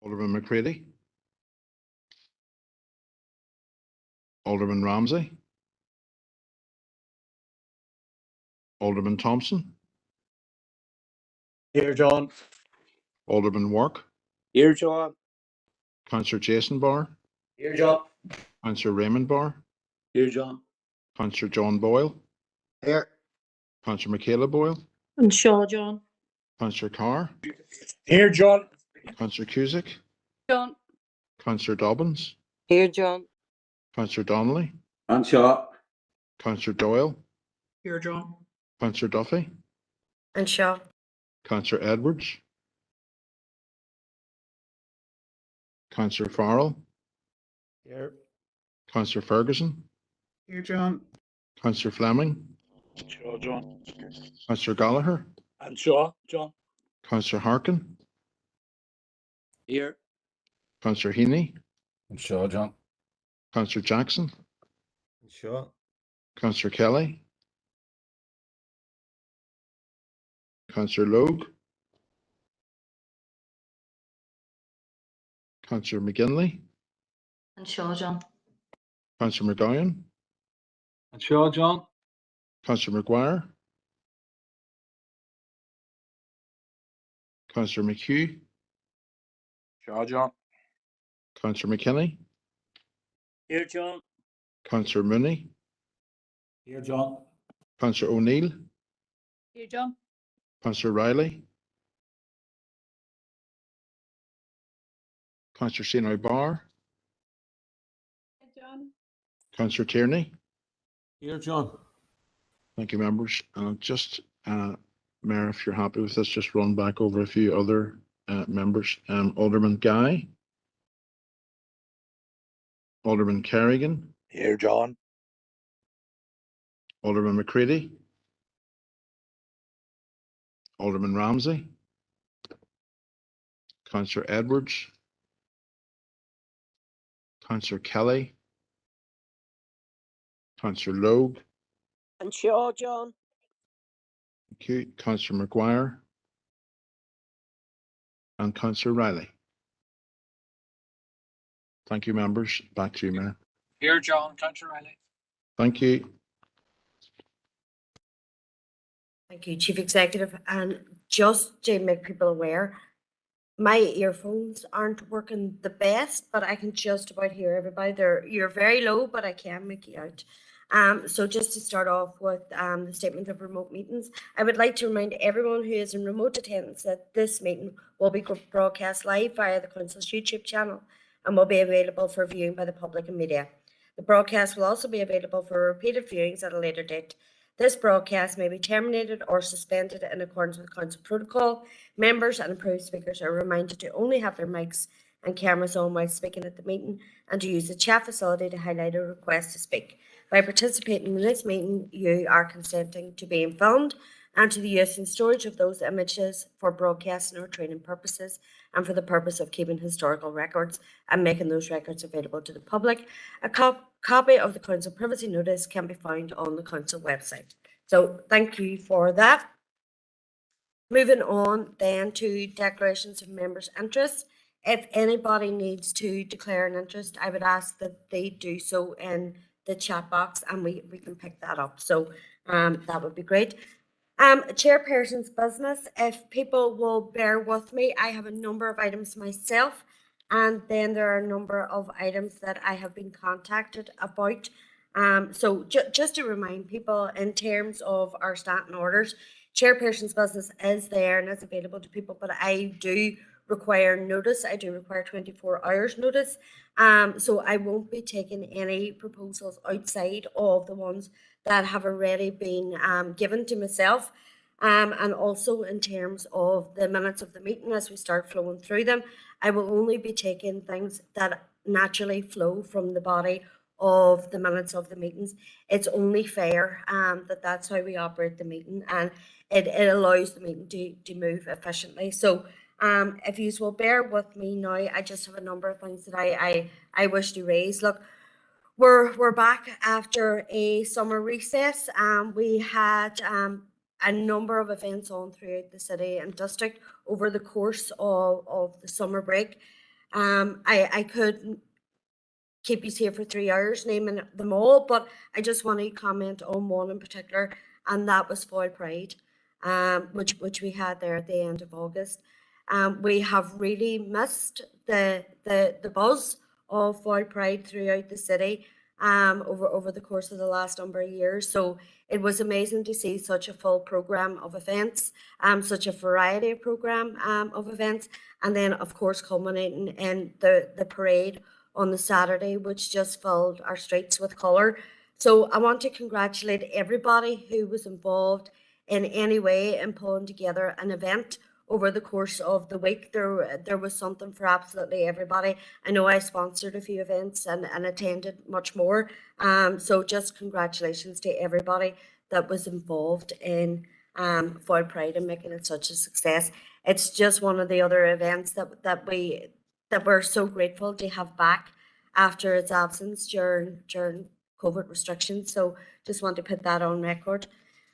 Alderman McCready. Alderman Ramsey. Alderman Thompson. Here, John. Alderman Wark. Here, John. Councillor Jason Barr. Here, John. Councillor Raymond Barr. Here, John. Councillor John Boyle. Here. Councillor Michaela Boyle. And Shaw John. Councillor Carr. Here, John. Councillor Cusick. John. Councillor Dobbins. Here John. Councillor Donnelly. And Shaw. Councillor Doyle. Here John. Councillor Duffy. And Shaw. Councillor Edwards. Councillor Farrell. Here. Councillor Ferguson. Here, John. Councillor Fleming. Shaw, John. Councillor Gallagher. And Shaw, John. Councillor Harkin. Here. Councillor Heaney. And Shaw, John. Councillor Jackson. And Shaw. Councillor Kelly. Councillor Logue. Councillor McGinley. And Shaw John. Councillor McGowan. And Shaw, John. Councillor McGuire. Councillor McHugh. Shaw, John. Councillor McKinney. Here, John. Councillor Mooney. Here, John. Councillor O'Neill. Here John. Councillor Riley. Councillor Sienna Barr. Here John. Councillor Tierney. Here, John. Thank you, members. Just, Mayor, if you're happy with this, just run back over a few other members. Alderman Guy. Alderman Kerrigan. Here, John. Alderman McCready. Alderman Ramsey. Councillor Edwards. Councillor Kelly. Councillor Logue. And Shaw John. Thank you. Councillor McGuire. And Councillor Riley. Thank you, members. Back to you, Mayor. Here, John. Councillor Riley. Thank you. Thank you, Chief Executive. And just to make people aware, my earphones aren't working the best, but I can just about hear everybody. You're very low, but I can make you out. So just to start off with the statement of remote meetings, I would like to remind everyone who is in remote attendance that this meeting will be broadcast live via the Council's YouTube channel and will be available for viewing by the public and media. The broadcast will also be available for repeated viewings at a later date. This broadcast may be terminated or suspended in accordance with Council protocol. Members and approved speakers are reminded to only have their mics and cameras on while speaking at the meeting and to use the chat facility to highlight a request to speak. By participating in this meeting, you are consenting to being filmed and to the use and storage of those images for broadcasting or training purposes and for the purpose of keeping historical records and making those records available to the public. A copy of the Council privacy notice can be found on the Council website. So thank you for that. Moving on then to declarations of members' interests. If anybody needs to declare an interest, I would ask that they do so in the chat box and we can pick that up. So that would be great. Chairperson's business, if people will bear with me, I have a number of items myself, and then there are a number of items that I have been contacted about. So just to remind people, in terms of our standing orders, chairperson's business is there and is available to people, but I do require notice. I do require 24 hours notice. So I won't be taking any proposals outside of the ones that have already been given to myself. And also in terms of the minutes of the meeting, as we start flowing through them, I will only be taking things that naturally flow from the body of the minutes of the meetings. It's only fair that that's how we operate the meeting, and it allows the meeting to move efficiently. So if you will bear with me now, I just have a number of things that I wish to raise. Look, we're back after a summer recess. We had a number of events on throughout the city and district over the course of the summer break. I couldn't keep you here for 3 hours naming them all, but I just want to comment on one in particular, and that was Foyle Pride, which we had there at the end of August. We have really missed the buzz of Foyle Pride throughout the city over the course of the last number of years. So it was amazing to see such a full program of events, such a variety of program of events, and then of course culminating in the parade on the Saturday, which just filled our streets with colour. So I want to congratulate everybody who was involved in any way in pulling together an event over the course of the week. There was something for absolutely everybody. I know I sponsored a few events and attended much more. So just congratulations to everybody that was involved in Foyle Pride and making it such a success. It's just one of the other events that we're so grateful to have back after its absence during COVID restrictions. So just want to put that on record.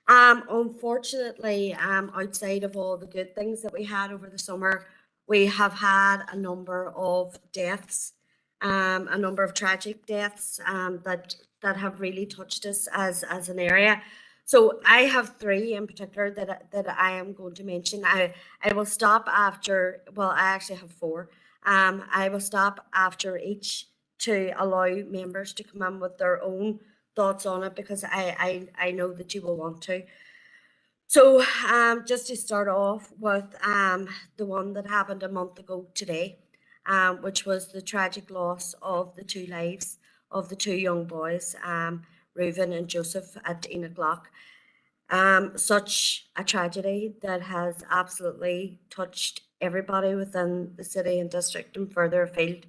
Unfortunately, outside of all the good things that we had over the summer, we have had a number of deaths, a number of tragic deaths that have really touched us as an area. So I have 3 in particular that I am going to mention. I will stop after, well, I actually have 4. I will stop after each to allow members to come in with their own thoughts on it, because I know that you will want to. So just to start off with the one that happened a month ago today, which was the tragic loss of the 2 lives of the 2 young boys, Reuven and Joseph at Enoch. Such a tragedy that has absolutely touched everybody within the city and district and further afield.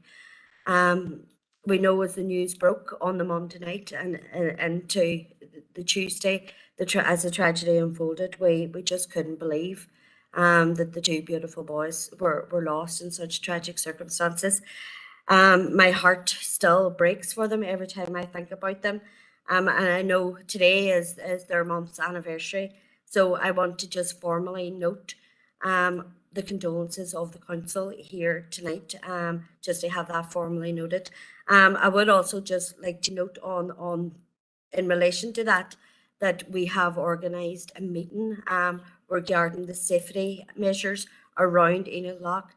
We know as the news broke on the Monday night and to the Tuesday, as the tragedy unfolded, we just couldn't believe that the 2 beautiful boys were lost in such tragic circumstances. My heart still breaks for them every time I think about them. And I know today is their month's anniversary. So I want to just formally note the condolences of the council here tonight, just to have that formally noted. I would also just like to note on in relation to that we have organised a meeting regarding the safety measures around Enoch.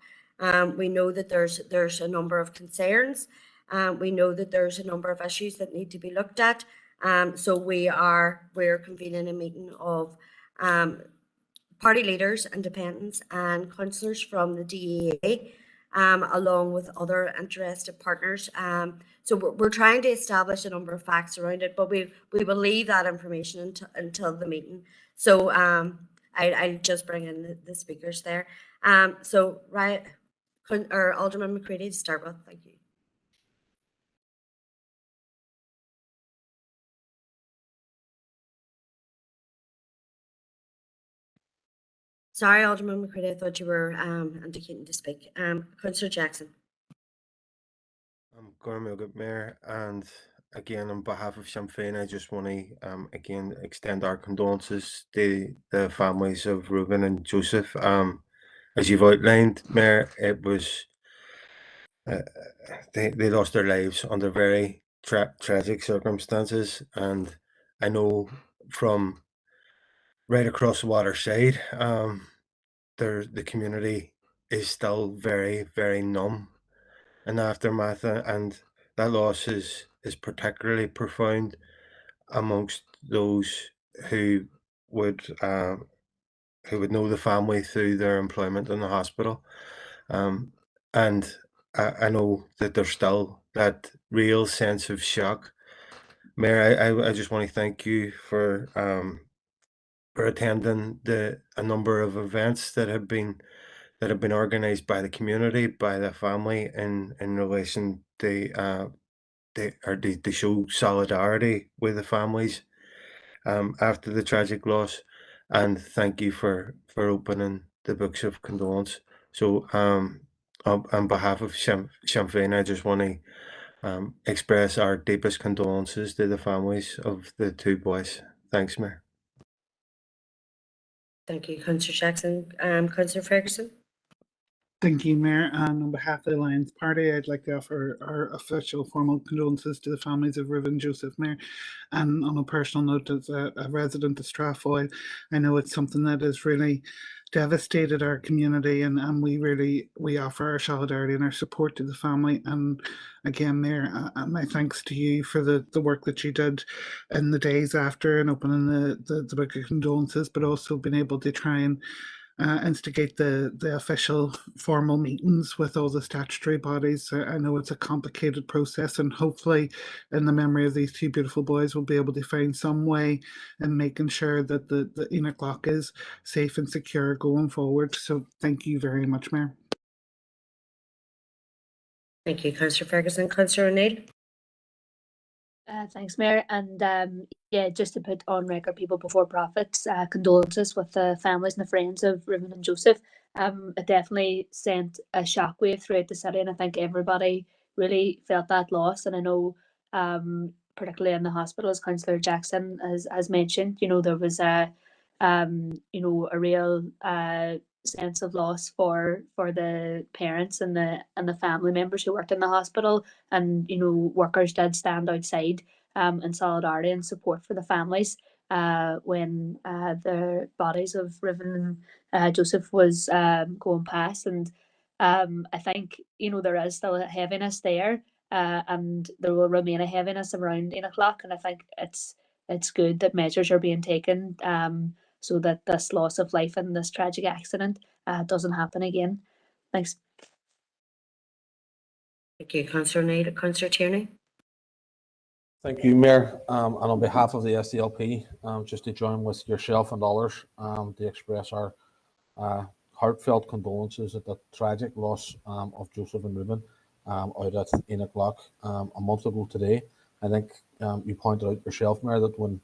We know that there's a number of concerns. We know that there's a number of issues that need to be looked at. So we're convening a meeting of party leaders, independents, and councillors from the DEA, along with other interested partners. So we're trying to establish a number of facts around it, but we will leave that information until the meeting. So I'll just bring in the speakers there. So right, or Alderman McCready to start with. Thank you. Sorry, Alderman McCready, I thought you were indicating to speak. Councillor Jackson. I'm Gormilgut Mayor, and again, on behalf of Sinn Féin, I just want to again extend our condolences to the families of Reuven and Joseph. As you've outlined, Mayor, it was they lost their lives under very tragic circumstances, and I know from right across the waterside, the community is still very, very numb in the aftermath, and that loss is particularly profound amongst those who would know the family through their employment in the hospital. And I know that there's still that real sense of shock. Mayor, I just want to thank you for attending a number of events that have been organised by the community, by the family, in relation to they show solidarity with the families after the tragic loss, and thank you for opening the books of condolence. So on behalf of Sinn Féin, I just want to express our deepest condolences to the families of the 2 boys. Thanks, Mayor. Thank you, Councillor Jackson. Councillor Ferguson. Thank you, Mayor. And on behalf of the Alliance Party, I'd like to offer our official formal condolences to the families of Riv and Joseph, Mayor. And on a personal note, as a resident of Strathfoyle, I know it's something that has really devastated our community, and we offer our solidarity and our support to the family. And again, Mayor, my thanks to you for the work that you did in the days after and opening the book of condolences, but also being able to try and instigate the official formal meetings with all the statutory bodies. I know it's a complicated process, and hopefully in the memory of these two beautiful boys, we'll be able to find some way in making sure that the Enoch Loch is safe and secure going forward. So thank you very much, Mayor. Thank you, Councillor Ferguson. Councillor O'Neill. Thanks, Mayor. And yeah, just to put on record, People Before Profits, condolences with the families and the friends of Riven and Joseph. It definitely sent a shockwave throughout the city, and I think everybody really felt that loss. And I know, particularly in the hospital, as Councillor Jackson has mentioned, there was a real sense of loss for the parents and the family members who worked in the hospital, and workers did stand outside in solidarity and support for the families when the bodies of Riven and Joseph was going past. And I think there is still a heaviness there, and there will remain a heaviness around 8 o'clock. And I think it's good that measures are being taken so that this loss of life and this tragic accident doesn't happen again. Thanks. Thank you, Councillor O'Neill. Councillor Tierney. Thank you, Mayor. And on behalf of the SDLP, just to join with yourself and others to express our heartfelt condolences at the tragic loss of Joseph and Ruben out at Enoch Loch a month ago today. I think you pointed out yourself, Mayor, that when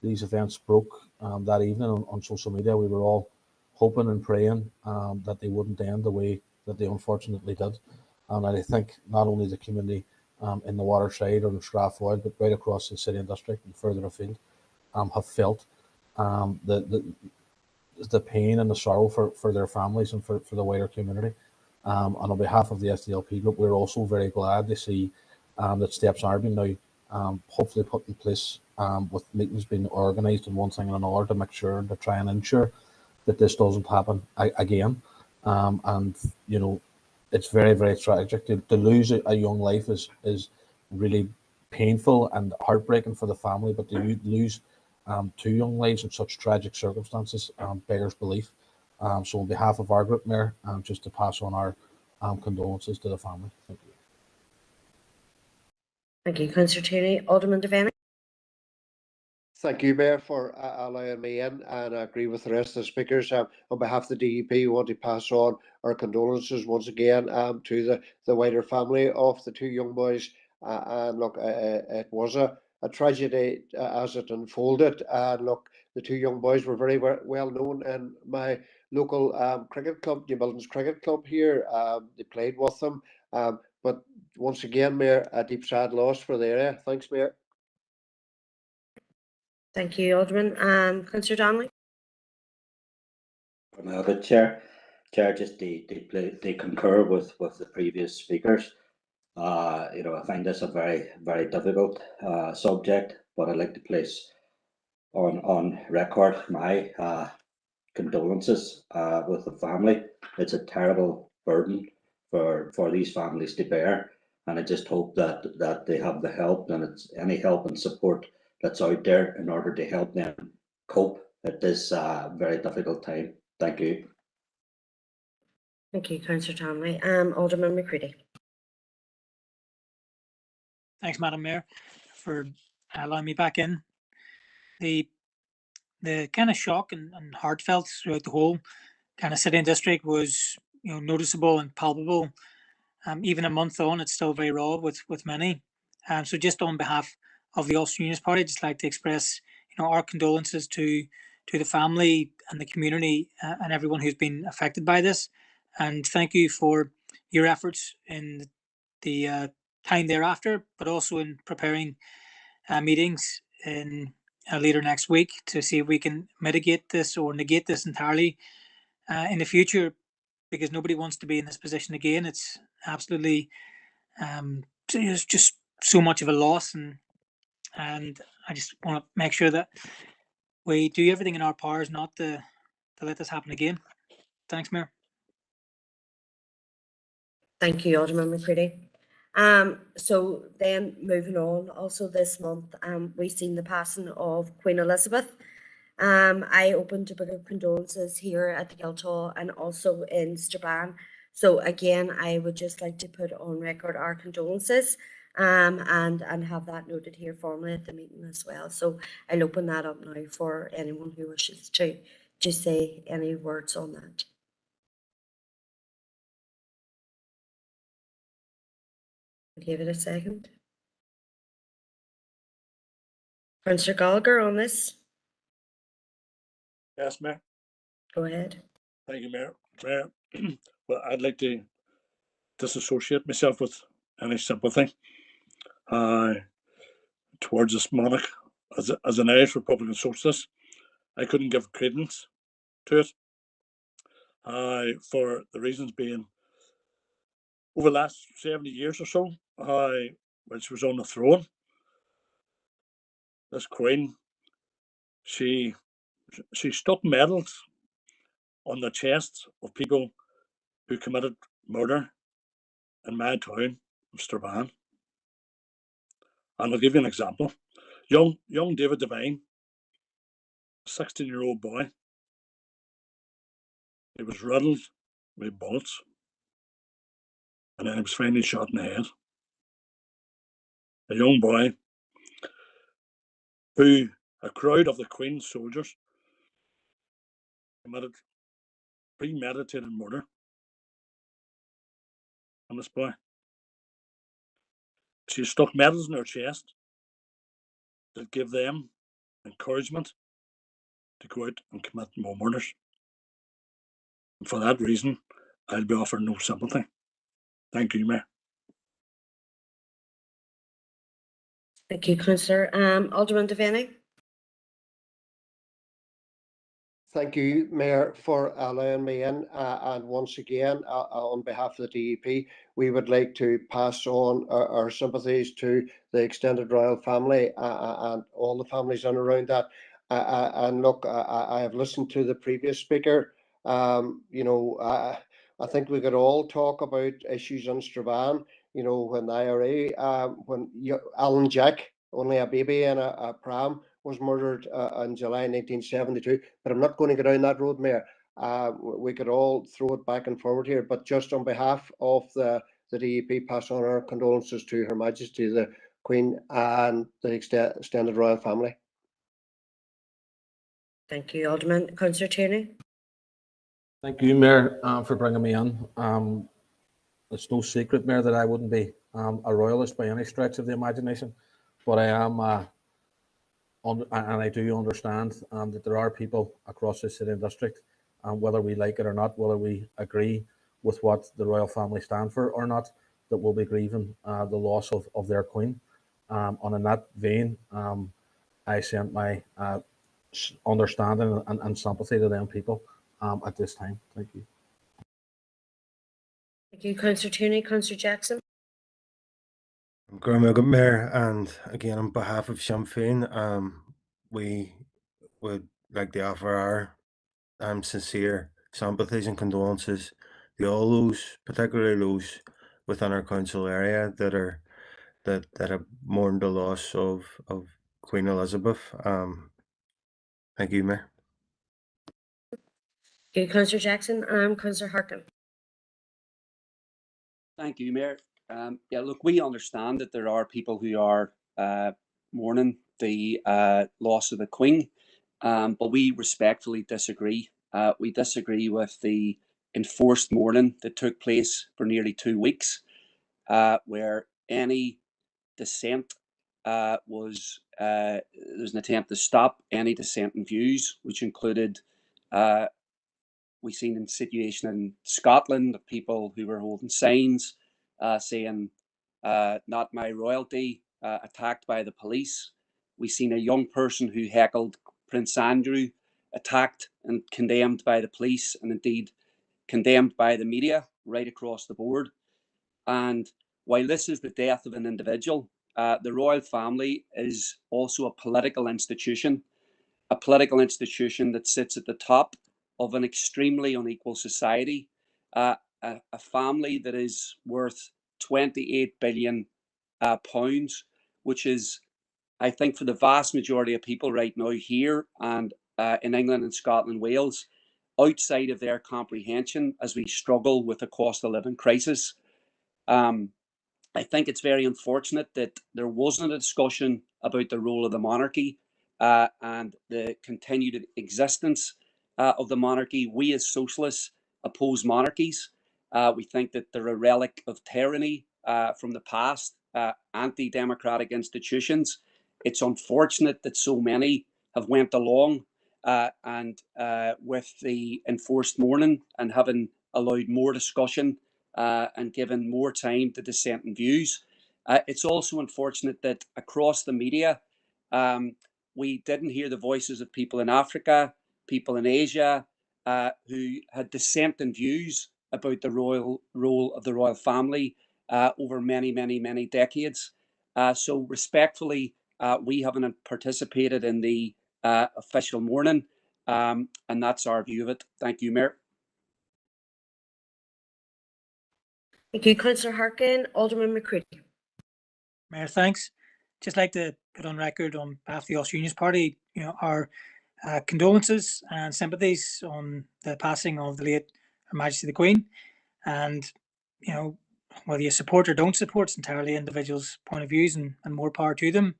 these events broke that evening on social media, we were all hoping and praying that they wouldn't end the way that they unfortunately did. And I think not only the community in the waterside or in Strathfoyle, but right across the city and district and further afield have felt the pain and the sorrow for their families and for the wider community. And on behalf of the SDLP group, we're also very glad to see that steps are being now hopefully put in place with meetings being organised and one thing and another to make sure, to try and ensure that this doesn't happen again. And it's very, very tragic. To lose a young life is really painful and heartbreaking for the family, but to lose two young lives in such tragic circumstances beggars belief. So on behalf of our group, Mayor, just to pass on our condolences to the family. Thank you. Thank you, Councillor Tierney. Alderman Devaney. Thank you, Mayor, for allowing me in, and I agree with the rest of the speakers. On behalf of the DEP, we want to pass on our condolences once again to the wider family of the two young boys. And look, it was a tragedy as it unfolded. And look, the two young boys were very well known in my local cricket club, New Milton's Cricket Club here. They played with them. But once again, Mayor, a deep sad loss for the area. Thanks, Mayor. Thank you, Alderman. Councillor Donnelly. Good Chair, just they concur with the previous speakers. I find this a very, very difficult subject, but I'd like to place on record my condolences with the family. It's a terrible burden for these families to bear, and I just hope that they have the help, and it's any help and support that's out there in order to help them cope at this very difficult time. Thank you. Thank you, Councillor Donnelly. Alderman McCready. Thanks, Madam Mayor, for allowing me back in. The kind of shock and heartfelt throughout the whole kind of city and district was noticeable and palpable. Even a month on, it's still very raw with many. So just on behalf of the Ulster Unionist Party, I'd just like to express our condolences to the family and the community and everyone who's been affected by this. And thank you for your efforts in the time thereafter, but also in preparing meetings in later next week to see if we can mitigate this or negate this entirely in the future. because nobody wants to be in this position again. It's absolutely it's just so much of a loss, and I just want to make sure that we do everything in our powers not to let this happen again. Thanks, Mayor. Thank you, Alderman McCready. So then moving on, also this month, we've seen the passing of Queen Elizabeth. I opened a book of condolences here at the Guildhall and also in Strabane. So again, I would just like to put on record our condolences and have that noted here formally at the meeting as well. So I'll open that up now for anyone who wishes to just say any words on that. Give it a second. Councillor Gallagher on this. Yes, Mayor. Go ahead. Thank you, Mayor. Mayor, well, I'd like to disassociate myself with any sympathy towards this monarch. As an Irish Republican Socialist, I couldn't give credence to it for the reasons being over the last 70 years or so, when she was on the throne, this Queen, she stuck medals on the chests of people who committed murder in my town of Strabane. And I'll give you an example. Young David Devine, 16-year-old boy, he was riddled with bullets, and then he was finally shot in the head. A young boy who a crowd of the Queen's soldiers committed premeditated murder on this boy. She stuck medals in her chest that give them encouragement to go out and commit more murders. And for that reason, I'll be offering no sympathy. Thank you, Mayor. Thank you, Councillor. Alderman Devaney. Thank you, Mayor, for allowing me in. And once again, on behalf of the DEP, we would like to pass on our sympathies to the extended royal family and all the families in and around that. And look, I have listened to the previous speaker. I think we could all talk about issues in Strabane. You know, when the IRA, when Alan Jack, only a baby in a pram, was murdered in July 1972. But I'm not going to go down that road, Mayor. We could all throw it back and forward here, but just on behalf of the DEP, pass on our condolences to Her Majesty the Queen and the extended royal family. Thank you, Alderman. Councillor Tierney. Thank you, Mayor, for bringing me in. It's no secret, Mayor, that I wouldn't be a royalist by any stretch of the imagination, but I am, and I do understand that there are people across the city and district, whether we like it or not, whether we agree with what the royal family stand for or not, that will be grieving the loss of their Queen. And in that vein, I sent my understanding and sympathy to them people at this time. Thank you. Thank you, Councillor Tierney. Councillor Jackson. Mayor, and again on behalf of Sinn Féin, we would like to offer our sincere sympathies and condolences to all those, particularly those within our council area that have mourned the loss of Queen Elizabeth. Thank you, Mayor. Thank you, Councillor Jackson. Councillor Harkin. Thank you, Mayor. Yeah, look, we understand that there are people who are mourning the loss of the Queen, but we respectfully disagree. We disagree with the enforced mourning that took place for nearly 2 weeks, where any dissent was there was an attempt to stop any dissenting views, which included we've seen a situation in Scotland of people who were holding signs saying "Not my royalty," attacked by the police. We've seen a young person who heckled Prince Andrew attacked and condemned by the police, and indeed condemned by the media right across the board. And while this is the death of an individual, the royal family is also a political institution that sits at the top of an extremely unequal society, a family that is worth £28 billion, which is, I think, for the vast majority of people right now here and in England and Scotland, Wales, outside of their comprehension as we struggle with the cost of living crisis. I think it's very unfortunate that there wasn't a discussion about the role of the monarchy and the continued existence of the monarchy. We as socialists oppose monarchies. We think that they're a relic of tyranny from the past, anti-democratic institutions. It's unfortunate that so many have went along and with the enforced mourning and having allowed more discussion and given more time to dissenting views. It's also unfortunate that across the media, we didn't hear the voices of people in Africa, people in Asia, who had dissenting views about the royal role of the royal family over many, many, many decades. So respectfully, we haven't participated in the official mourning, and that's our view of it. Thank you, Mayor. Thank you, Councillor Harkin. Alderman McCready. Mayor, thanks. Just like to put on record on behalf of the Ulster Unionist Party, our condolences and sympathies on the passing of the late Her Majesty the Queen. And, whether you support or don't support, it's entirely individuals' point of views and more power to them.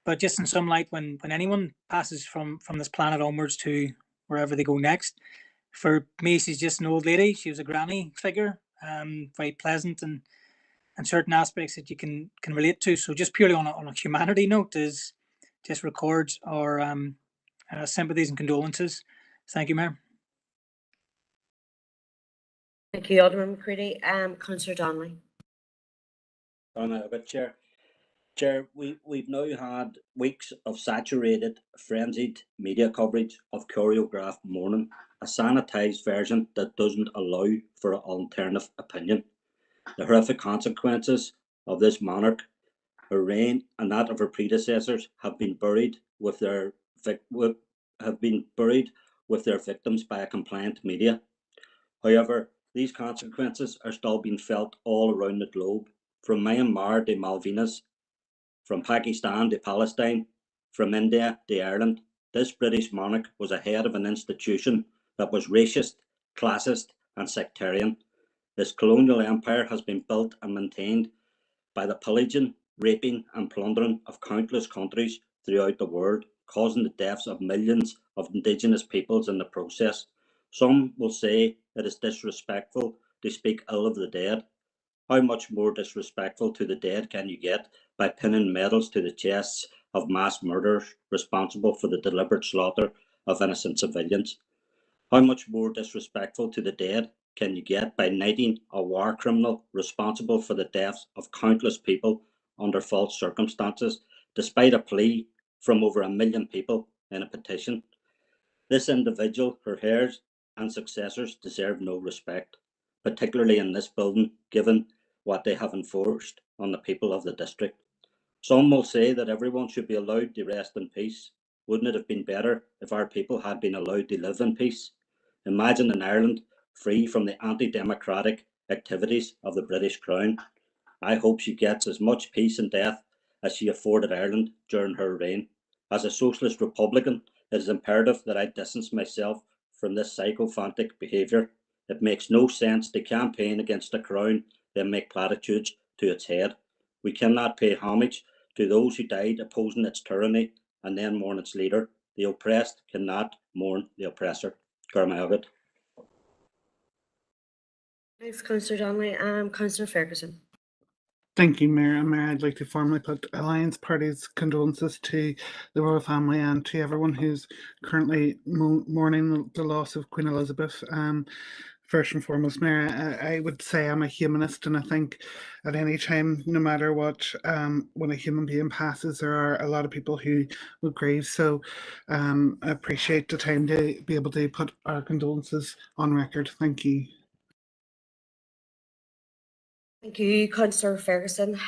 But just in some light, when anyone passes from this planet onwards to wherever they go next, for me, she's just an old lady. She was a granny figure, very pleasant and certain aspects that you can relate to. So just purely on a humanity note, is just record our sympathies and condolences. Thank you, Mayor. Thank you, Alderman McCready. Councillor Donnelly. Chair, we've now had weeks of saturated, frenzied media coverage of choreographed mourning, a sanitised version that doesn't allow for an alternative opinion. The horrific consequences of this monarch, her reign, and that of her predecessors have been buried with their victims by a compliant media. However, these consequences are still being felt all around the globe, from Myanmar to Malvinas, from Pakistan to Palestine, from India to Ireland. This British monarch was a head of an institution that was racist, classist, and sectarian. This colonial empire has been built and maintained by the pillaging, raping, and plundering of countless countries throughout the world, causing the deaths of millions of indigenous peoples in the process. Some will say it is disrespectful to speak ill of the dead. How much more disrespectful to the dead can you get by pinning medals to the chests of mass murderers responsible for the deliberate slaughter of innocent civilians? How much more disrespectful to the dead can you get by knighting a war criminal responsible for the deaths of countless people under false circumstances, despite a plea from over 1 million people in a petition? This individual, her heirs and successors deserve no respect, particularly in this building, given what they have enforced on the people of the district. Some will say that everyone should be allowed to rest in peace. Wouldn't it have been better if our people had been allowed to live in peace? Imagine an Ireland free from the anti-democratic activities of the British Crown. I hope she gets as much peace and death as she afforded Ireland during her reign. As a socialist Republican, it is imperative that I distance myself from this sycophantic behaviour. It makes no sense to campaign against the Crown, then make platitudes to its head. We cannot pay homage to those who died opposing its tyranny and then mourn its leader. The oppressed cannot mourn the oppressor. Garmahagat. Thanks, Councillor Donnelly. Councillor Ferguson. Thank you, Mayor. And Mayor, I'd like to formally put Alliance Party's condolences to the royal family and to everyone who's currently mourning the loss of Queen Elizabeth. First and foremost, Mayor, I would say I'm a humanist, and I think at any time, no matter what, when a human being passes, there are a lot of people who will grieve. So I appreciate the time to be able to put our condolences on record. Thank you. Thank you, Councillor Ferguson.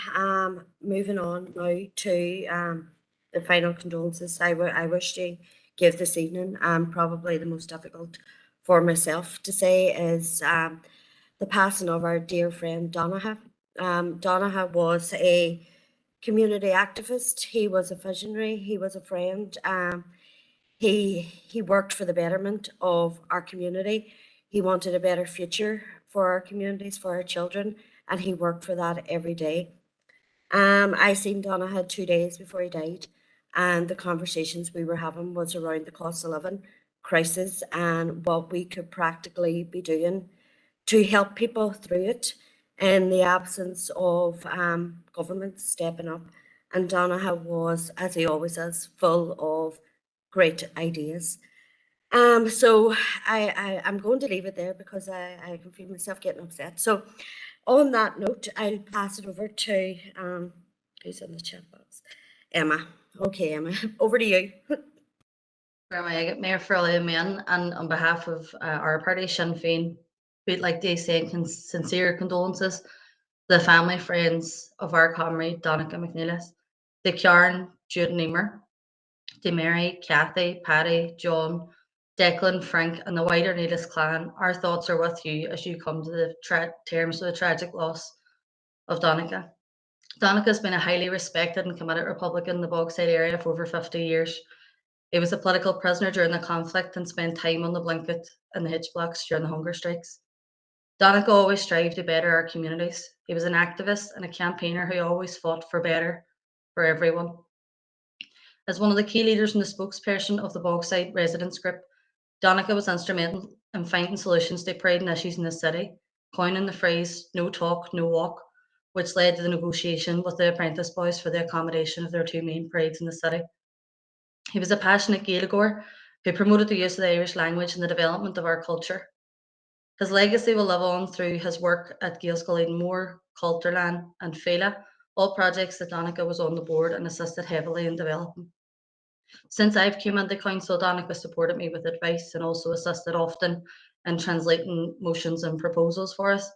Moving on now to the final condolences I wish to give this evening. Probably the most difficult for myself to say is the passing of our dear friend Donagh. Donagh was a community activist. He was a visionary. He was a friend. He worked for the betterment of our community. He wanted a better future for our communities, for our children, and he worked for that every day. I seen Donagh 2 days before he died, and the conversations we were having was around the cost of living crisis and what we could practically be doing to help people through it in the absence of government stepping up. And Donagh was, as he always is, full of great ideas. So I'm going to leave it there because I can feel myself getting upset. So on that note, I'll pass it over to who's in the chat box? Emma. Okay, Emma, over to you. Mayor for all men, and on behalf of our party, Sinn Féin, we'd like to say sincere condolences to the family, friends of our comrade Donagh McNeilis, to Kieran, Jude and Emer, to Mary, Kathy, Paddy, John, Declan, Frank, and the wider Neelis clan. Our thoughts are with you as you come to the terms of the tragic loss of Donagh. Donagh has been a highly respected and committed Republican in the Bogside area for over 50 years. He was a political prisoner during the conflict and spent time on the blanket in the hitch blocks during the hunger strikes. Donagh always strived to better our communities. He was an activist and a campaigner who always fought for better for everyone. As one of the key leaders and the spokesperson of the Bogside residents group, Donagh was instrumental in finding solutions to pride and issues in the city, coining the phrase "no talk, no walk," which led to the negotiation with the apprentice boys for the accommodation of their two main parades in the city. He was a passionate Gaeilgeoir who promoted the use of the Irish language and the development of our culture. His legacy will live on through his work at Gaelscoil Edenmore, Culterland and Fela, all projects that Donagh was on the board and assisted heavily in developing. Since I've come into council, Donagh has supported me with advice and also assisted often in translating motions and proposals for us.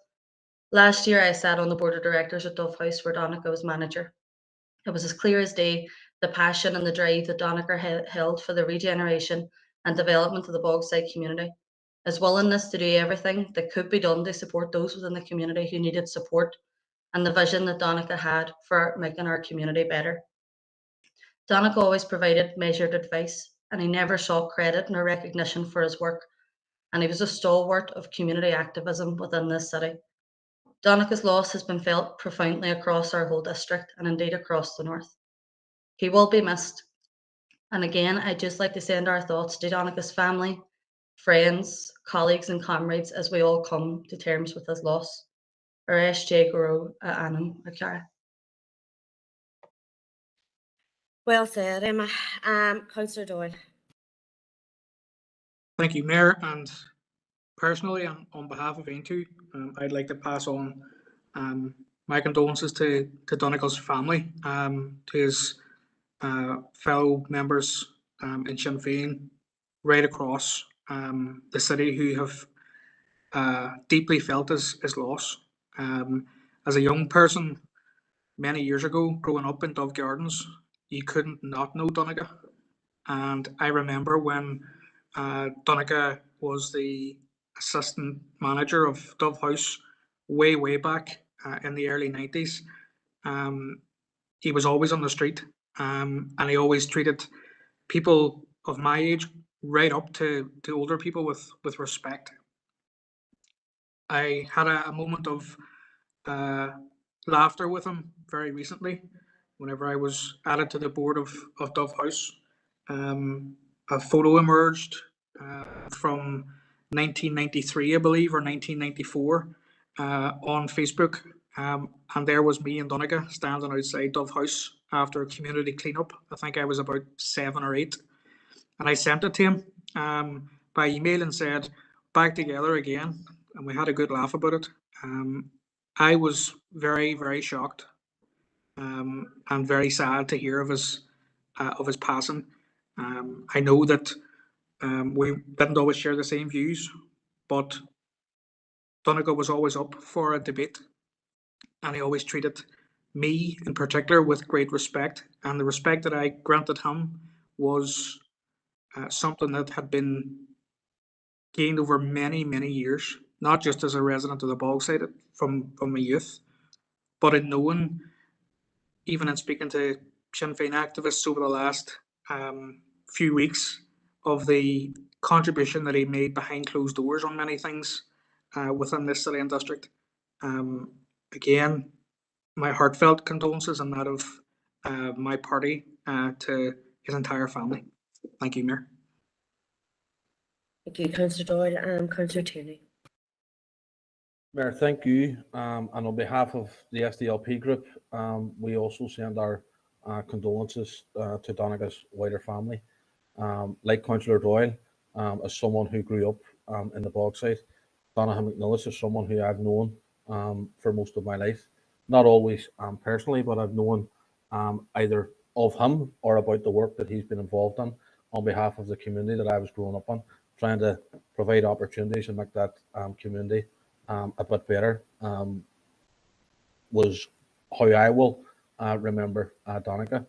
Last year, I sat on the board of directors at Dove House where Donagh was manager. It was as clear as day the passion and the drive that Donagh held for the regeneration and development of the Bogside community, his willingness to do everything that could be done to support those within the community who needed support, and the vision that Donagh had for making our community better. Donagh always provided measured advice, and he never sought credit nor recognition for his work, and he was a stalwart of community activism within this city. Donagh's loss has been felt profoundly across our whole district and indeed across the north. He will be missed. And again, I'd just like to send our thoughts to Donagh's family, friends, colleagues and comrades as we all come to terms with his loss. SJ Goro Anam Akara. Well said, Emma. Councillor Doyle. Thank you, Mayor. And personally, on behalf of Aintu, I'd like to pass on my condolences to Donegal's family, to his fellow members in Sinn Féin right across the city who have deeply felt his loss. As a young person, many years ago, growing up in Dove Gardens, you couldn't not know Donagh. And I remember when Donagh was the assistant manager of Dove House way back in the early 90s. He was always on the street, and he always treated people of my age right up to older people with respect. I had a moment of laughter with him very recently whenever I was added to the board of Dove House. A photo emerged from 1993, I believe, or 1994 on Facebook. And there was me and Donagh standing outside Dove House after a community cleanup. I think I was about 7 or 8. And I sent it to him by email and said, back together again. and we had a good laugh about it. I was very, very shocked and very sad to hear of his passing. I know that we didn't always share the same views, but Donegal was always up for a debate, and he always treated me in particular with great respect. And the respect that I granted him was something that had been gained over many, many years, not just as a resident of the Bogside from my youth, but in knowing, even in speaking to Sinn Féin activists over the last few weeks, of the contribution that he made behind closed doors on many things within this city and district. Again, my heartfelt condolences and that of my party to his entire family. Thank you, Mayor. Thank you, Councillor Doyle and Councillor Tierney. Mayor, thank you. And on behalf of the SDLP group, we also send our condolences to Donegall's wider family. Like Councillor Doyle, as someone who grew up in the Bogside, Donagh McNillis is someone who I've known for most of my life. Not always personally, but I've known either of him or about the work that he's been involved in on behalf of the community that I was growing up in, trying to provide opportunities and make that community a bit better, was how I will remember Donegall.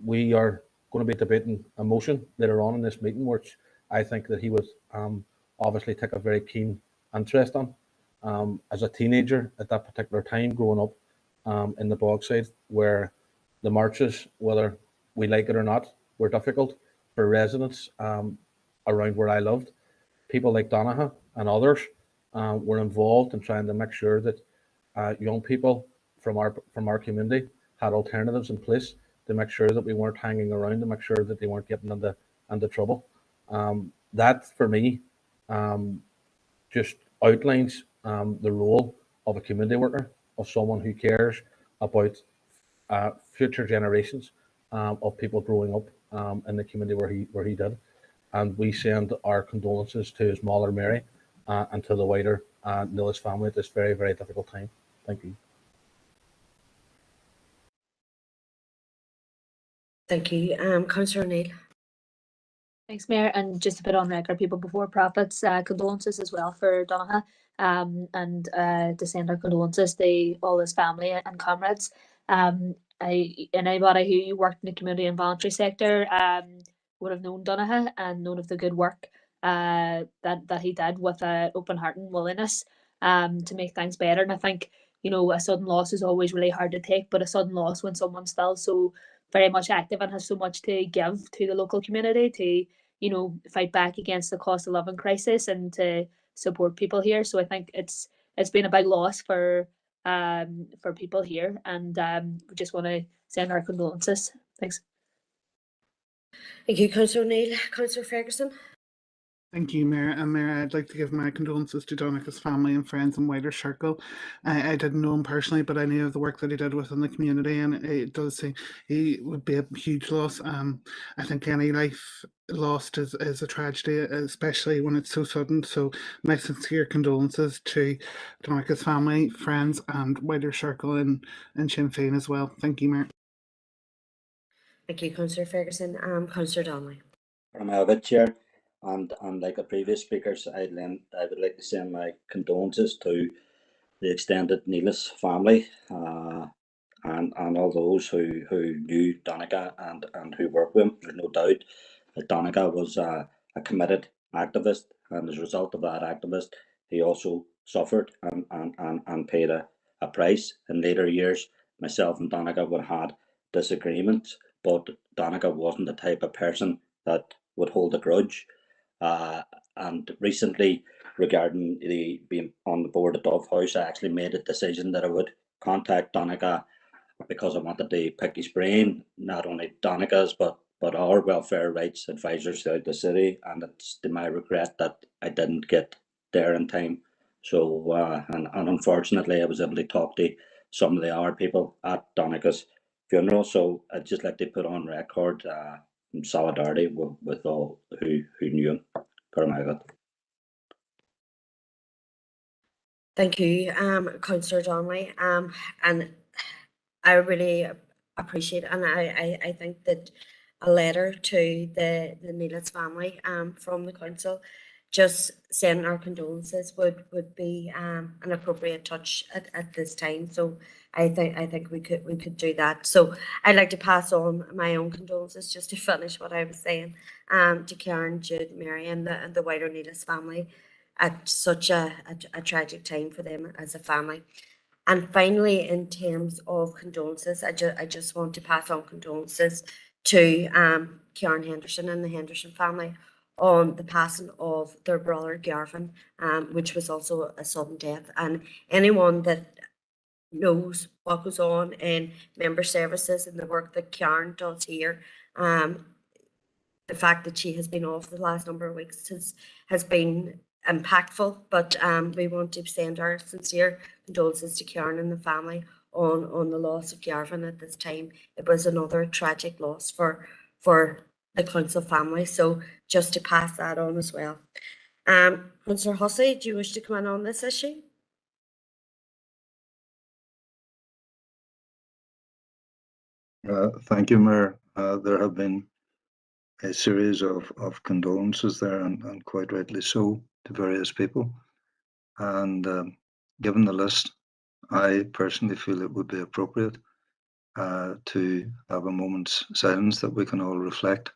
We are going to be debating a motion later on in this meeting, which I think that he would obviously take a very keen interest in. As a teenager at that particular time, growing up in the Bogside, where the marches, whether we like it or not, were difficult for residents around where I lived. People like Donagh and others were involved in trying to make sure that young people from our community had alternatives in place to make sure that we weren't hanging around, to make sure that they weren't getting into trouble. That for me just outlines the role of a community worker, of someone who cares about future generations of people growing up in the community where he did. And we send our condolences to his mother Mary and to the wider Nillis family at this very, very difficult time. Thank you. Thank you. Councillor O'Neill. Thanks, Mayor. And just a bit on record, people before profits, condolences as well for Donagh, and to send our condolences to all his family and comrades. Anybody who worked in the community and voluntary sector would have known Donagh and known of the good work that he did with an open heart and willingness to make things better. And I think, you know, a sudden loss is always really hard to take, but a sudden loss when someone's still so very much active and has so much to give to the local community, to, you know, fight back against the cost of living crisis and to support people here. So I think it's been a big loss for people here, and we just want to send our condolences. Thanks. Thank you, Councillor O'Neill. Councillor Ferguson. Thank you, Mayor. And Mayor, I'd like to give my condolences to Donegal's family and friends and wider circle. I didn't know him personally, but I knew of the work that he did within the community, and it does seem he would be a huge loss. I think any life lost is a tragedy, especially when it's so sudden. So my sincere condolences to Donegal's family, friends, and wider circle in Sinn Féin as well. Thank you, Mayor. Thank you, Councillor Ferguson. Councillor Donnelly. From Albert Chair, and like the previous speakers, I would like to send my condolences to the extended Neelis family and all those who knew Donegall and who worked with him. There's no doubt that Donegall was a committed activist, and as a result of that activist, he also suffered and paid a price. In later years, myself and Donegall would have had disagreements, but Donegall wasn't the type of person that would hold a grudge. And recently, regarding the being on the board of Dove House, I actually made a decision that I would contact Donegall because I wanted to pick his brain, not only Donegall's but our welfare rights advisors throughout the city, and it's to my regret that I didn't get there in time. So and unfortunately, I was able to talk to some of the other people at Donegall's funeral. So I'd just like to put on record solidarity with all who knew him. Thank you, Councillor Donnelly. And I really appreciate, and I think that a letter to the Neelis family from the council, just sending our condolences would be an appropriate touch at this time. So I think we could do that. So I'd like to pass on my own condolences just to finish what I was saying to Karen, Jude, Mary, and the wider Neelis family at such a tragic time for them as a family. And finally, in terms of condolences, I just want to pass on condolences to Karen Henderson and the Henderson family on the passing of their brother Garvin, which was also a sudden death. And anyone that knows what goes on in member services and the work that Karen does here, the fact that she has been off the last number of weeks has been impactful, but we want to send our sincere condolences to Karen and the family on the loss of Garvin at this time. It was another tragic loss for the council family, so just to pass that on as well. Councillor Hussey, do you wish to come in on this issue? Thank you, Mayor. There have been a series of condolences there, and quite rightly so, to various people. And given the list, I personally feel it would be appropriate to have a moment's silence that we can all reflect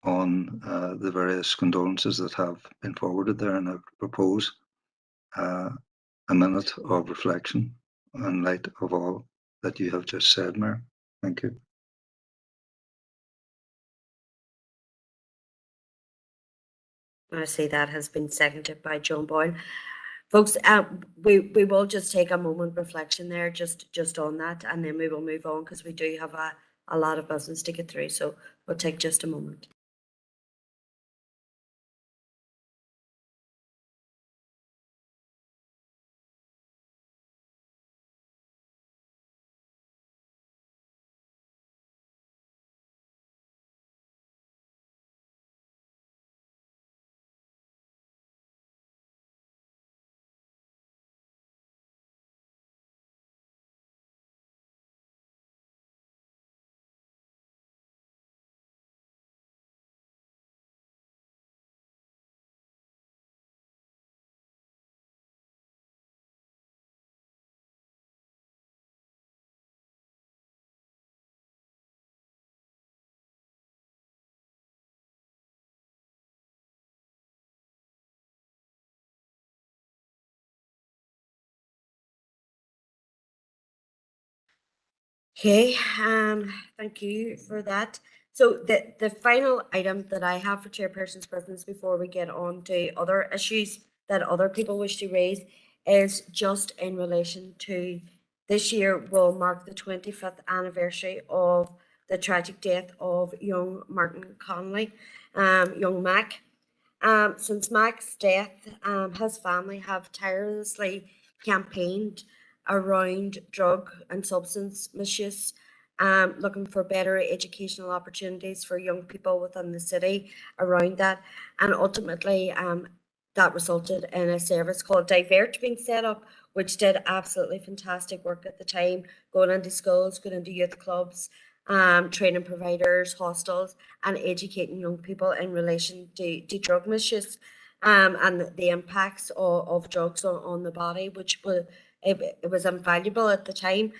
on the various condolences that have been forwarded there, and I propose a minute of reflection in light of all that you have just said, Mayor. Thank you. I see that has been seconded by John Boyle. Folks, we will just take a moment reflection there just on that, and then we will move on because we do have a lot of business to get through. So we'll take just a moment. Okay, thank you for that. So the final item that I have for chairperson's business before we get on to other issues that other people wish to raise is just in relation to this year will mark the 25th anniversary of the tragic death of young Martin Connolly, young Mac. Since Mac's death, his family have tirelessly campaigned around drug and substance misuse, looking for better educational opportunities for young people within the city around that. And ultimately, that resulted in a service called Divert being set up, which did absolutely fantastic work at the time, going into schools, going into youth clubs, training providers, hostels, and educating young people in relation to drug misuse and the impacts of drugs on the body, which it was invaluable at the time.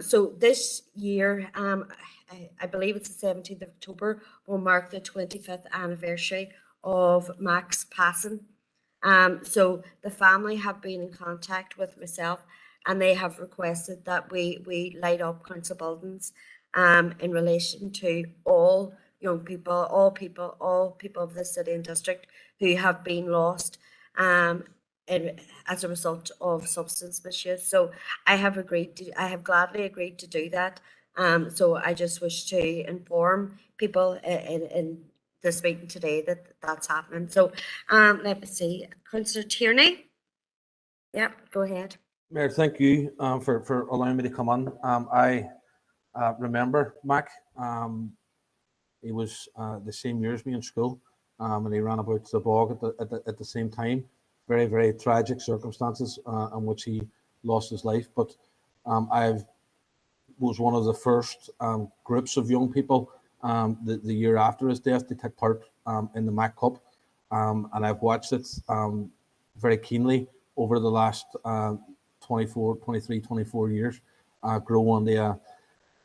So this year, I believe it's the 17th of October, will mark the 25th anniversary of Mac's passing. So the family have been in contact with myself, and they have requested that we light up council buildings in relation to all young people, all people of the city and district who have been lost as a result of substance misuse. So I have gladly agreed to do that. So I just wish to inform people in this meeting today that that's happening. So let me see, Councillor Tierney. Yeah, go ahead. Mayor, thank you for allowing me to come on. I remember Mac. He was the same year as me in school, and he ran about the bog at the same time. very, very tragic circumstances in which he lost his life. But I was one of the first groups of young people the year after his death to take part in the MAC Cup. And I've watched it very keenly over the last 24 years grow into a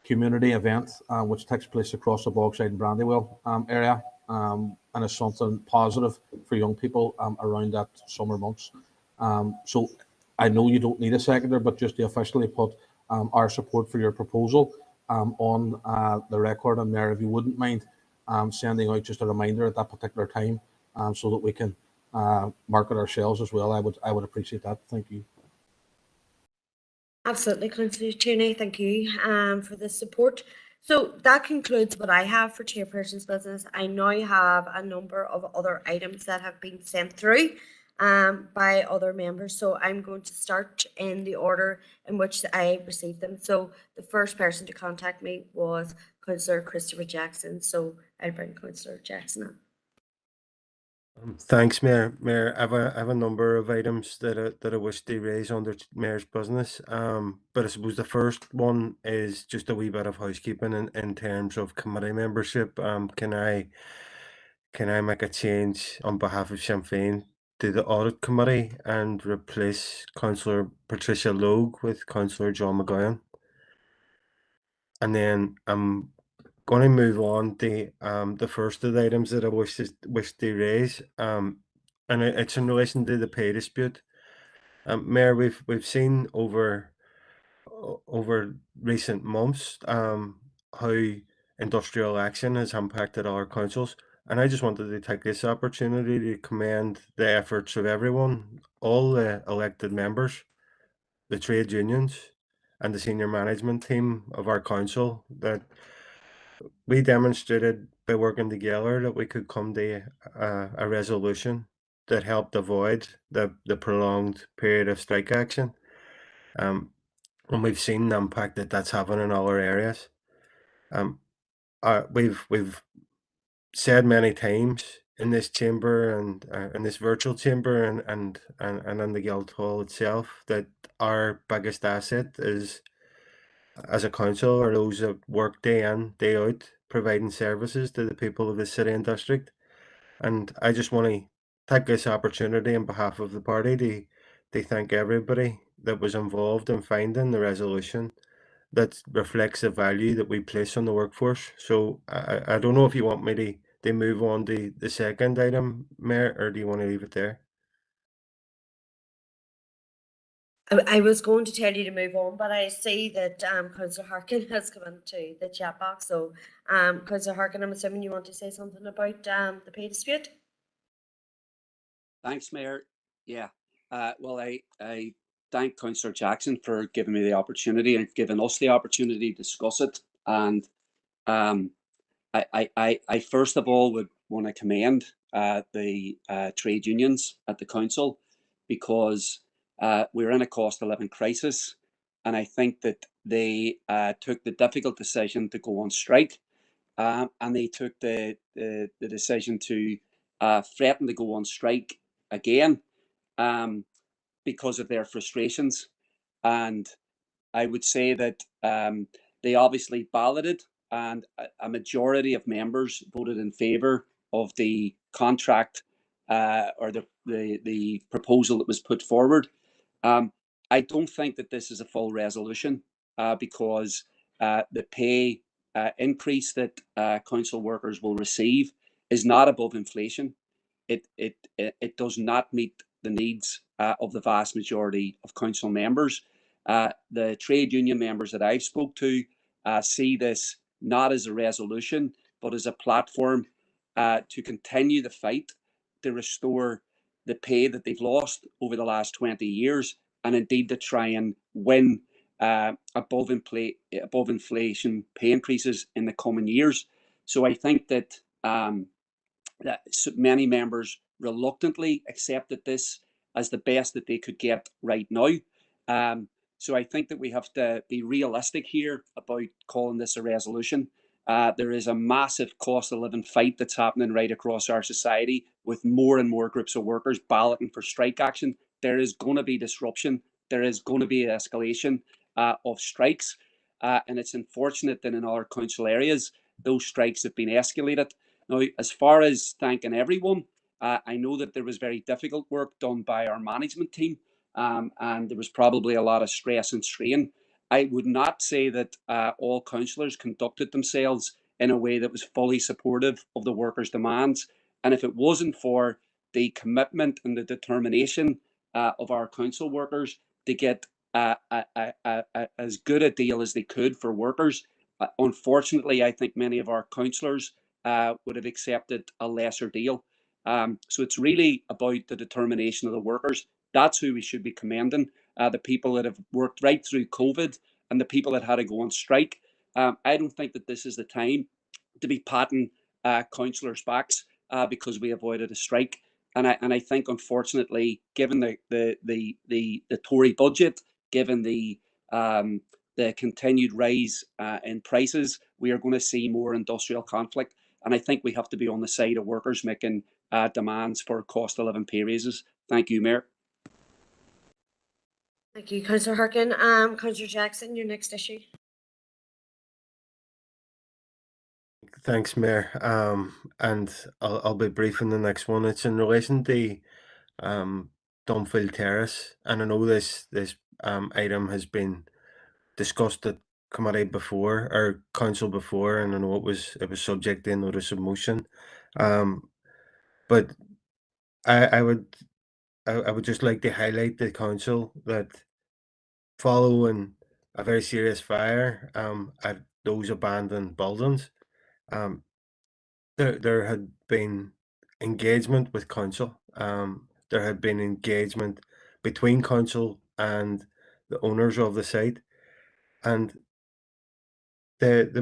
community event which takes place across the Bogside and Brandywell area, and is something positive for young people around that summer months. So I know you don't need a seconder, but just to officially put our support for your proposal on the record, and Mayor, if you wouldn't mind sending out just a reminder at that particular time so that we can mark it ourselves as well, I would appreciate that. Thank you. Absolutely, Councillor Tierney, thank you for the support. So that concludes what I have for Chairperson's business. I now have a number of other items that have been sent through by other members. So I'm going to start in the order in which I received them. So the first person to contact me was Councillor Christopher Jackson. So I'll bring Councillor Jackson in. Thanks, Mayor. Mayor, I have a number of items that I wish to raise under Mayor's business. But I suppose the first one is just a wee bit of housekeeping in terms of committee membership. Can I make a change on behalf of Sinn Féin to the audit committee and replace Councillor Patricia Logue with Councillor John McGowan? And then I'm going to move on to the first of the items that I wish to raise, and it's in relation to the pay dispute. Mayor, we've seen over recent months how industrial action has impacted our councils, and I just wanted to take this opportunity to commend the efforts of everyone, all the elected members, the trade unions, and the senior management team of our council, that we demonstrated by working together that we could come to a resolution that helped avoid the prolonged period of strike action. And we've seen the impact that that's having in other areas. We've said many times in this chamber and in this virtual chamber and in the Guildhall itself that our biggest asset is, as a council, are those that work day in, day out, providing services to the people of the city and district. And I just want to take this opportunity on behalf of the party to thank everybody that was involved in finding the resolution that reflects the value that we place on the workforce. So I don't know if you want me to move on to the second item, Mayor, or do you want to leave it there? I was going to tell you to move on, but I see that Councillor Harkin has come into the chat box. So, Councillor Harkin, I'm assuming you want to say something about the pay dispute? Thanks, Mayor. Yeah. Well, I thank Councillor Jackson for giving me the opportunity and giving us the opportunity to discuss it. And I first of all would want to commend the trade unions at the council, because we're in a cost of living crisis, and I think that they took the difficult decision to go on strike, and they took the decision to threaten to go on strike again because of their frustrations. And I would say that they obviously balloted, and a majority of members voted in favour of the contract or the proposal that was put forward. I don't think that this is a full resolution because the pay increase that council workers will receive is not above inflation. It does not meet the needs of the vast majority of council members. The trade union members that I've spoke to see this not as a resolution, but as a platform to continue the fight to restore the pay that they've lost over the last 20 years, and indeed to try and win above inflation pay increases in the coming years. So I think that that many members reluctantly accepted this as the best that they could get right now. So I think that we have to be realistic here about calling this a resolution. There is a massive cost of living fight that's happening right across our society, with more and more groups of workers balloting for strike action. There is going to be disruption. There is going to be escalation of strikes. And it's unfortunate that in other council areas, those strikes have been escalated. Now, as far as thanking everyone, I know that there was very difficult work done by our management team, and there was probably a lot of stress and strain. I would not say that all councillors conducted themselves in a way that was fully supportive of the workers' demands. And if it wasn't for the commitment and the determination of our council workers to get as good a deal as they could for workers, unfortunately, I think many of our councillors would have accepted a lesser deal. So it's really about the determination of the workers. That's who we should be commending. The people that have worked right through COVID and the people that had to go on strike. I don't think that this is the time to be patting councillors' backs because we avoided a strike. And I think, unfortunately, given the Tory budget, given the continued rise in prices, we are going to see more industrial conflict. And I think we have to be on the side of workers making demands for cost of living pay raises. Thank you, Mayor. Thank you, Councillor Harkin. Councillor Jackson, your next issue. Thanks, Mayor. And I'll be brief in the next one. It's in relation to Dunfield Terrace, and I know this item has been discussed at committee before, or council before, and I know it was subject to a notice of motion. But I would just like to highlight the council that following a very serious fire at those abandoned buildings, there had been engagement with council. There had been engagement between council and the owners of the site, and the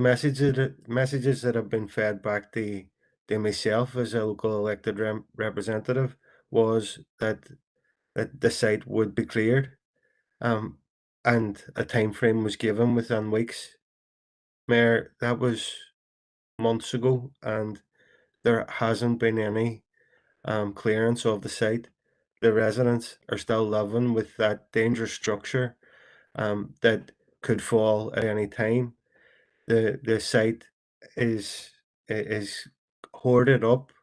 messages that have been fed back to myself as a local elected representative was that the site would be cleared, and a time frame was given within weeks. Mayor, that was months ago, and there hasn't been any clearance of the site. The residents are still living with that dangerous structure that could fall at any time. The site is hoarded up,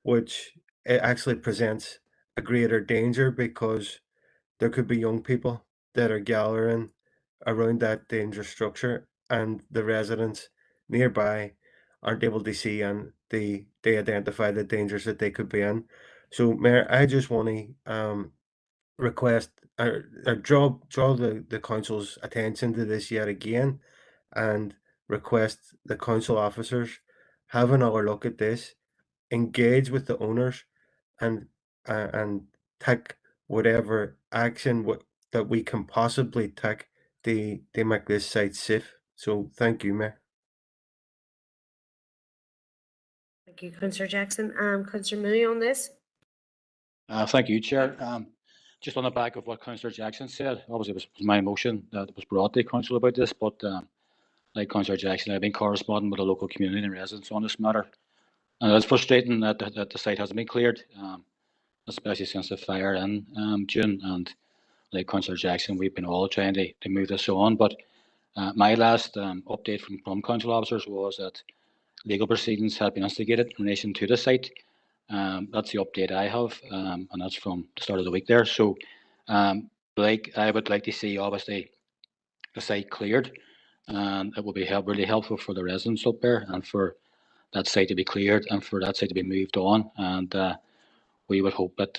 which it actually presents a greater danger because there could be young people that are gathering around that dangerous structure, and the residents nearby aren't able to see, and they identify the dangers that they could be in. So, Mayor, I just want to request or draw the council's attention to this yet again, and request the council officers have another look at this, engage with the owners, and take whatever action that we can possibly take to make this site safe. So thank you, Mayor. Thank you, Councillor Jackson. Councillor Mooney on this. Thank you, Chair. Just on the back of what Councillor Jackson said, obviously it was my motion that was brought to Council about this, but like Councillor Jackson, I've been corresponding with the local community and residents on this matter. And it's frustrating that the site hasn't been cleared, especially since the fire in June. And like Councillor Jackson, we've been all trying to move this on. But my last update from council officers was that legal proceedings have been instigated in relation to the site. That's the update I have, and that's from the start of the week there. So, like, I would like to see, obviously, the site cleared, and it will be really helpful for the residents up there, and for that site to be cleared, and for that site to be moved on. And we would hope that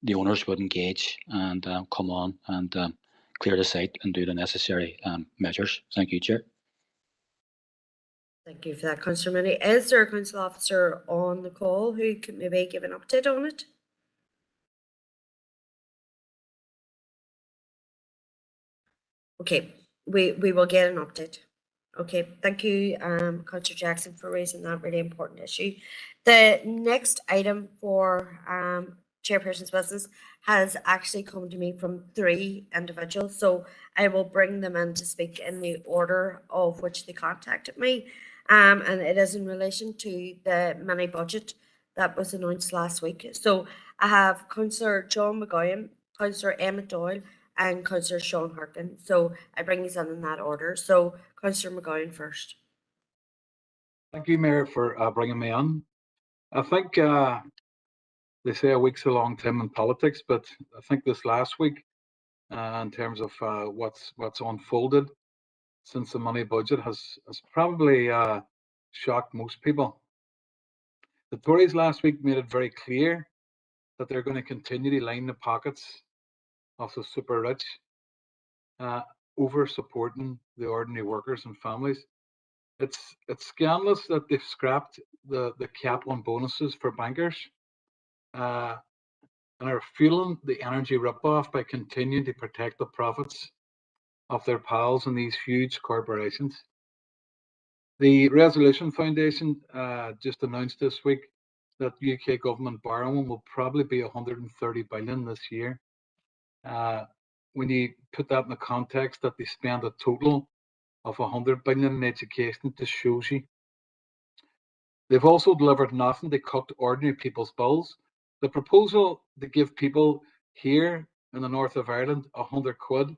the owners would engage and come on and clear the site and do the necessary measures. Thank you, Chair. Thank you for that, Councillor Mooney. Is there a council officer on the call who can maybe give an update on it? Okay, we will get an update. Okay, thank you, Councillor Jackson, for raising that really important issue. The next item for chairperson's business has actually come to me from 3 individuals. So I will bring them in to speak in the order of which they contacted me. And it is in relation to the mini budget that was announced last week. So I have Councillor John McGowan, Councillor Emmett Doyle, and Councillor Sean Harkin. So I bring these in that order. So Councillor McGowan first. Thank you, Mayor, for bringing me on. I think they say a week's a long time in politics, but I think this last week, in terms of what's unfolded since the money budget, has probably shocked most people. The Tories last week made it very clear that they're going to continue to line the pockets of the super rich, over supporting the ordinary workers and families. It's scandalous that they've scrapped the cap on bonuses for bankers, and are fueling the energy ripoff by continuing to protect the profits of their pals in these huge corporations. The Resolution Foundation just announced this week that UK government borrowing will probably be 130 billion this year. When you put that in the context that they spend a total of 100 billion in education, it just shows you. They've also delivered nothing to cut ordinary people's bills. The proposal to give people here in the north of Ireland 100 quid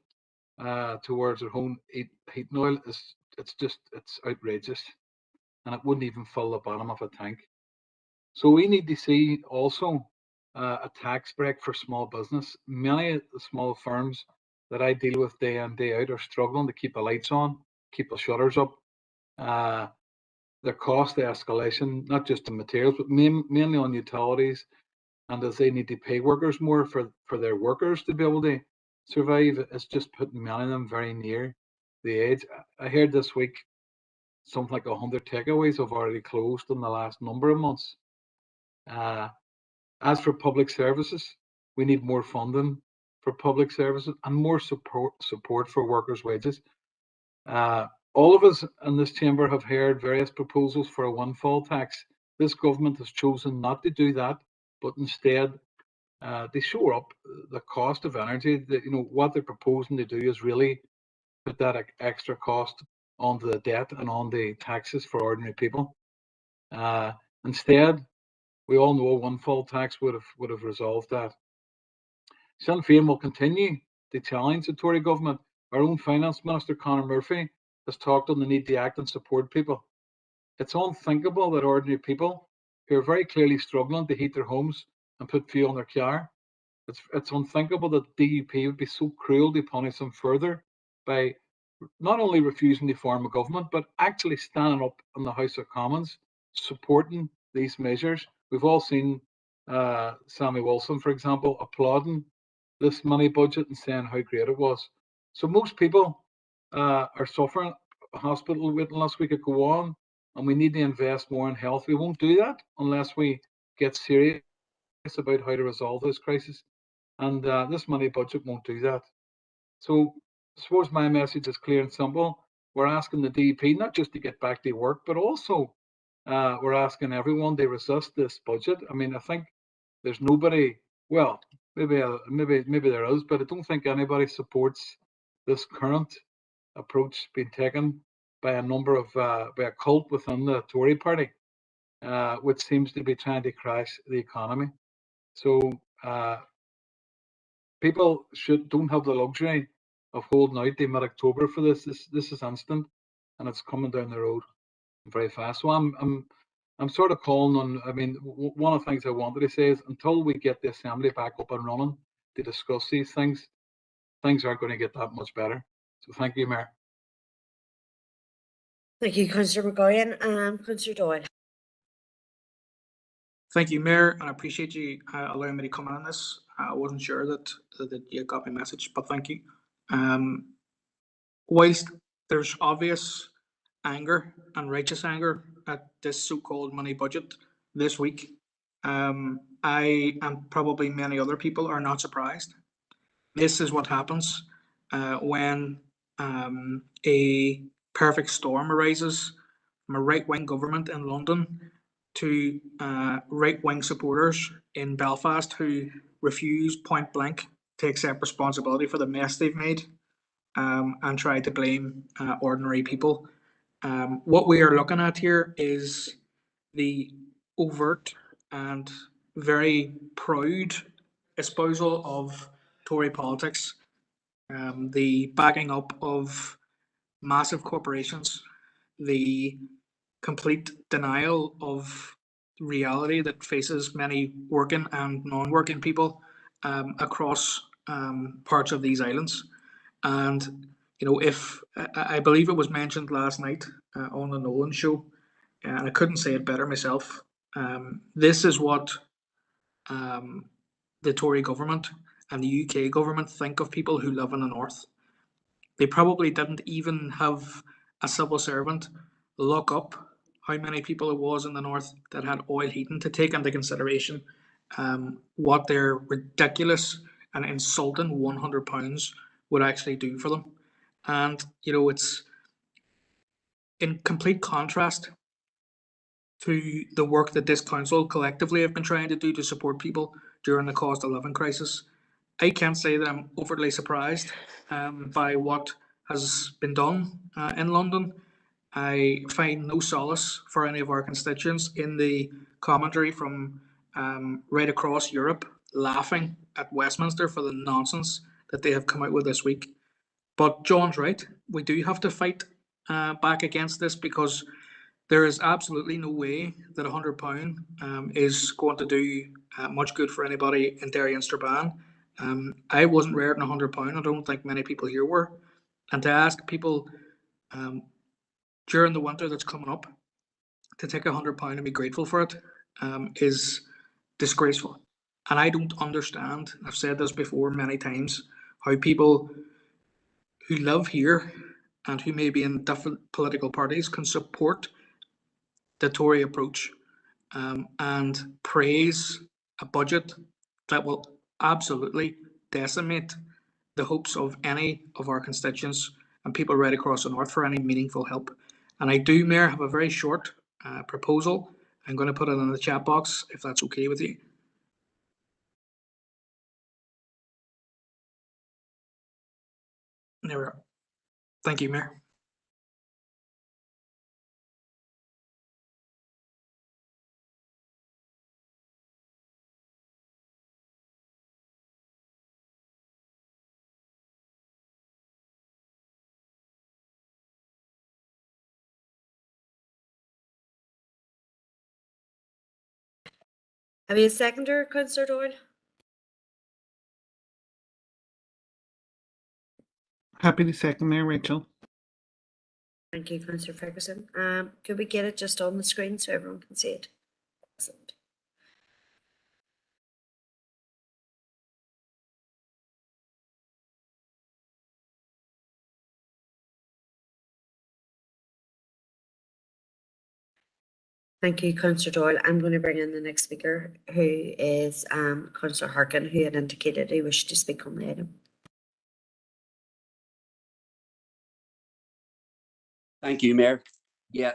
towards their home heating oil it's outrageous, and it wouldn't even fill the bottom of a tank. So we need to see also a tax break for small business. Many of the small firms that I deal with day in, day out are struggling to keep the lights on, keep the shutters up. Their cost escalation, not just in materials, but mainly on utilities, and as they need to pay workers more for their workers to be able to survive, it's just putting many of them very near the edge. I heard this week something like 100 takeaways have already closed in the last number of months. As for public services, we need more funding for public services and more support for workers' wages. All of us in this chamber have heard various proposals for a windfall tax. This government has chosen not to do that, but instead they shore up the cost of energy. What they're proposing to do is really put that extra cost onto the debt and on the taxes for ordinary people. Instead, we all know a windfall tax would have resolved that. Sinn Féin will continue to challenge the Tory government. Our own Finance Minister, Conor Murphy, has talked on the need to act and support people. It's unthinkable that ordinary people who are very clearly struggling to heat their homes and put fuel in their car, it's unthinkable that DUP would be so cruel to punish them further by not only refusing to form a government, but actually standing up in the House of Commons, supporting these measures. We've all seen Sammy Wilson, for example, applauding this money budget and saying how great it was. So most people are suffering. Hospital waiting last week could go on, and we need to invest more in health. We won't do that unless we get serious about how to resolve this crisis, and this money budget won't do that. So I suppose my message is clear and simple. We're asking the DP not just to get back to work, but also we're asking everyone to resist this budget. I mean, I think there's nobody. Well, maybe there is, but I don't think anybody supports this current approach being taken by a number of by a cult within the Tory party, which seems to be trying to crash the economy. So people don't have the luxury of holding out to mid-October for this. This is instant, and it's coming down the road very fast. So I'm sort of calling on. I mean, one of the things I wanted to say is until we get the Assembly back up and running to discuss these things aren't going to get that much better. So thank you, Mayor. Thank you, Councillor McGowan. Councillor Doyle. Thank you, Mayor, and I appreciate you allowing me to come on this. I wasn't sure that you got my message, but thank you. Whilst there's obvious anger and righteous anger at this so-called money budget this week, I and probably many other people are not surprised. This is what happens when a perfect storm arises from a right-wing government in London to right-wing supporters in Belfast who refuse point blank to accept responsibility for the mess they've made, and try to blame ordinary people. What we are looking at here is the overt and very proud espousal of Tory politics, the backing up of massive corporations, the complete denial of reality that faces many working and non-working people across parts of these islands. And if I believe it was mentioned last night on the Nolan show, and I couldn't say it better myself. This is what the Tory government and the UK government think of people who live in the north. They probably didn't even have a civil servant look up how many people it was in the north that had oil heating to take into consideration what their ridiculous and insulting £100 would actually do for them. And it's in complete contrast to the work that this council collectively have been trying to do to support people during the cost of living crisis. I can't say that I'm overly surprised by what has been done in London. I find no solace for any of our constituents in the commentary from right across Europe laughing at Westminster for the nonsense that they have come out with this week. But John's right. We do have to fight back against this, because there is absolutely no way that £100 is going to do much good for anybody in Derry and Strabane. I wasn't reared on £100. I don't think many people here were. And to ask people during the winter that's coming up to take £100 and be grateful for it is disgraceful. And I don't understand, I've said this before many times, how people who live here and who may be in different political parties can support the Tory approach and praise a budget that will absolutely decimate the hopes of any of our constituents and people right across the north for any meaningful help. And I do, Mayor, have a very short proposal. I'm going to put it in the chat box if that's okay with you. There we are. Thank you, Mayor. Have you a seconder, Councillor Doyle? Happy to second, Mayor Rachel. Thank you, Councillor Ferguson. Could we get it just on the screen so everyone can see it? Excellent. Thank you, Councillor Doyle. I'm going to bring in the next speaker, who is Councillor Harkin, who had indicated he wished to speak on the item. Thank you, Mayor. Yeah,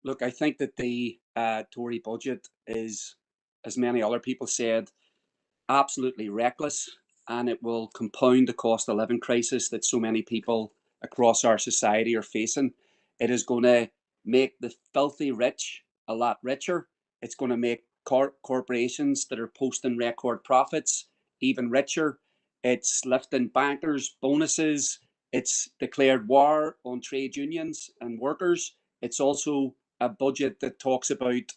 look, I think that the Tory budget is, as many other people said, absolutely reckless, and it will compound the cost of living crisis that so many people across our society are facing. It is going to make the filthy rich a lot richer. It's going to make corporations that are posting record profits even richer. It's lifting bankers' bonuses. It's declared war on trade unions and workers. It's also a budget that talks about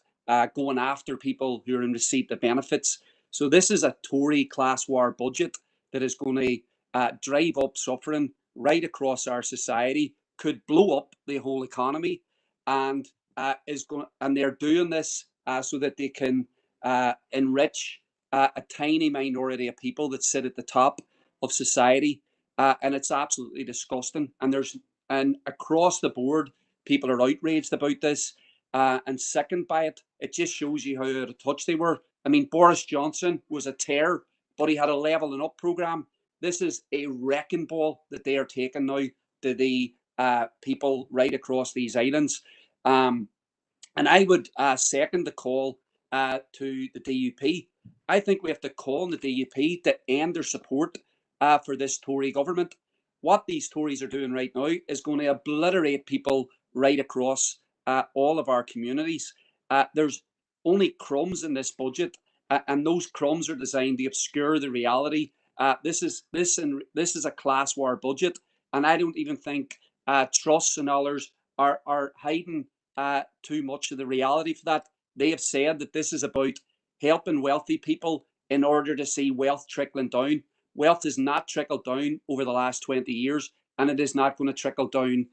going after people who are in receipt of benefits. So this is a Tory class war budget that is going to drive up suffering right across our society, could blow up the whole economy, and they're doing this so that they can enrich a tiny minority of people that sit at the top of society, and it's absolutely disgusting. And across the board, people are outraged about this and sickened by it. It just shows you how out of touch they were. I mean, Boris Johnson was a terror, but he had a levelling up programme. This is a wrecking ball that they are taking now to the people right across these islands. And And I would second the call to the DUP. I think we have to call on the DUP to end their support for this Tory government. What these Tories are doing right now is going to obliterate people right across all of our communities. There's only crumbs in this budget, and those crumbs are designed to obscure the reality. This is a class war budget, and I don't even think trusts and others are hiding too much of the reality for that. They have said that this is about helping wealthy people in order to see wealth trickling down. Wealth has not trickled down over the last 20 years, and it is not going to trickle down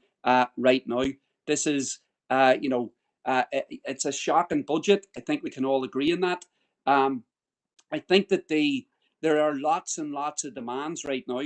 right now. This is, it's a shocking budget. I think we can all agree on that. I think that there are lots and lots of demands right now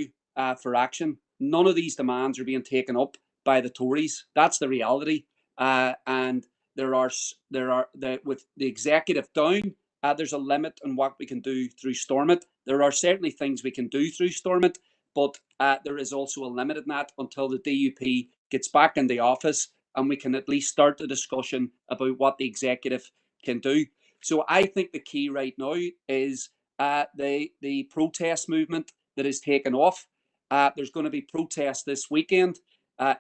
for action. None of these demands are being taken up by the Tories. That's the reality. And with the executive down, there's a limit on what we can do through Stormont. There are certainly things we can do through Stormont, but there is also a limit in that until the DUP gets back in the office and we can at least start the discussion about what the executive can do. So I think the key right now is the protest movement that is taken off. There's going to be protests this weekend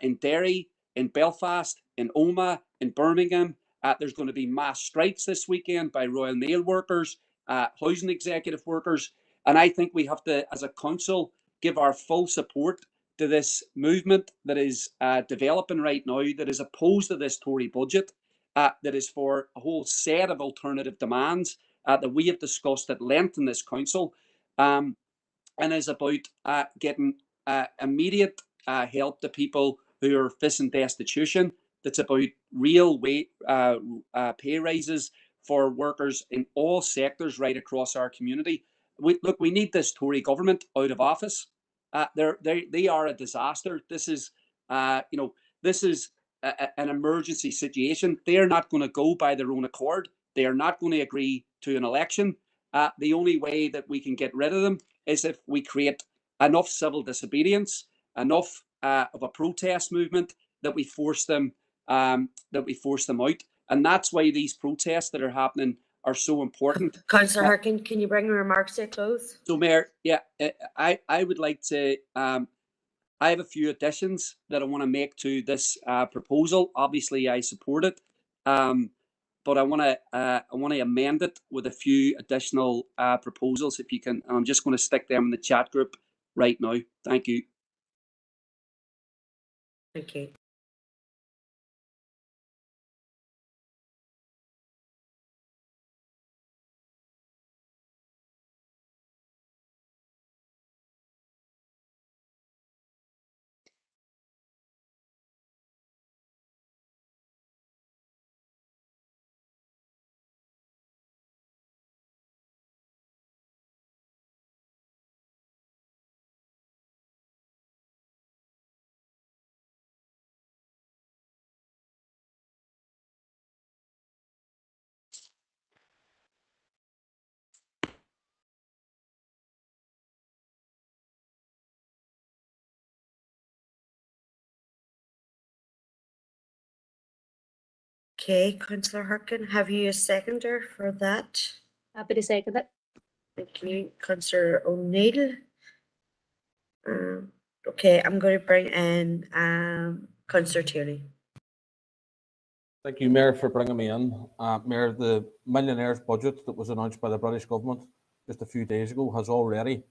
in Derry, in Belfast, in Omagh, in Birmingham. There's going to be mass strikes this weekend by Royal Mail workers, housing executive workers. And I think we have to, as a council, give our full support to this movement that is developing right now, that is opposed to this Tory budget, that is for a whole set of alternative demands that we have discussed at length in this council, and is about getting immediate help to people who are facing destitution. That's about real pay raises for workers in all sectors right across our community. We need this Tory government out of office. They are a disaster. This is, this is an emergency situation. They are not going to go by their own accord. They are not going to agree to an election. The only way that we can get rid of them is if we create enough civil disobedience, enough of a protest movement that we force them out. And that's why these protests that are happening are so important. Councillor Harkin, can you bring your remarks to a close? So, Mayor, yeah, I would like to. I have a few additions that I want to make to this proposal. Obviously, I support it, but I want to amend it with a few additional proposals. If you can, I'm just going to stick them in the chat group right now. Thank you. Thank you. Okay, Councillor Harkin, have you a seconder for that? Happy to second it. Thank you, Councillor O'Neill. Okay, I'm going to bring in Councillor Tierney. Thank you, Mayor, for bringing me in. Mayor, the millionaires budget that was announced by the British government just a few days ago has already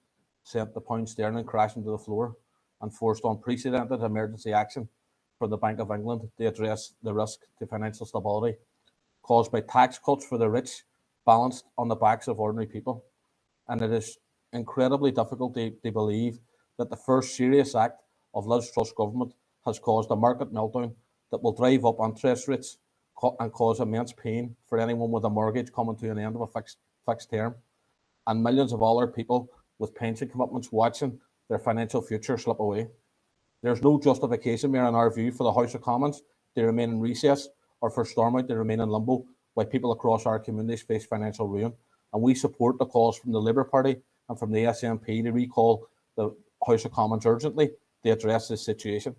sent the pound sterling crashing to the floor and forced unprecedented emergency action for the Bank of England to address the risk to financial stability caused by tax cuts for the rich, balanced on the backs of ordinary people. And it is incredibly difficult to believe that the first serious act of Liz Truss government has caused a market meltdown that will drive up interest rates and cause immense pain for anyone with a mortgage coming to an end of a fixed term, and millions of other people with pension commitments watching their financial future slip away. There's no justification, Mayor, in our view, for the House of Commons to remain in recess or for Stormont to remain in limbo while people across our communities face financial ruin. And we support the calls from the Labour Party and from the SNP to recall the House of Commons urgently to address this situation.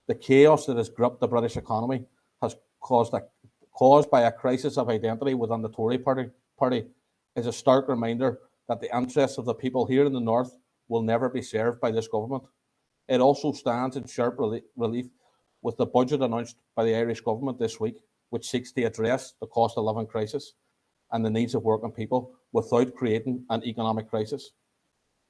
The chaos that has gripped the British economy has caused caused by a crisis of identity within the Tory party is a stark reminder that the interests of the people here in the north will never be served by this government. It also stands in sharp relief with the budget announced by the Irish government this week, which seeks to address the cost of living crisis and the needs of working people without creating an economic crisis.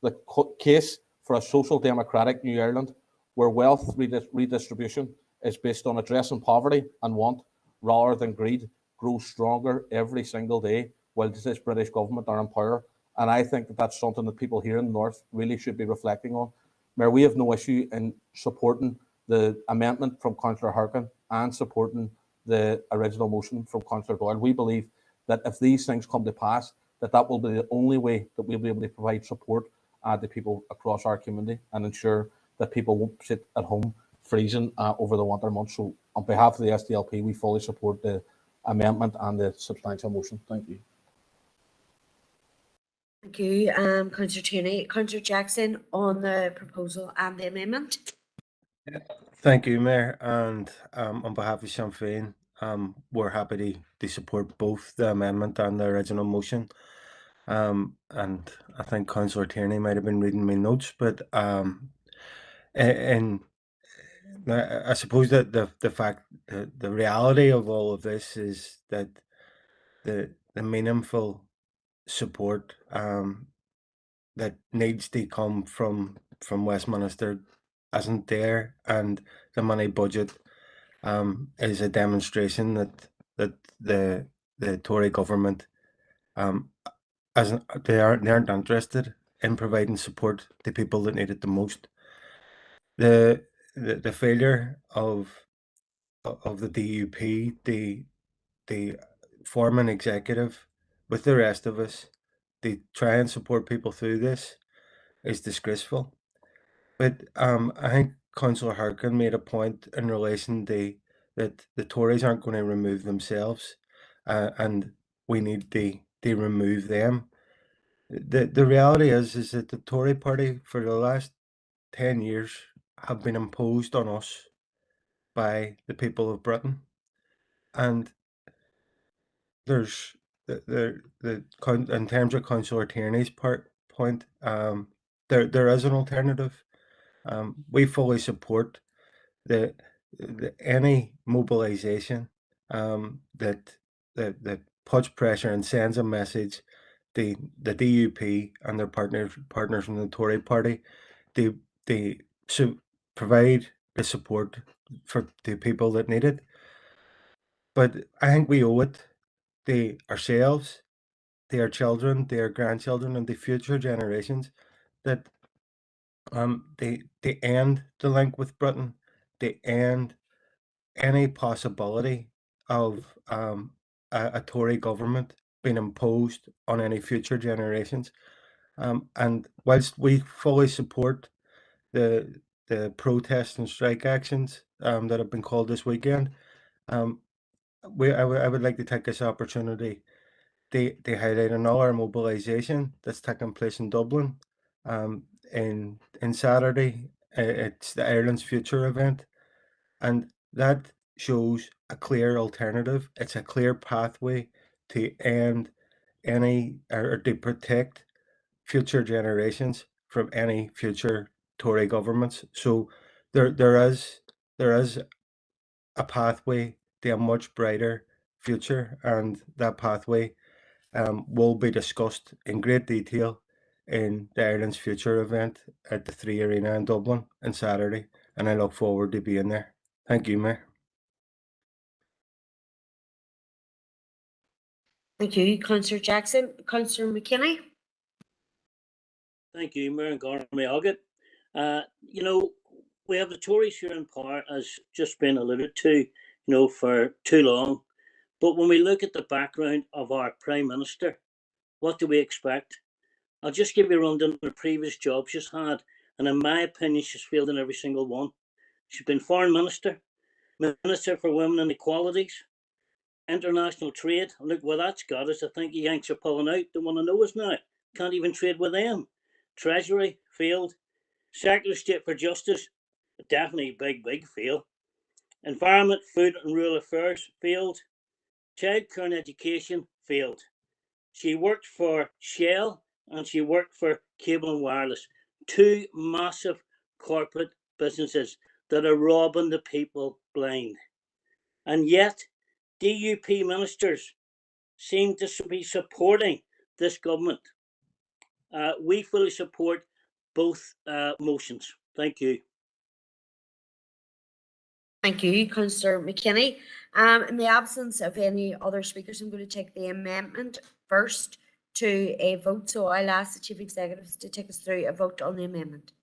The case for a social democratic New Ireland, where wealth redistribution is based on addressing poverty and want rather than greed, grows stronger every single day while this British government are in power. And I think that that's something that people here in the north really should be reflecting on. Mayor, we have no issue in supporting the amendment from Councillor Harkin and supporting the original motion from Councillor Doyle. We believe that if these things come to pass, that will be the only way that we'll be able to provide support to people across our community and ensure that people won't sit at home freezing over the winter months. So on behalf of the SDLP, we fully support the amendment and the substantial motion. Thank you. Thank you, Councillor Tierney. Councillor Jackson on the proposal and the amendment. Thank you, Mayor. And on behalf of Sinn Féin, we're happy to support both the amendment and the original motion. And I think Councillor Tierney might have been reading my notes, but and I suppose that the reality of all of this is that the meaningful support that needs to come from Westminster isn't there, and the money budget is a demonstration that the Tory government they aren't interested in providing support to people that need it the most. The failure of the DUP, the form an executive with the rest of us to try and support people through this is disgraceful. But I think Councillor Harkin made a point in relation to that the Tories aren't going to remove themselves, and we need to remove them. The reality is that the Tory party for the last 10 years have been imposed on us by the people of Britain, and there's in terms of Councillor Tierney's point, there is an alternative. We fully support the any mobilisation that puts pressure and sends a message to the DUP and their partners from the Tory party to provide the support for the people that need it. But I think we owe it to ourselves, to our children, to our grandchildren, and to future generations that they end the link with Britain, they end any possibility of a Tory government being imposed on any future generations. And whilst we fully support the protest and strike actions that have been called this weekend, I would like to take this opportunity to highlight another mobilisation that's taking place in Dublin. In Saturday, it's the Ireland's Future event, and that shows a clear alternative. It's a clear pathway to end any or to protect future generations from any future Tory governments. So there is a pathway to a much brighter future, and that pathway will be discussed in great detail in the Ireland's Future event at the 3 Arena in Dublin on Saturday, and I look forward to being there. Thank you, Mayor. Thank you, Councillor Jackson. Councillor McKinney. Thank you, Mayor and Garmy August. We have the Tories here in power, as just been alluded to, for too long. But when we look at the background of our Prime Minister, what do we expect? I'll just give you a rundown of the previous jobs she's had, and in my opinion, she's failed in every single one. She's been Foreign Minister, Minister for Women and Equalities, International Trade. And look, what that's got is I think the Yanks are pulling out. Don't want to know us now. Can't even trade with them. Treasury, failed. Secretary of State for Justice, definitely big fail. Environment, Food and Rural Affairs, failed. childcare and education failed. She worked for Shell and she worked for Cable and Wireless, two massive corporate businesses that are robbing the people blind. And yet, DUP ministers seem to be supporting this government. We fully support both motions. Thank you. Thank you, Councillor McKinney. In the absence of any other speakers, I'm going to take the amendment first to a vote. So I'll ask the Chief Executive to take us through a vote on the amendment.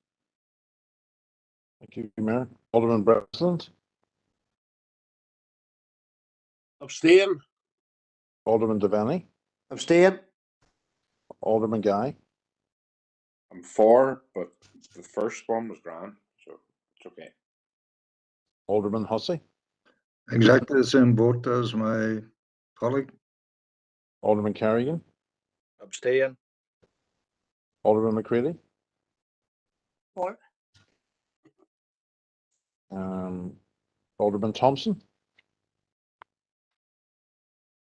Thank you, Mayor. Alderman Breslin. Abstain. Alderman Devaney. Abstain. Alderman Guy. I'm for, but the first one was grand, so it's okay. Alderman Hussey. Exactly the same vote as my colleague. Alderman Carrigan. Abstain. Alderman McCready. For. Alderman Thompson.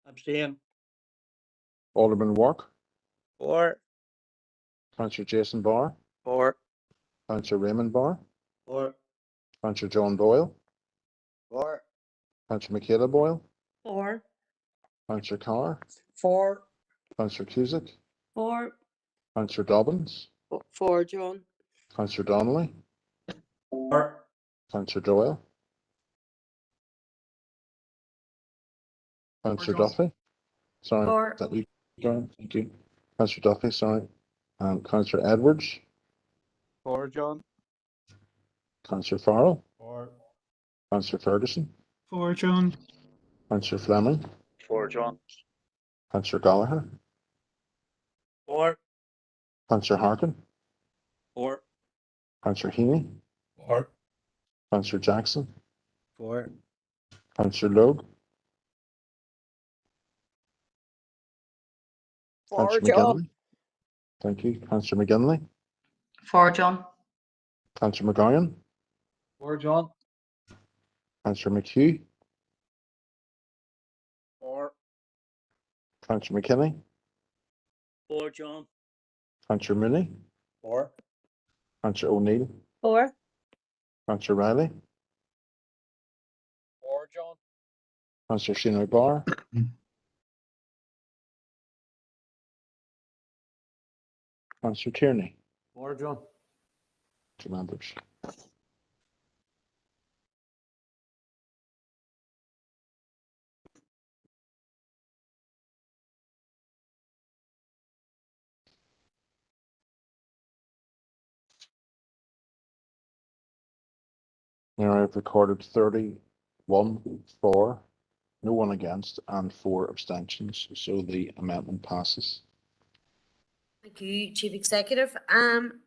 Abstain. Alderman Wark. For. Councillor Jason Barr. For. Councillor Raymond Barr. For. Councillor John Boyle. For. Councillor Michaela Boyle. For. Councillor Carr. For. Councillor Cusick. For. Councillor Dobbins. For, John. Councillor Donnelly. For. Councillor Doyle. Councillor John. Duffy. Sorry, For. is that you, John? Thank you. Councillor Duffy, sorry. Councillor Edwards. For, John. Councillor Farrell. For. Councillor Ferguson. For, John. Councillor Fleming. For, John. Councillor Gallagher. For. Councillor Harkin. For. Councillor Heaney. For. Councillor Jackson. For. Councillor Logue. For, Councillor John. McGinley. Thank you. Councillor McGinley. For, John. Councillor McGowan. For, John. Councillor McHugh. For. Councillor McKinney. For, John. Councillor Mooney. For. Councillor O'Neill. For. Councillor Riley. For, John. Councillor Sheena Barr. Councillor Tierney. For, John. Two members. Now I've recorded 31 for, no one against, and 4 abstentions. So the amendment passes. Thank you, Chief Executive.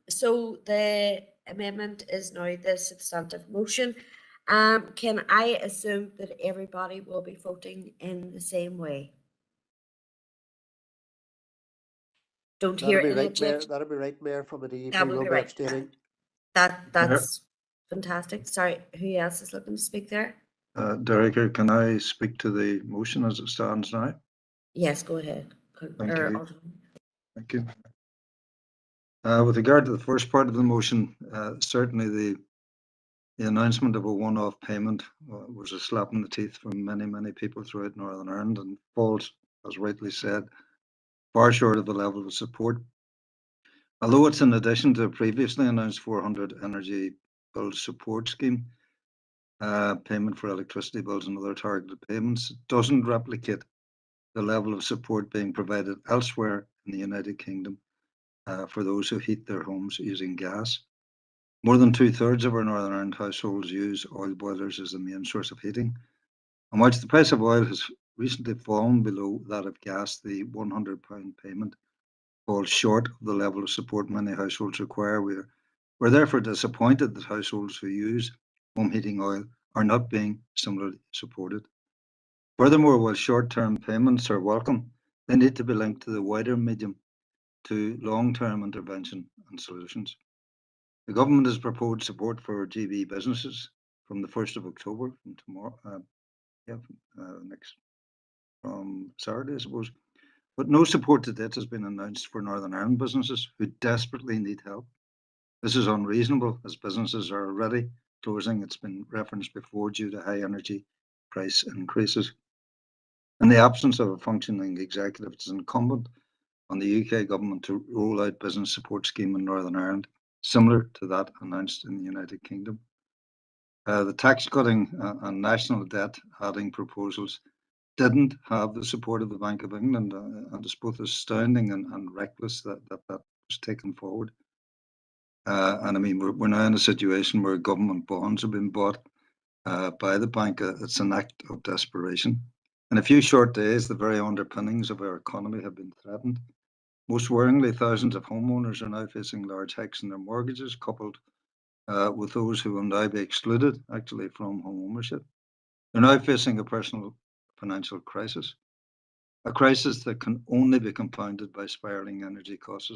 So the amendment is now the substantive motion. Can I assume that everybody will be voting in the same way? Don't hear That'll be any right, Mayor. objection. That'll be right, Mayor, from the DUP. That will We'll be be right. abstaining. That's fantastic. Sorry, who else is looking to speak there? Director, can I speak to the motion as it stands now? Yes, go ahead. Thank you. Thank you. With regard to the first part of the motion, certainly the announcement of a one-off payment was a slap in the teeth for many, many people throughout Northern Ireland and falls, as rightly said, far short of the level of support. Although it's in addition to a previously announced 400 energy bill support scheme, payment for electricity bills and other targeted payments, it doesn't replicate the level of support being provided elsewhere in the United Kingdom for those who heat their homes using gas. More than 2/3 of our Northern Ireland households use oil boilers as the main source of heating. And whilst the price of oil has recently fallen below that of gas, the £100 payment falls short of the level of support many households require. We're therefore disappointed that households who use home heating oil are not being similarly supported. Furthermore, while short-term payments are welcome, they need to be linked to the wider medium to long-term intervention and solutions. The government has proposed support for GB businesses from the 1st of October, from tomorrow, from Saturday, I suppose. But no support to date has been announced for Northern Ireland businesses who desperately need help. This is unreasonable as businesses are already closing, it's been referenced before, due to high energy price increases. In the absence of a functioning executive, it is incumbent on the UK government to roll out business support scheme in Northern Ireland, similar to that announced in the United Kingdom. The tax cutting and national debt adding proposals didn't have the support of the Bank of England, and it's both astounding and reckless that was taken forward. And I mean, we're now in a situation where government bonds have been bought by the bank. It's an act of desperation. In a few short days, the very underpinnings of our economy have been threatened. Most worryingly, thousands of homeowners are now facing large hikes in their mortgages, coupled with those who will now be excluded actually from home ownership. They're now facing a personal financial crisis, a crisis that can only be compounded by spiraling energy costs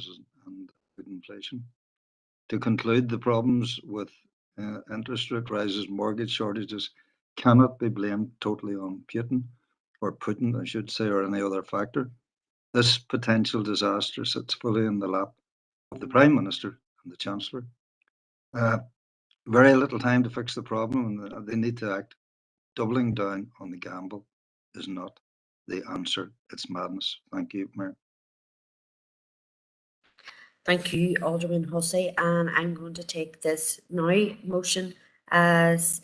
and food inflation. To conclude, the problems with interest rate rises, mortgage shortages cannot be blamed totally on Putin, I should say, or any other factor. This potential disaster sits fully in the lap of the Prime Minister and the Chancellor. Very little time to fix the problem, and they need to act. Doubling down on the gamble is not the answer. It's madness. Thank you, Mayor. Thank you, Alderman Hussey, and I'm going to take this now motion as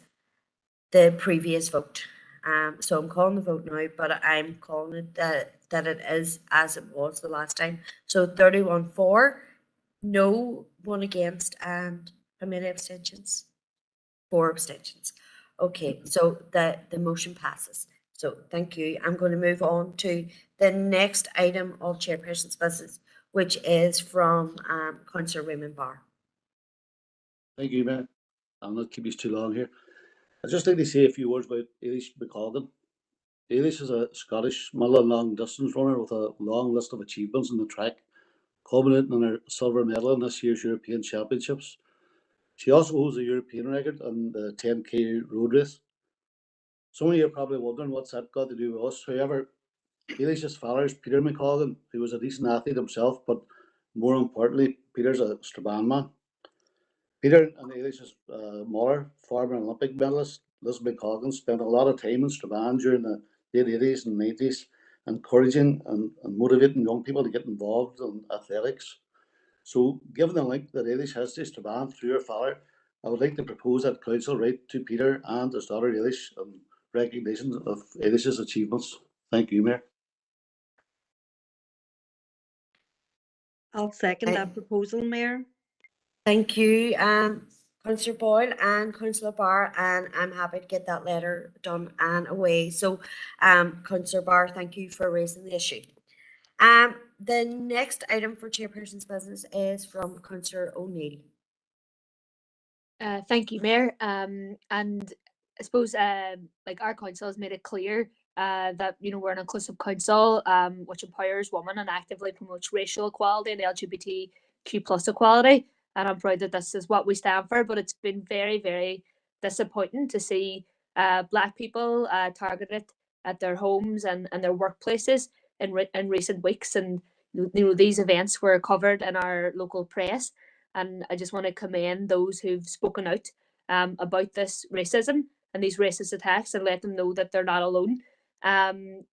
the previous vote. So I'm calling the vote now, but I'm calling it that it is as it was the last time. So 31 for, no, 1 against, and how many abstentions? 4 abstentions. Okay, so the motion passes. So thank you. I'm going to move on to the next item of Chairperson's business, which is from Councillor Raymond Barr. Thank you, Mayor. I'll not keep you too long here. I'd just like to say a few words about Eilish McColgan. Eilish is a Scottish middle and long distance runner with a long list of achievements in the track, culminating in her silver medal in this year's European Championships. She also holds a European record in the 10k road race. Some of you are probably wondering what's that got to do with us. However, Eilish's father is Peter McColgan, who was a decent athlete himself, but more importantly, Peter's a Strabane man. Peter and Eilish's mother, former Olympic medalist Liz McColgan, spent a lot of time in Strabane during the late 80s and 90s, encouraging and motivating young people to get involved in athletics. So, given the link that Eilish has to Strabane through her father, I would like to propose that Council write to Peter and his daughter Eilish in recognition of Eilish's achievements. Thank you, Mayor. I'll second that proposal, Mayor. Thank you, Councillor Boyle and Councillor Barr, and I'm happy to get that letter done and away. So, Councillor Barr, thank you for raising the issue. The next item for Chairperson's business is from Councillor O'Neill. Thank you, Mayor. And I suppose like our council has made it clear that we're an inclusive council which empowers women and actively promotes racial equality and LGBTQ+ equality. And I'm proud that this is what we stand for. But it's been very, very disappointing to see Black people targeted at their homes and their workplaces in recent weeks. And these events were covered in our local press. And I just want to commend those who've spoken out about this racism and these racist attacks and let them know that they're not alone.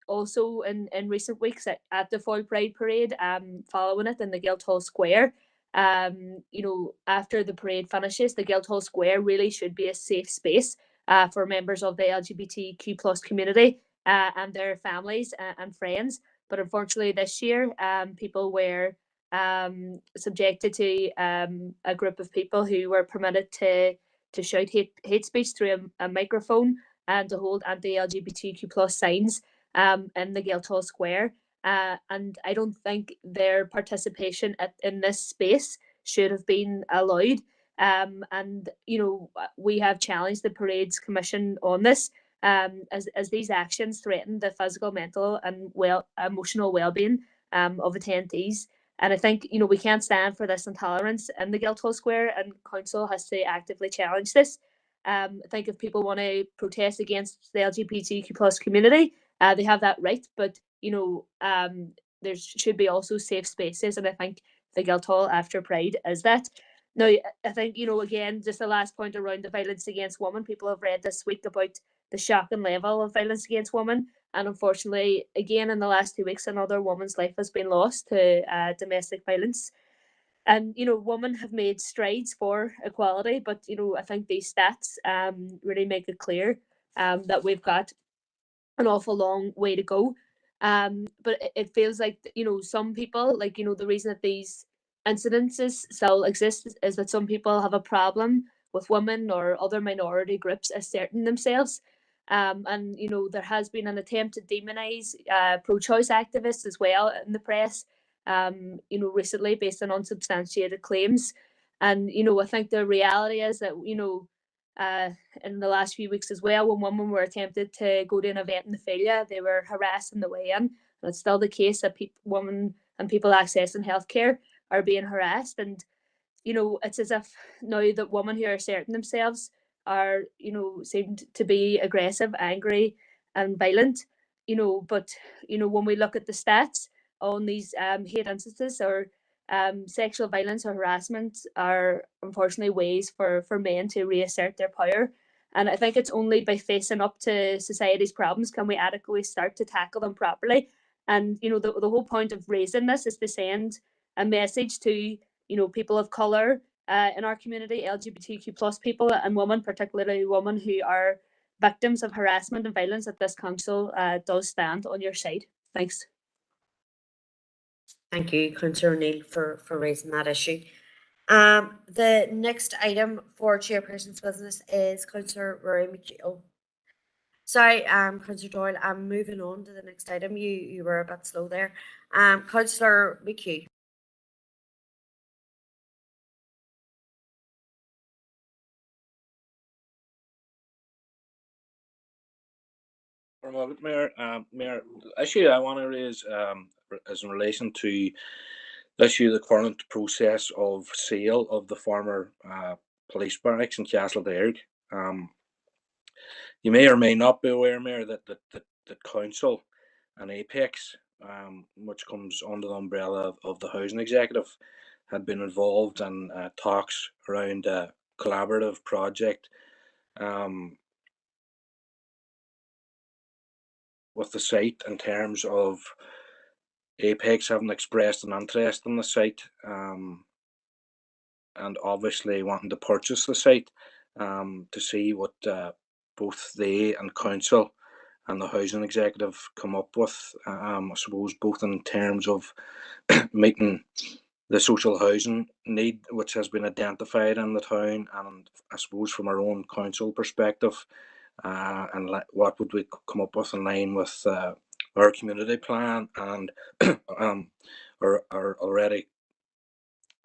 Also, in recent weeks at the Foyle Pride Parade, following it in the Guildhall Square, after the parade finishes, the Guildhall Square really should be a safe space for members of the LGBTQ+ community and their families and friends. But unfortunately, this year, people were subjected to a group of people who were permitted to shout hate speech through a microphone and to hold anti-LGBTQ+ signs in the Guildhall Square. And I don't think their participation in this space should have been allowed. And we have challenged the Parade's Commission on this, as these actions threaten the physical, mental, and emotional well-being of attendees. And I think, we can't stand for this intolerance in the Guildhall Square, and Council has to actively challenge this. I think if people want to protest against the LGBTQ+ community, they have that right, but there should be also safe spaces, and I think the Guildhall after Pride is that. Now, I think, again, just the last point around the violence against women, people have read this week about the shocking level of violence against women. And unfortunately, again, in the last 2 weeks, another woman's life has been lost to domestic violence. And, women have made strides for equality, but, I think these stats really make it clear that we've got an awful long way to go. But it feels like, some people, like, the reason that these incidences still exist is that some people have a problem with women or other minority groups asserting themselves. And, there has been an attempt to demonize pro-choice activists as well in the press, recently based on unsubstantiated claims. And, I think the reality is that, in the last few weeks as well, when women were attempted to go to an event in the Filia, they were harassed on the way in. And it's still the case that women and people accessing healthcare are being harassed. And, it's as if now that women who are asserting themselves are, seemed to be aggressive, angry, and violent. But, when we look at the stats on these hate instances or sexual violence or harassment are unfortunately ways for men to reassert their power. And I think it's only by facing up to society's problems can we adequately start to tackle them properly. And, the whole point of raising this is to send a message to, people of colour in our community, LGBTQ plus people and women, particularly women who are victims of harassment and violence, that this council does stand on your side. Thanks. Thank you, Councillor O'Neill, for raising that issue. The next item for Chairperson's business is Councillor Rory McHugh. Sorry, Councillor Doyle, I'm moving on to the next item. You were a bit slow there. Councillor McHugh. Mayor, Mayor, the issue I want to raise is in relation to the issue, the current process of sale of the former police barracks in Castleberg. You may or may not be aware, Mayor, that the council and Apex, which comes under the umbrella of the housing executive, had been involved in talks around a collaborative project with the site, in terms of Apex having expressed an interest in the site and obviously wanting to purchase the site, to see what both they and council and the housing executive come up with. I suppose both in terms of meeting the social housing need which has been identified in the town, and I suppose from our own council perspective, and what would we come up with in line with our community plan and our already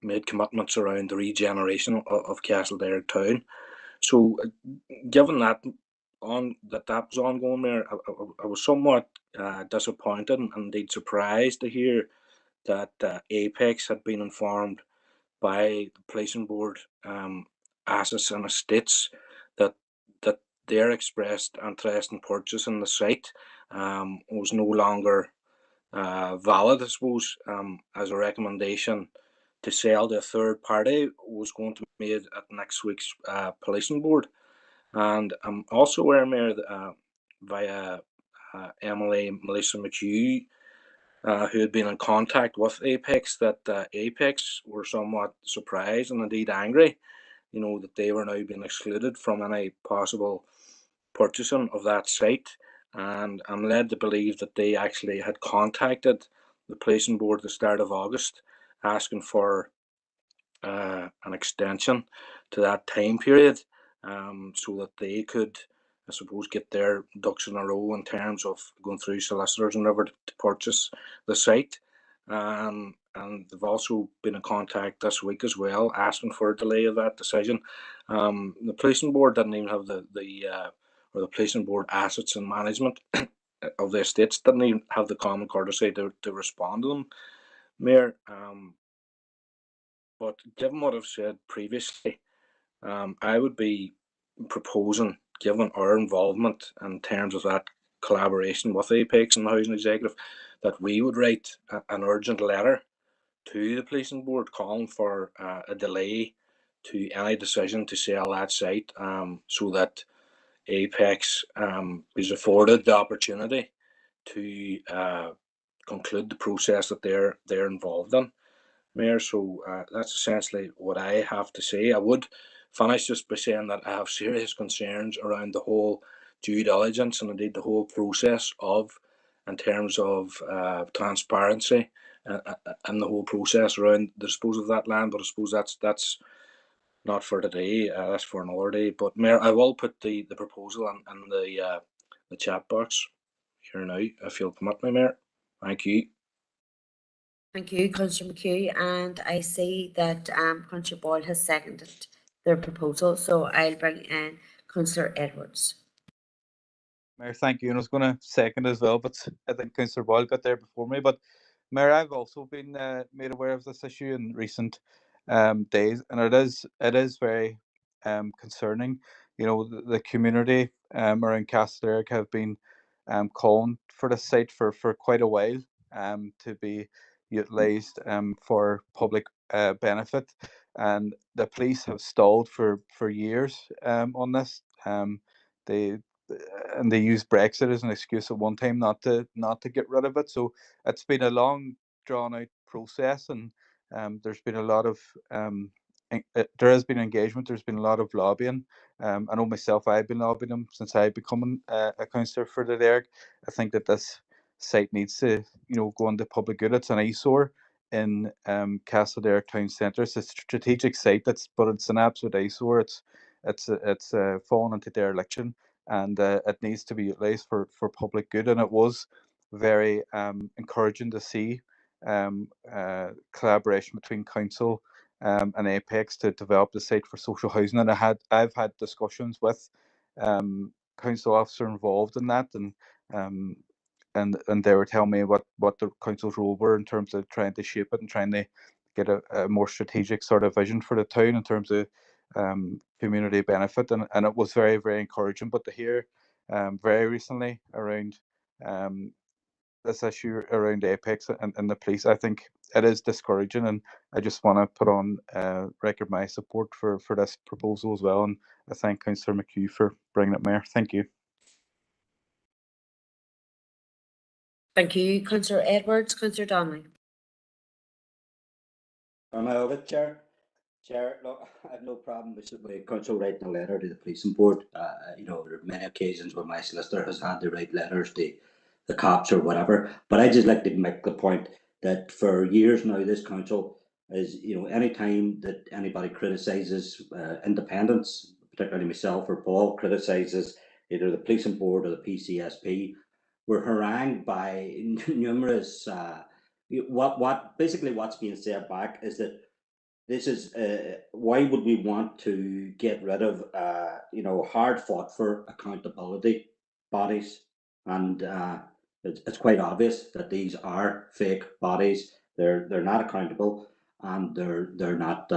made commitments around the regeneration of Castleberg town. So given that that was ongoing there, I was somewhat disappointed and indeed surprised to hear that Apex had been informed by the policing board assets and estates that their expressed interest in purchasing the site was no longer valid, I suppose, as a recommendation to sell to a third party was going to be made at next week's policing board. And I'm also aware, Mayor, that, via Emily Melissa McHugh, who had been in contact with Apex, that Apex were somewhat surprised and indeed angry, that they were now being excluded from any possible purchasing of that site. And I'm led to believe that they actually had contacted the policing board at the start of August, asking for an extension to that time period, so that they could, I suppose, get their ducks in a row in terms of going through solicitors and whatever to purchase the site. And they've also been in contact this week as well, asking for a delay of that decision. The policing board didn't even have the policing board assets and management of the estates didn't even have the common courtesy to respond to them, Mayor. But given what I've said previously, I would be proposing, given our involvement in terms of that collaboration with Apex and the Housing Executive, that we would write an urgent letter to the policing board calling for a delay to any decision to sell that site, so that Apex is afforded the opportunity to conclude the process that they're involved in, Mayor. So that's essentially what I have to say. I would finish just by saying that I have serious concerns around the whole due diligence and indeed the whole process in terms of transparency and the whole process around the disposal of that land. But I suppose that's not for today. That's for another day. But Mayor, I will put the proposal in the chat box here now, if you'll permit me, Mayor. Thank you. Thank you, Councillor McHugh, and I see that Councillor Boyle has seconded their proposal, so I'll bring in Councillor Edwards. Mayor, thank you. And I was going to second as well, but I think Councillor Boyle got there before me. But Mayor, I've also been made aware of this issue in recent days, and it is very concerning. You know, the community around Castlereagh have been calling for the site for quite a while to be utilised for public benefit, and the police have stalled for years on this. They used Brexit as an excuse at one time not to get rid of it. So it's been a long, drawn out process, and there's been a lot of there has been engagement. There's been a lot of lobbying. I know myself, I've been lobbying them since I've become a councillor for the Derg. I think that this site needs to, go into public good. It's an eyesore in Castlereagh town centre. It's a strategic site. But it's an absolute eyesore. It's fallen into dereliction, and it needs to be utilised for public good. And it was very encouraging to see collaboration between council and Apex to develop the site for social housing. And I've had discussions with council officer involved in that, and they were telling me what the council's role were in terms of trying to shape it and trying to get a more strategic sort of vision for the town in terms of community benefit, and it was very, very encouraging. But to hear very recently around this issue around Apex and the police, I think it is discouraging, and I just want to put on record my support for this proposal as well, and I thank Councillor McHugh for bringing it, Mayor. Thank you. Thank you, Councillor Edwards. Councillor Donnelly. Am I over, Chair? Chair, look, I have no problem with council writing a letter to the policing board. There are many occasions where my solicitor has had to write letters to the cops or whatever. But I just like to make the point that for years now, this council is, any time that anybody criticises independence, particularly myself or Paul criticises either the policing board or the PCSP, we're harangued by numerous. Basically what's being said back is that this is why would we want to get rid of hard fought for accountability bodies, and it's quite obvious that these are fake bodies. They're not accountable, and they're not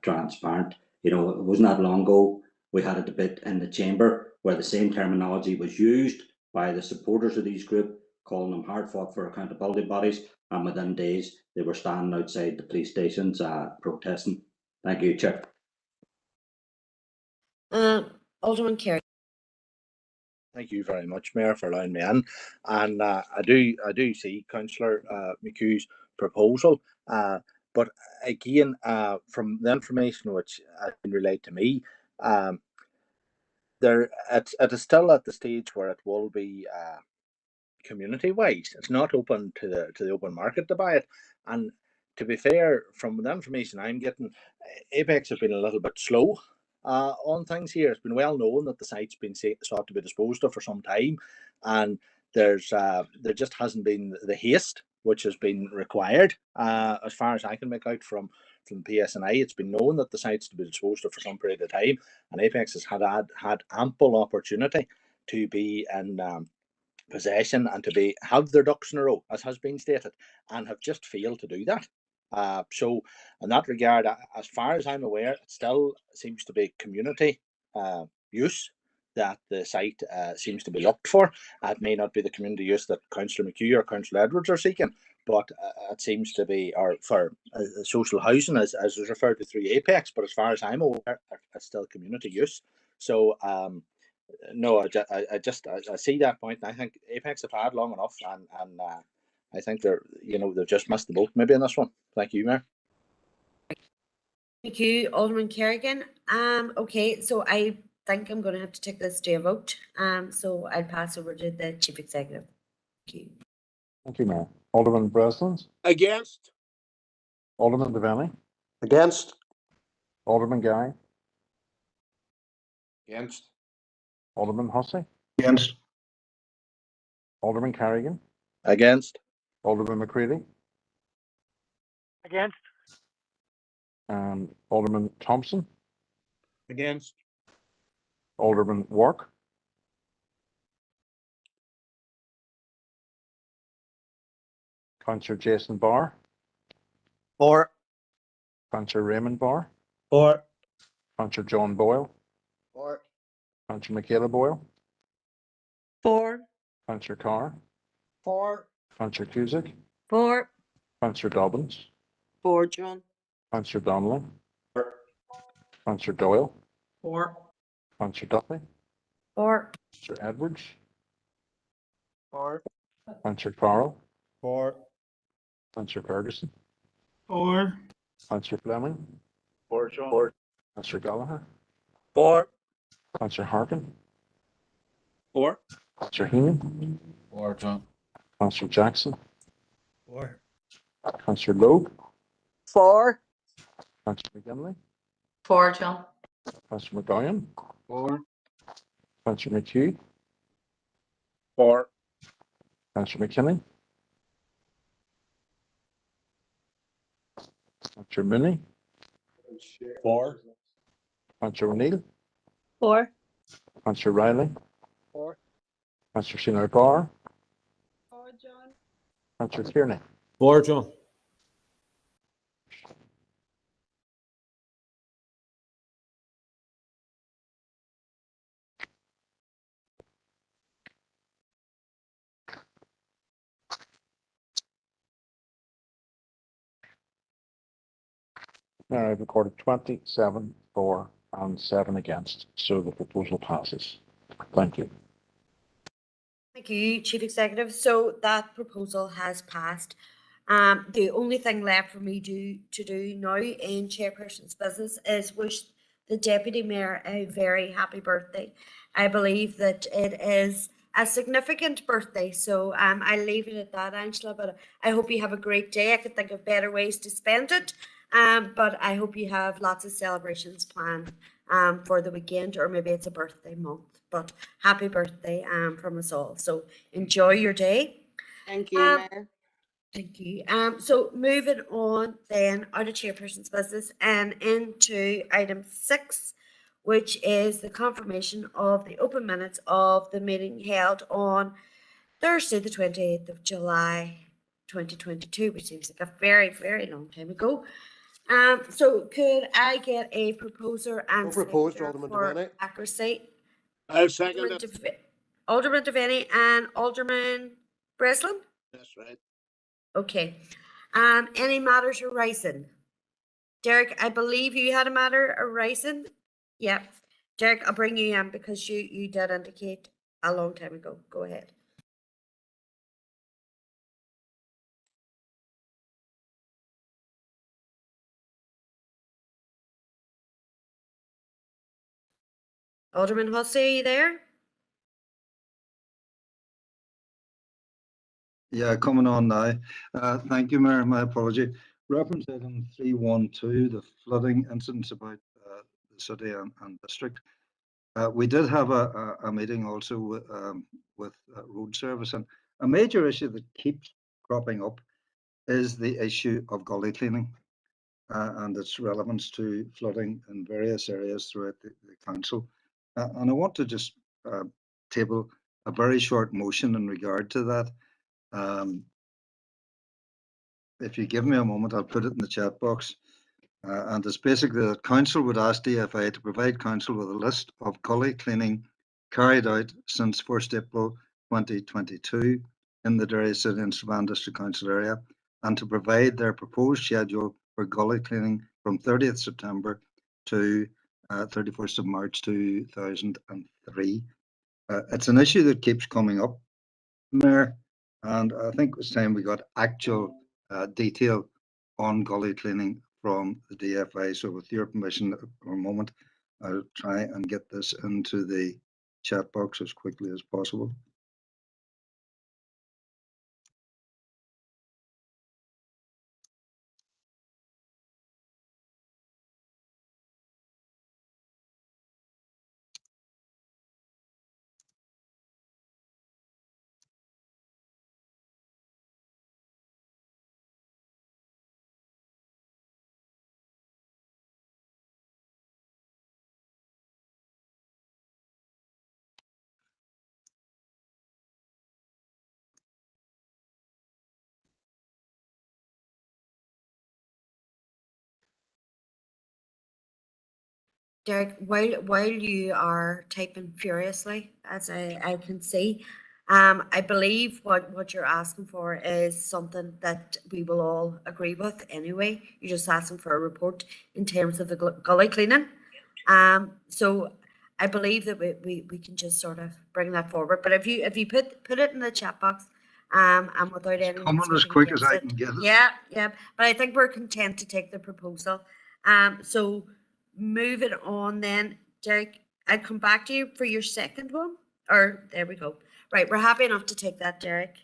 transparent. It was not long ago we had a debate in the chamber where the same terminology was used by the supporters of these groups, calling them hard fought for accountability bodies, and within days they were standing outside the police stations protesting. Thank you, Chair. Alderman Kerry. Thank you very much, Mayor, for allowing me in. And I do see Councillor McHugh's proposal, but again, from the information which has been relayed to me, it is still at the stage where it will be community-wise. It's not open to the open market to buy it. And to be fair, from the information I'm getting, Apex have been a little bit slow on things here. It's been well known that the site's been sought to be disposed of for some time, and there just hasn't been the haste which has been required. As far as I can make out from PSNI, it's been known that the site's to be disposed of for some period of time, and Apex has had ample opportunity to be in possession and to have their ducks in a row, as has been stated, and have just failed to do that. So in that regard, as far as I'm aware, it still seems to be community use that the site seems to be looked for. It may not be the community use that Councillor McHugh or Councillor Edwards are seeking, but it seems to be, or for social housing, as was referred to through Apex. But as far as I'm aware, it's still community use. So no, I see that point, and I think Apex have had long enough, and I think they've just missed the boat maybe in this one. Thank you, Mayor. Thank you, Alderman Kerrigan. Okay, so I think I'm going to have to take this to a vote. So I'll pass over to the Chief Executive. Thank you. Thank you, Mayor. Alderman Breslin. Against. Alderman Devaney. Against. Alderman Guy. Against. Alderman Hussey. Against. Alderman Carrigan. Against. Alderman McCready. Against. Alderman Thompson. Against. Alderman Wark. Councillor Jason Barr. For. Councillor Raymond Barr. For. Councillor John Boyle. For. Councillor Michaela Boyle. For. Councillor Carr. For. Councillor Cusick. For. Councillor Dobbins. For, John. Councillor Donnelly. Councillor Doyle. For. Councillor Duffy. For. Councillor Edwards. For. Councillor Farrell. For. Councillor Ferguson. For. Councillor Fleming. For, John. Councillor Gallagher. For. Councillor Harkin. For. Councillor Heenan. For, John. Councillor Jackson. For. Councillor Logue. For. Councillor McGinley. For, John. Councillor McGowan. For. Councillor McHugh. For. Councillor McKinney. Councillor Mooney. For. Councillor O'Neill. For. Councillor Riley. For. Councillor Sinead Barr. For, John. Councillor Tierney. For, John. Now I've recorded 27 for and 7 against, so the proposal passes. Thank you. Thank you, Chief Executive. So that proposal has passed. The only thing left for me to do now in Chairperson's business is wish the Deputy Mayor a very happy birthday. I believe that it is a significant birthday, so I'll leave it at that, Angela, but I hope you have a great day. I could think of better ways to spend it, but I hope you have lots of celebrations planned for the weekend, or maybe it's a birthday month. But happy birthday from us all. So enjoy your day. Thank you, Mayor. Thank you. So moving on then out of Chairperson's business and into item 6, which is the confirmation of the open minutes of the meeting held on Thursday, the 28th of July, 2022, which seems like a very, very long time ago. So could I get a proposer and Proposed, seconder Alderman for Devaney. accuracy? I'll second it. Alderman Devaney and Alderman Breslin? That's right. Okay. Any matters arising? Derek, I believe you had a matter arising? Yep. Derek, I'll bring you in because you did indicate a long time ago. Go ahead. Alderman Hussey, are you there? Yeah, coming on now. Thank you, Mayor. My apology. Reference item 312, the flooding incidents about the city and district. We did have a meeting also with road service, and a major issue that keeps cropping up is the issue of gully cleaning and its relevance to flooding in various areas throughout the council. And I want to just table a very short motion in regard to that. If you give me a moment, I'll put it in the chat box. And it's basically that council would ask DFA to provide council with a list of gully cleaning carried out since 1st April 2022 in the Derry City and Strabane District Council area, and to provide their proposed schedule for gully cleaning from 30th September to 31st of March 2003. It's an issue that keeps coming up, Mayor, and I think it's time we got actual detail on gully cleaning from the DFI. So with your permission for a moment, I'll try and get this into the chat box as quickly as possible. Derek, while you are typing furiously, as I can see, I believe what you're asking for is something that we will all agree with anyway. You're just asking for a report in terms of the gully cleaning. So I believe that we can just sort of bring that forward. But if you put it in the chat box, and without anyone Coming as speaking quick as against I it. can get it. Yeah. But I think we're content to take the proposal. So moving on then, Derek, I'll come back to you for your second one. Or there we go. Right, we're happy enough to take that, Derek.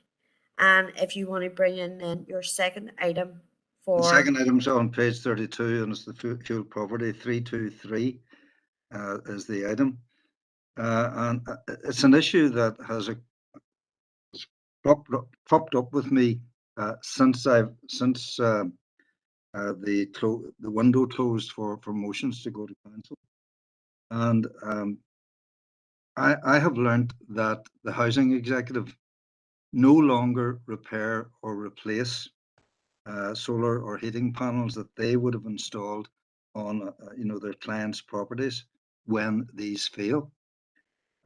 And if you want to bring in then your second item for the second item's on page 32, and it's the fuel poverty 323 is the item. And it's an issue that has popped up with me since the window closed for motions to go to council. And I have learned that the housing executive no longer repair or replace solar or heating panels that they would have installed on their clients' properties when these fail.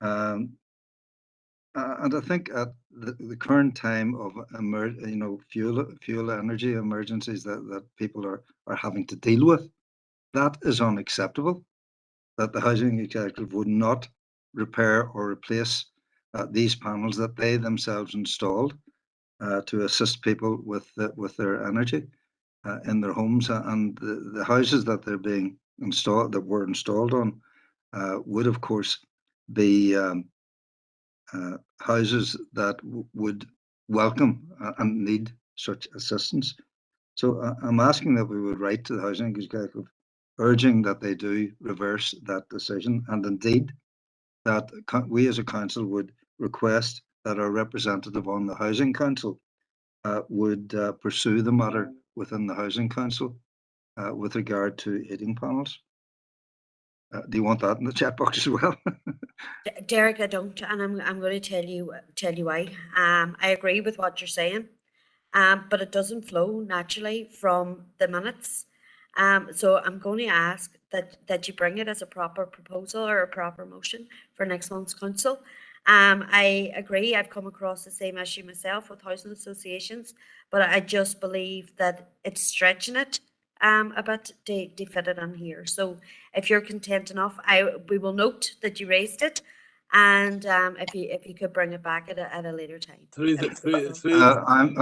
And I think at the current time of fuel energy emergencies that people are having to deal with, that is unacceptable. That the housing executive would not repair or replace these panels that they themselves installed to assist people with their energy in their homes, and the houses that they're being installed, that were installed on, would of course be houses that would welcome and need such assistance. So I'm asking that we would write to the housing executive, urging that they do reverse that decision, and indeed that we as a council would request that our representative on the housing council would pursue the matter within the housing council with regard to heating panels. Do you want that in the chat box as well? Derek, I don't, and I'm going to tell you why. I agree with what you're saying, but it doesn't flow naturally from the minutes. So I'm going to ask that you bring it as a proper proposal or a proper motion for next month's council. I agree. I've come across the same issue myself with housing associations, but I just believe that it's stretching it a bit to fit it in here. So if you're content enough, we will note that you raised it, and if you could bring it back at a later time. I'm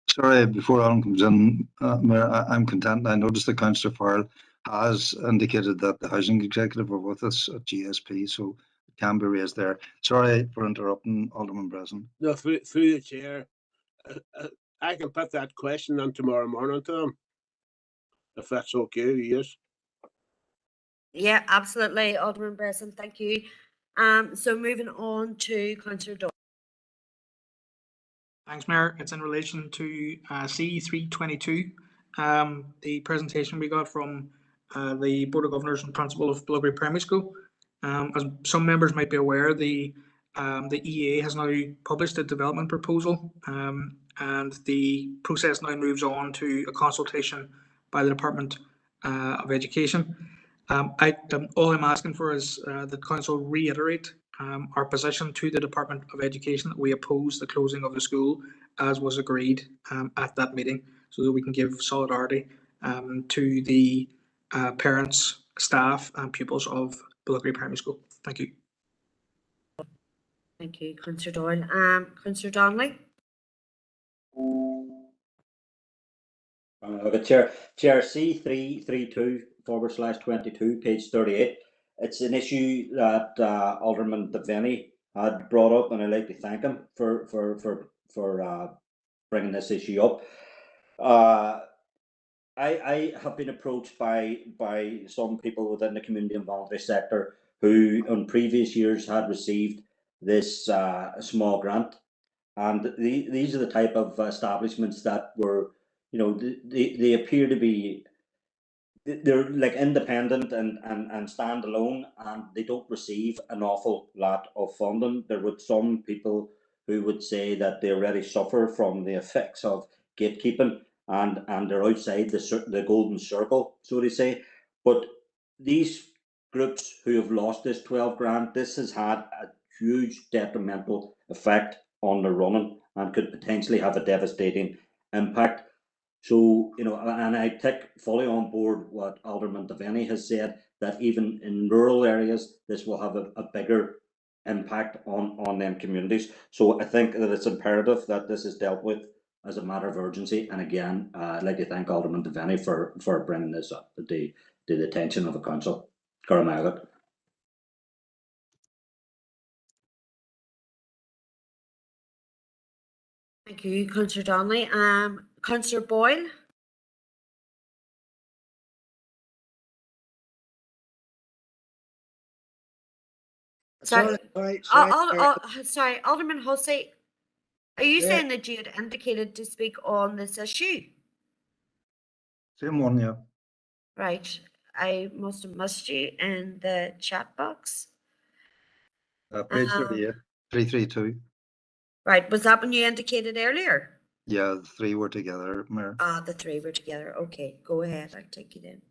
sorry, before Alan comes in, Mayor, I'm content. I noticed that Councillor Farrell has indicated that the housing executive are with us at GSP, so it can be raised there. Sorry for interrupting, Alderman Breslin. No, through the chair, I can put that question on tomorrow morning to him, if that's okay, yes. Yeah, absolutely, Alderman Breslin, thank you. So moving on to Councillor Doyle. Thanks, Mayor. It's in relation to C322, the presentation we got from the Board of Governors and Principal of Blueberry Primary School. As some members might be aware, the EA has now published a development proposal, and the process now moves on to a consultation by the Department of Education. All I'm asking for is that Council reiterate our position to the Department of Education that we oppose the closing of the school as was agreed at that meeting, so that we can give solidarity to the parents, staff and pupils of Bullockry Primary School. Thank you. Thank you, Councillor Doyle. Councillor Donnelly? Okay, Chair C332/22, page 38. It's an issue that Alderman Devaney had brought up, and I'd like to thank him for bringing this issue up. I have been approached by some people within the community and voluntary sector who, in previous years, had received this small grant, and these are the type of establishments that were, you know, they appear to be, they're like independent and stand alone, and they don't receive an awful lot of funding. There would some people who would say that they already suffer from the effects of gatekeeping, and they're outside the golden circle, so to say. But these groups who have lost this 12 grand, this has had a huge detrimental effect on their running and could potentially have a devastating impact. So, you know, and I take fully on board what Alderman Devaney has said, that even in rural areas, this will have a bigger impact on them communities. So I think that it's imperative that this is dealt with as a matter of urgency. And again, I'd like to thank Alderman Devaney for bringing this up to the attention of the council. Caramagat. Thank you, Councillor Donnelly. Councillor Boyle? Sorry, sorry, Alderman Hussey, are you saying that you had indicated to speak on this issue? Same one, yeah. Right, I must have missed you in the chat box. Page 38, 332. Right, was that when you indicated earlier? Yeah, the three were together, Mayor. The three were together. Okay, go ahead. I'll take you then.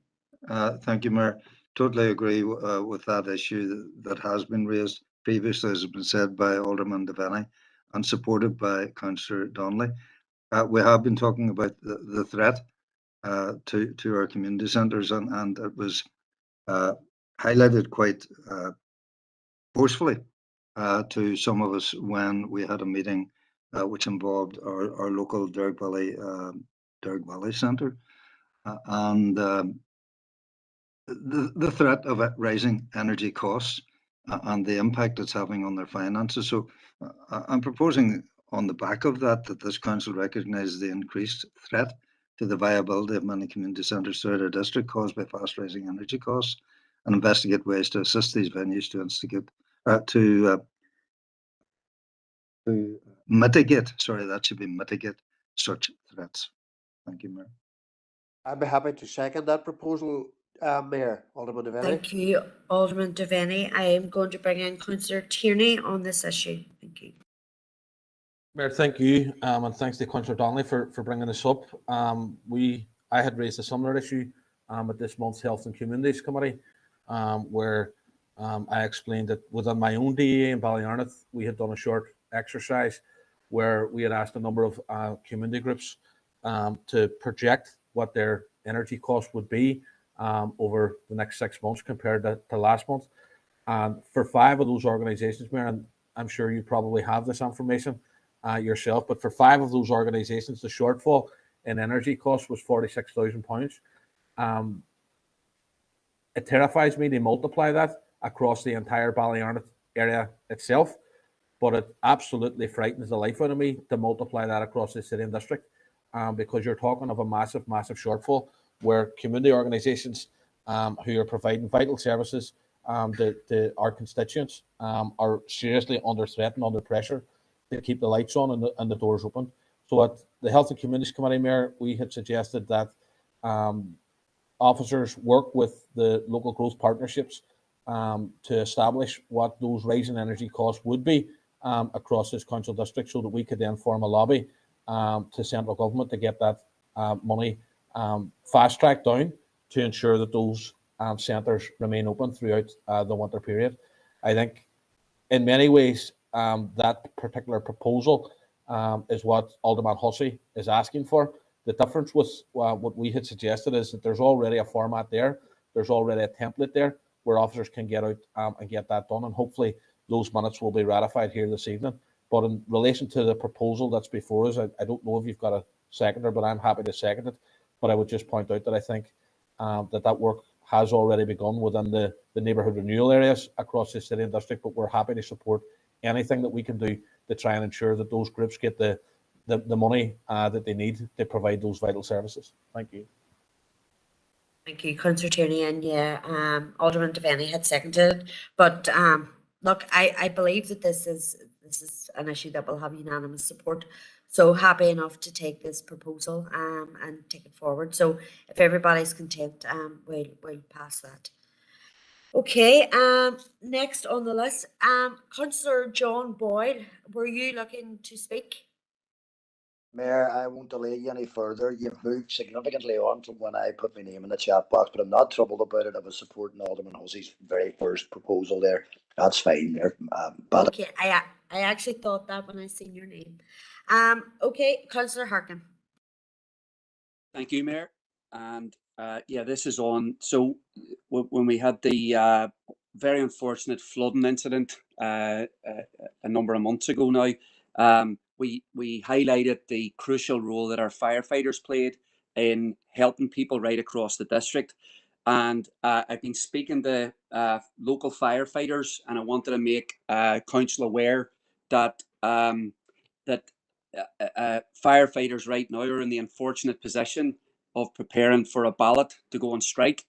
Thank you, Mayor. Totally agree with that issue that has been raised previously, as has been said by Alderman Devaney and supported by Councillor Donnelly. We have been talking about the threat to our community centres, and it was highlighted quite forcefully to some of us when we had a meeting which involved our local Derg Valley Centre, and the threat of rising energy costs and the impact it's having on their finances. So I'm proposing on the back of that this council recognises the increased threat to the viability of many community centres throughout our district caused by fast rising energy costs, and investigate ways to assist these venues to mitigate, mitigate such threats. Thank you, Mayor. I'd be happy to second that proposal, Mayor. Alderman Devaney. Thank you, Alderman Devaney. I am going to bring in Councillor Tierney on this issue. Thank you. Mayor, thank you, and thanks to Councillor Donnelly for bringing this up. I had raised a similar issue at this month's Health and Communities Committee, where I explained that within my own DEA in Ballyarneth, we had done a short exercise where we had asked a number of community groups to project what their energy costs would be over the next 6 months compared to last month. And for 5 of those organisations, Mayor, and I'm sure you probably have this information yourself, but for 5 of those organisations, the shortfall in energy costs was £46,000. It terrifies me to multiply that across the entire Ballyarneth area itself, but it absolutely frightens the life out of me to multiply that across the city and district, because you're talking of a massive shortfall where community organisations who are providing vital services to our constituents are seriously under threat and under pressure to keep the lights on and the doors open. So at the Health and Communities Committee, Mayor, we had suggested that officers work with the local growth partnerships to establish what those rising energy costs would be across this council district, so that we could then form a lobby to central government to get that money fast-tracked down to ensure that those centres remain open throughout the winter period. I think in many ways, that particular proposal is what Alderman Hussey is asking for. The difference with what we had suggested is that there's already a format there, there's already a template there where officers can get out and get that done, and hopefully those minutes will be ratified here this evening. But in relation to the proposal that's before us, I don't know if you've got a seconder, but I'm happy to second it. But I would just point out that I think that work has already begun within the neighbourhood renewal areas across the city and district, but we're happy to support anything that we can do to try and ensure that those groups get the money that they need to provide those vital services. Thank you. Thank you, Councillor Tierney, and yeah, Alderman Devaney had seconded, but look, I believe that this is an issue that will have unanimous support. So happy enough to take this proposal and take it forward. So if everybody's content, we'll pass that. Okay, next on the list, Councillor John Boyle, were you looking to speak? Mayor, I won't delay you any further. You've moved significantly on from when I put my name in the chat box, but I'm not troubled about it. I was supporting Alderman Hussey's very first proposal there. That's fine there. But Okay, I actually thought that when I seen your name. Okay, Councillor Harkin. Thank you, Mayor. And yeah, this is on. So when we had the very unfortunate flooding incident a number of months ago now, we highlighted the crucial role that our firefighters played in helping people right across the district. And I've been speaking to local firefighters, and I wanted to make council aware that firefighters right now are in the unfortunate position of preparing for a ballot to go on strike.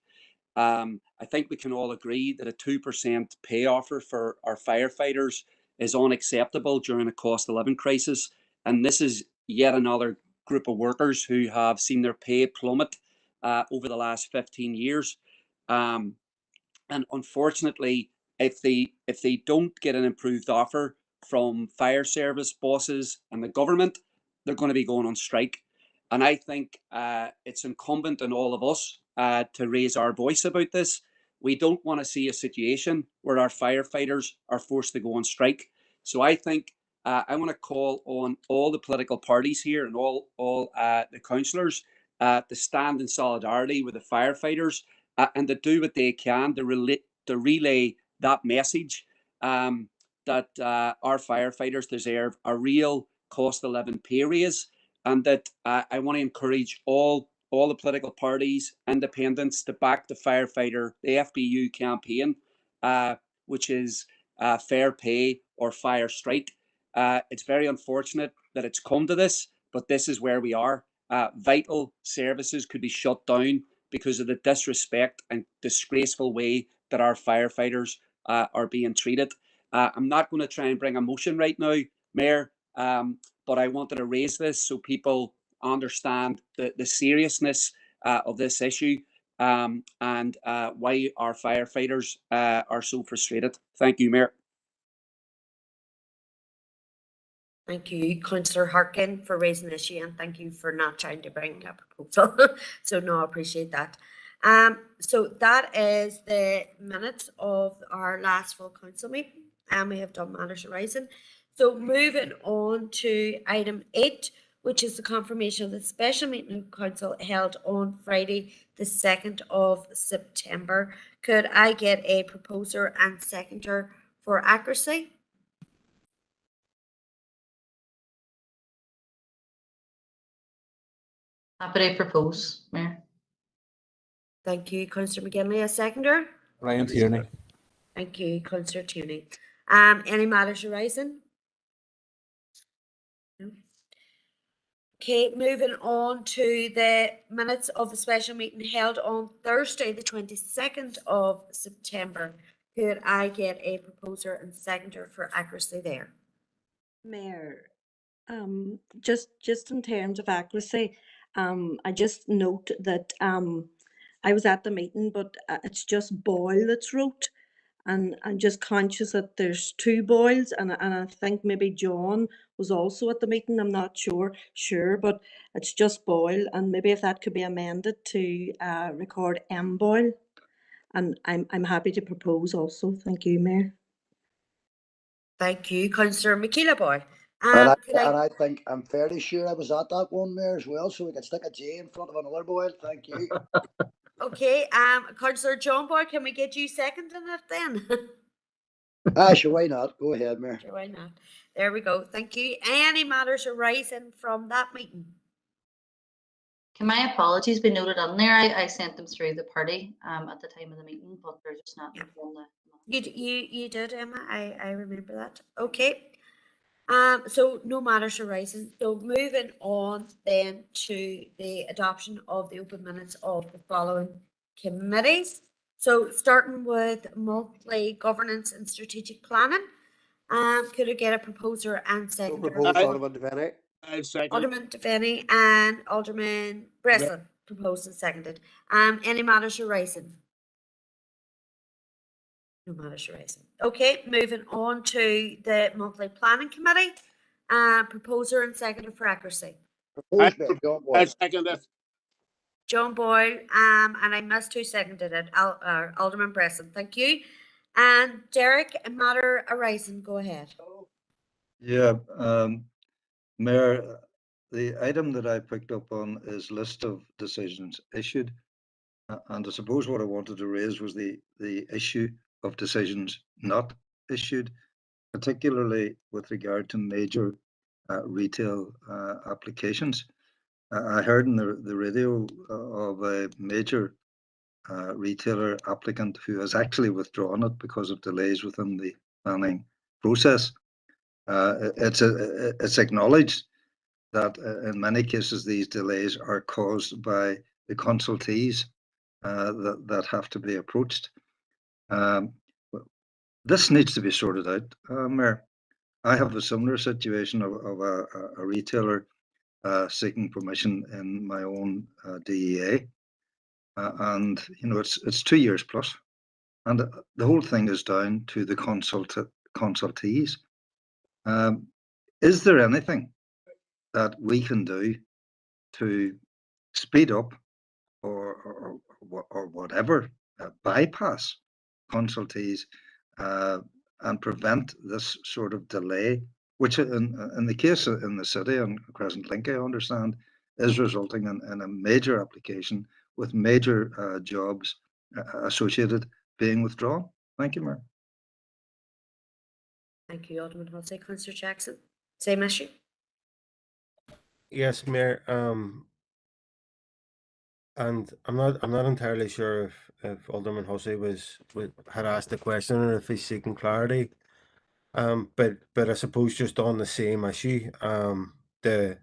I think we can all agree that a 2% pay offer for our firefighters is unacceptable during a cost of living crisis. And this is yet another group of workers who have seen their pay plummet over the last 15 years. And unfortunately, if they don't get an improved offer from fire service bosses and the government, they're going to be going on strike. And I think it's incumbent on all of us to raise our voice about this. We don't want to see a situation where our firefighters are forced to go on strike. So I think I want to call on all the political parties here and all the councillors to stand in solidarity with the firefighters and to do what they can to relay that message that our firefighters deserve a real cost of living pay raise, and that I want to encourage all the political parties, independents, to back the FBU campaign, which is fair pay or fire strike. It's very unfortunate that it's come to this, but this is where we are. Vital services could be shut down because of the disrespect and disgraceful way that our firefighters are being treated. I'm not going to try and bring a motion right now, Mayor, but I wanted to raise this so people understand the seriousness of this issue and why our firefighters are so frustrated. Thank you, Mayor. Thank you, Councillor Harkin, for raising the issue, and thank you for not trying to bring a proposal. So no, I appreciate that. So that is the minutes of our last full council meeting, and we have done matters arising. So moving on to item 8, which is the confirmation of the special meeting of council held on Friday, the 2nd of September. Could I get a proposer and seconder for accuracy? Happy to propose, Mayor. Thank you, Councillor McGinley. A seconder? Brian Tierney. Thank you, Councillor Tierney. Any matters arising? No. Okay, moving on to the minutes of the special meeting held on Thursday, the 22nd of September. Could I get a proposer and seconder for accuracy there? Mayor, just in terms of accuracy, I just note that I was at the meeting, but it's just Boyle that's wrote, and I'm just conscious that there's 2 Boyles, and I think maybe John was also at the meeting. I'm not sure, but it's just Boyle, and maybe if that could be amended to record M Boyle, and I'm happy to propose also. Thank you, Mayor. Thank you, Councillor Michaela Boy. And Could I I think I'm fairly sure I was at that one, Mayor, as well, so we can stick a J in front of another Boyle. Thank you. Okay, Councillor John Boy, can we get you seconding it then? Sure, why not? Go ahead, Mayor. Sure, why not? There we go. Thank you. Any matters arising from that meeting? Can my apologies be noted on there? I sent them through the party at the time of the meeting, but they're just not on the. You did, Emma. I remember that. Okay. So no matters arising. So moving on then to the adoption of the open minutes of the following committees. So starting with monthly governance and strategic planning. Could I get a proposer and seconder? Proposed Alderman Devaney. I'll second. Alderman Devaney and Alderman Breslin proposed and seconded. Any matters arising? No matters arising. Okay, moving on to the monthly planning committee. Proposer and seconder for accuracy. Proposed by John Boyle. I second it. John Boyle, and I must who seconded it. Alderman Breslin, thank you. And Derek, a matter arising, go ahead. Yeah, Mayor, the item that I picked up on is list of decisions issued. And I suppose what I wanted to raise was the issue of decisions not issued, particularly with regard to major retail applications. I heard in the radio of a major retailer applicant who has actually withdrawn it because of delays within the planning process. It's acknowledged that in many cases these delays are caused by the consultees that have to be approached. This needs to be sorted out, Mayor. I have a similar situation of a retailer seeking permission in my own DEA, and you know it's 2 years plus, and the whole thing is down to the consultees. Is there anything that we can do to speed up or whatever, bypass consultees and prevent this sort of delay, which in the case in the city and Crescent Link, I understand, is resulting in a major application with major jobs associated being withdrawn? Thank you, Mayor. Thank you, Alderman Hussey. Councillor Jackson, same issue. Yes, Mayor. And I'm not entirely sure if Alderman Hussey had asked the question or if he's seeking clarity. But I suppose just on the same issue, the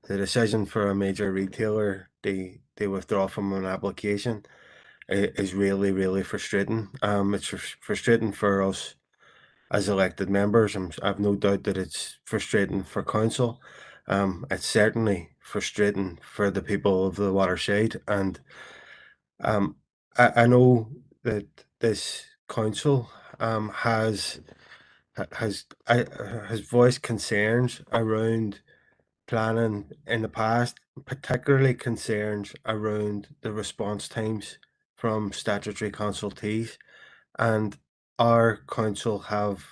decision for a major retailer they withdraw from an application is really frustrating. It's frustrating for us as elected members. I've no doubt that it's frustrating for council. It's certainly frustrating for the people of the waterside, and I know that this council has voiced concerns around planning in the past, particularly concerns around the response times from statutory consultees, and our council have.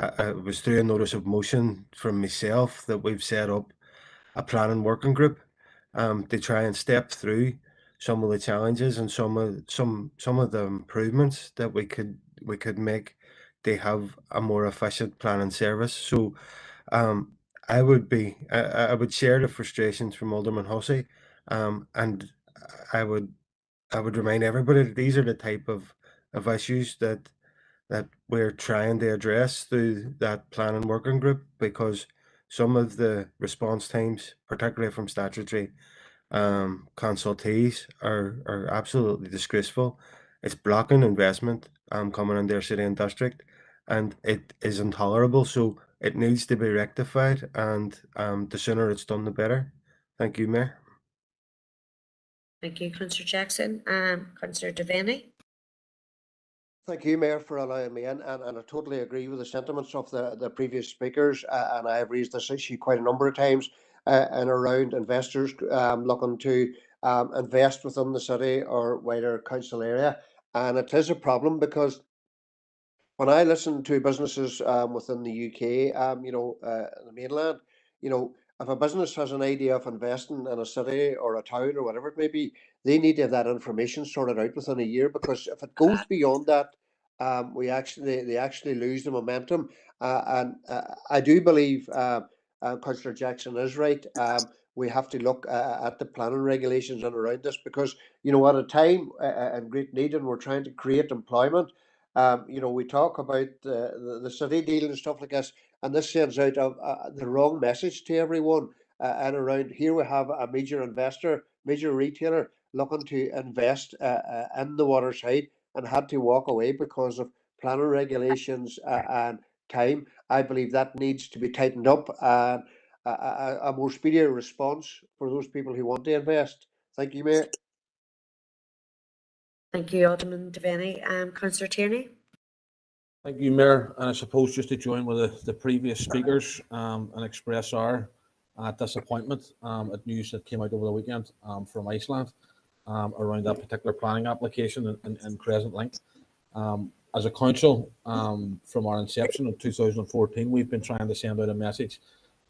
It was through a notice of motion from myself that we've set up a planning working group to try and step through some of the challenges and some of the improvements that we could make to have a more efficient planning service. So I would share the frustrations from Alderman Hussey, and I would remind everybody that these are the type of issues that we're trying to address through that planning working group, because some of the response times, particularly from statutory consultees, are absolutely disgraceful. It's blocking investment coming in their city and district, and it is intolerable. So it needs to be rectified, and the sooner it's done, the better. Thank you, Mayor. Thank you, Councillor Jackson. Councillor Devaney. Thank you, Mayor, for allowing me in, and I totally agree with the sentiments of the previous speakers, and I have raised this issue quite a number of times and around investors looking to invest within the city or wider council area, and it is a problem because when I listen to businesses within the UK, the mainland, if a business has an idea of investing in a city or a town or whatever it may be, they need to have that information sorted out within a year, because if it goes beyond that, they actually lose the momentum. And I do believe Councillor Jackson is right. We have to look at the planning regulations and around this, because at a time in great need, and we're trying to create employment. We talk about the city deal and stuff like this, and this sends out the wrong message to everyone. And around here, we have a major investor, major retailer looking to invest in the waterside, and had to walk away because of planning regulations and time. I believe that needs to be tightened up, and a more speedier response for those people who want to invest. Thank you, Mayor. Thank you, Alderman Devaney. Councillor Tierney. Thank you, Mayor. And I suppose just to join with the previous speakers and express our disappointment at news that came out over the weekend from Iceland around that particular planning application in Crescent Link. As a council, from our inception in 2014, we've been trying to send out a message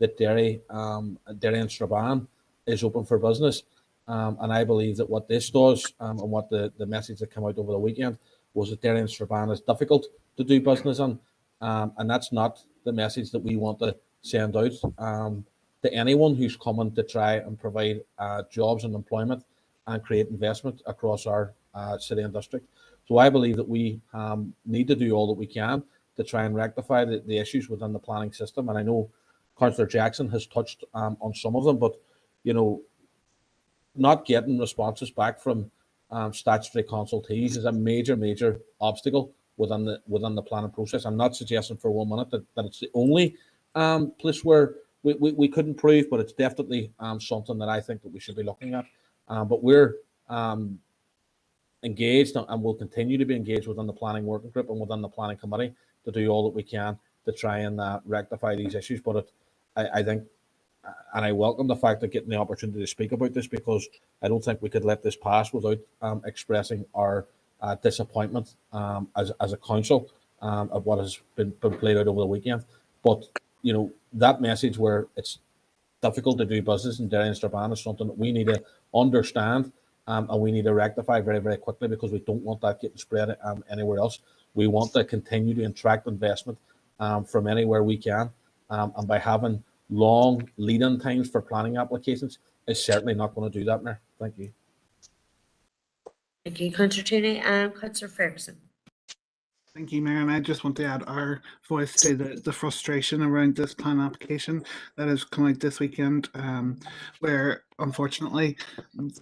that Derry and Strabane is open for business. And I believe that what this does, and what the message that came out over the weekend, was that Derry and Strabane is difficult to do business in. And that's not the message that we want to send out to anyone who's coming to try and provide jobs and employment and create investment across our city and district. So I believe that we need to do all that we can to try and rectify the issues within the planning system. And I know Councillor Jackson has touched on some of them, but not getting responses back from statutory consultees is a major obstacle within the planning process. I'm not suggesting for 1 minute that it's the only place where we could improve, but it's definitely something that I think that we should be looking at. But we're engaged and will continue to be engaged within the planning working group and within the planning committee to do all that we can to try and rectify these issues. But I think, and I welcome the fact of getting the opportunity to speak about this, because I don't think we could let this pass without expressing our disappointment as a council of what has been played out over the weekend. But that message where it's difficult to do business in Derry and Strabane is something that we need to understand, and we need to rectify very quickly, because we don't want that getting spread anywhere else. We want to continue to attract investment from anywhere we can, and by having long lead-in times for planning applications is certainly not going to do that, Mayor. Thank you. Thank you, Councillor Tierney. And Councillor Ferguson. Thank you, Mayor. And I just want to add our voice to the frustration around this plan application that has come out this weekend, where unfortunately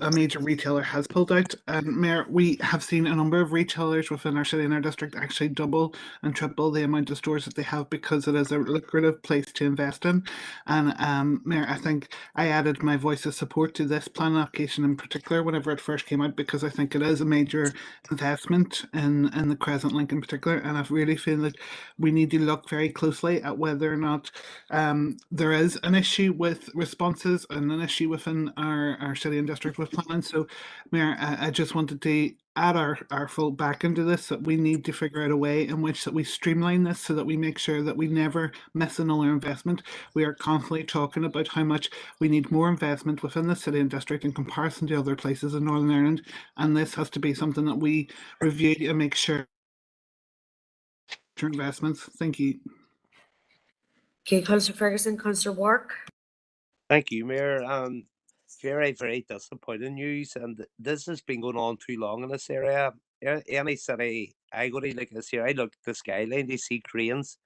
a major retailer has pulled out. And Mayor, we have seen a number of retailers within our city and our district actually double and triple the amount of stores that they have, because it is a lucrative place to invest in. And Mayor, I think I added my voice of support to this plan application in particular whenever it first came out, because I think it is a major investment in the Crescent Link in particular. And I really feel that we need to look very closely at whether or not there is an issue with responses and an issue within our city and district with planning. So, Mayor, I just wanted to add our full back into this, that we need to figure out a way in which that we streamline this, so that we make sure that we never miss another investment. We are constantly talking about how much we need more investment within the city and district in comparison to other places in Northern Ireland, and this has to be something that we review and make sure investments. Thank you. Okay, Councillor Ferguson. Councillor Wark. Thank you, Mayor. Very disappointing news, and this has been going on too long in this area. Any city I go to like this here, I look at the skyline to see cranes.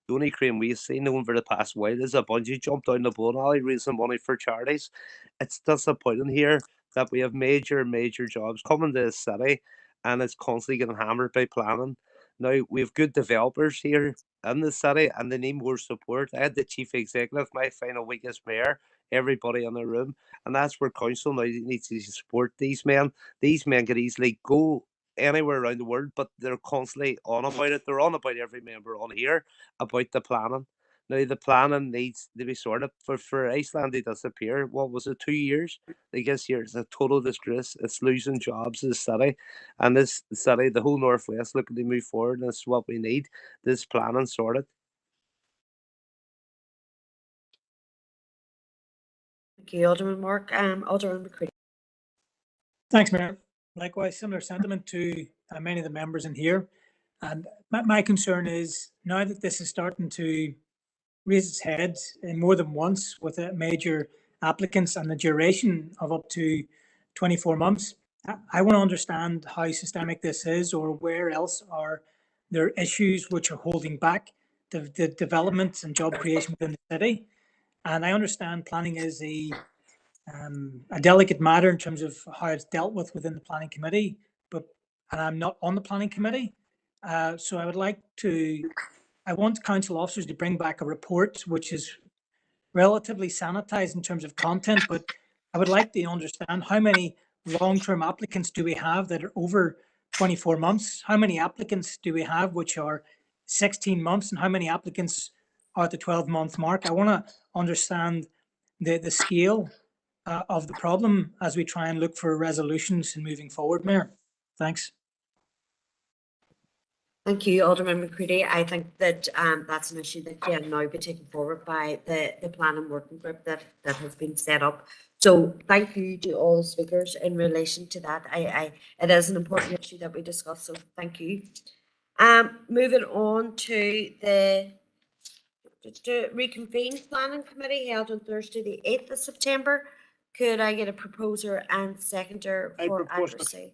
The only crane we've seen over the past while is a bungee jump down the bowling alley raising money for charities. It's disappointing here that we have major jobs coming to the city, and it's constantly getting hammered by planning. Now, we have good developers here in the city, and they need more support. I had the chief executive, my final week as mayor, everybody in the room, and that's where council now needs to support these men. These men could easily go anywhere around the world, but they're constantly on about it. They're on about every member on here about the planning. Now the planning needs to be sorted. For Iceland to disappear, what was it, 2 years? Like this year, it's a total disgrace. It's losing jobs in the city, and this city, the whole northwest, looking to move forward. And that's what we need. This planning sorted. Thank you, Alderman Mark. Alderman McCready. Thanks, Mayor. Likewise, similar sentiment to many of the members in here. And my concern is now that this is starting to raise its head more than once with major applicants and the duration of up to 24 months, I want to understand how systemic this is, or where else are there issues which are holding back the development and job creation within the city. And I understand planning is a delicate matter in terms of how it's dealt with within the planning committee, and I'm not on the planning committee. So I want council officers to bring back a report which is relatively sanitized in terms of content, but I would like to understand how many long-term applicants do we have that are over 24 months? How many applicants do we have which are 16 months, and how many applicants are at the 12-month mark? I want to understand the scale of the problem as we try and look for resolutions and moving forward, Mayor. Thanks. Thank you, Alderman McCready. I think that that's an issue that can now be taken forward by the planning working group that has been set up. So thank you to all the speakers in relation to that. It is an important issue that we discussed, so thank you. Moving on to the reconvene planning committee held on Thursday the 8th of September. Could I get a proposer and seconder for accuracy?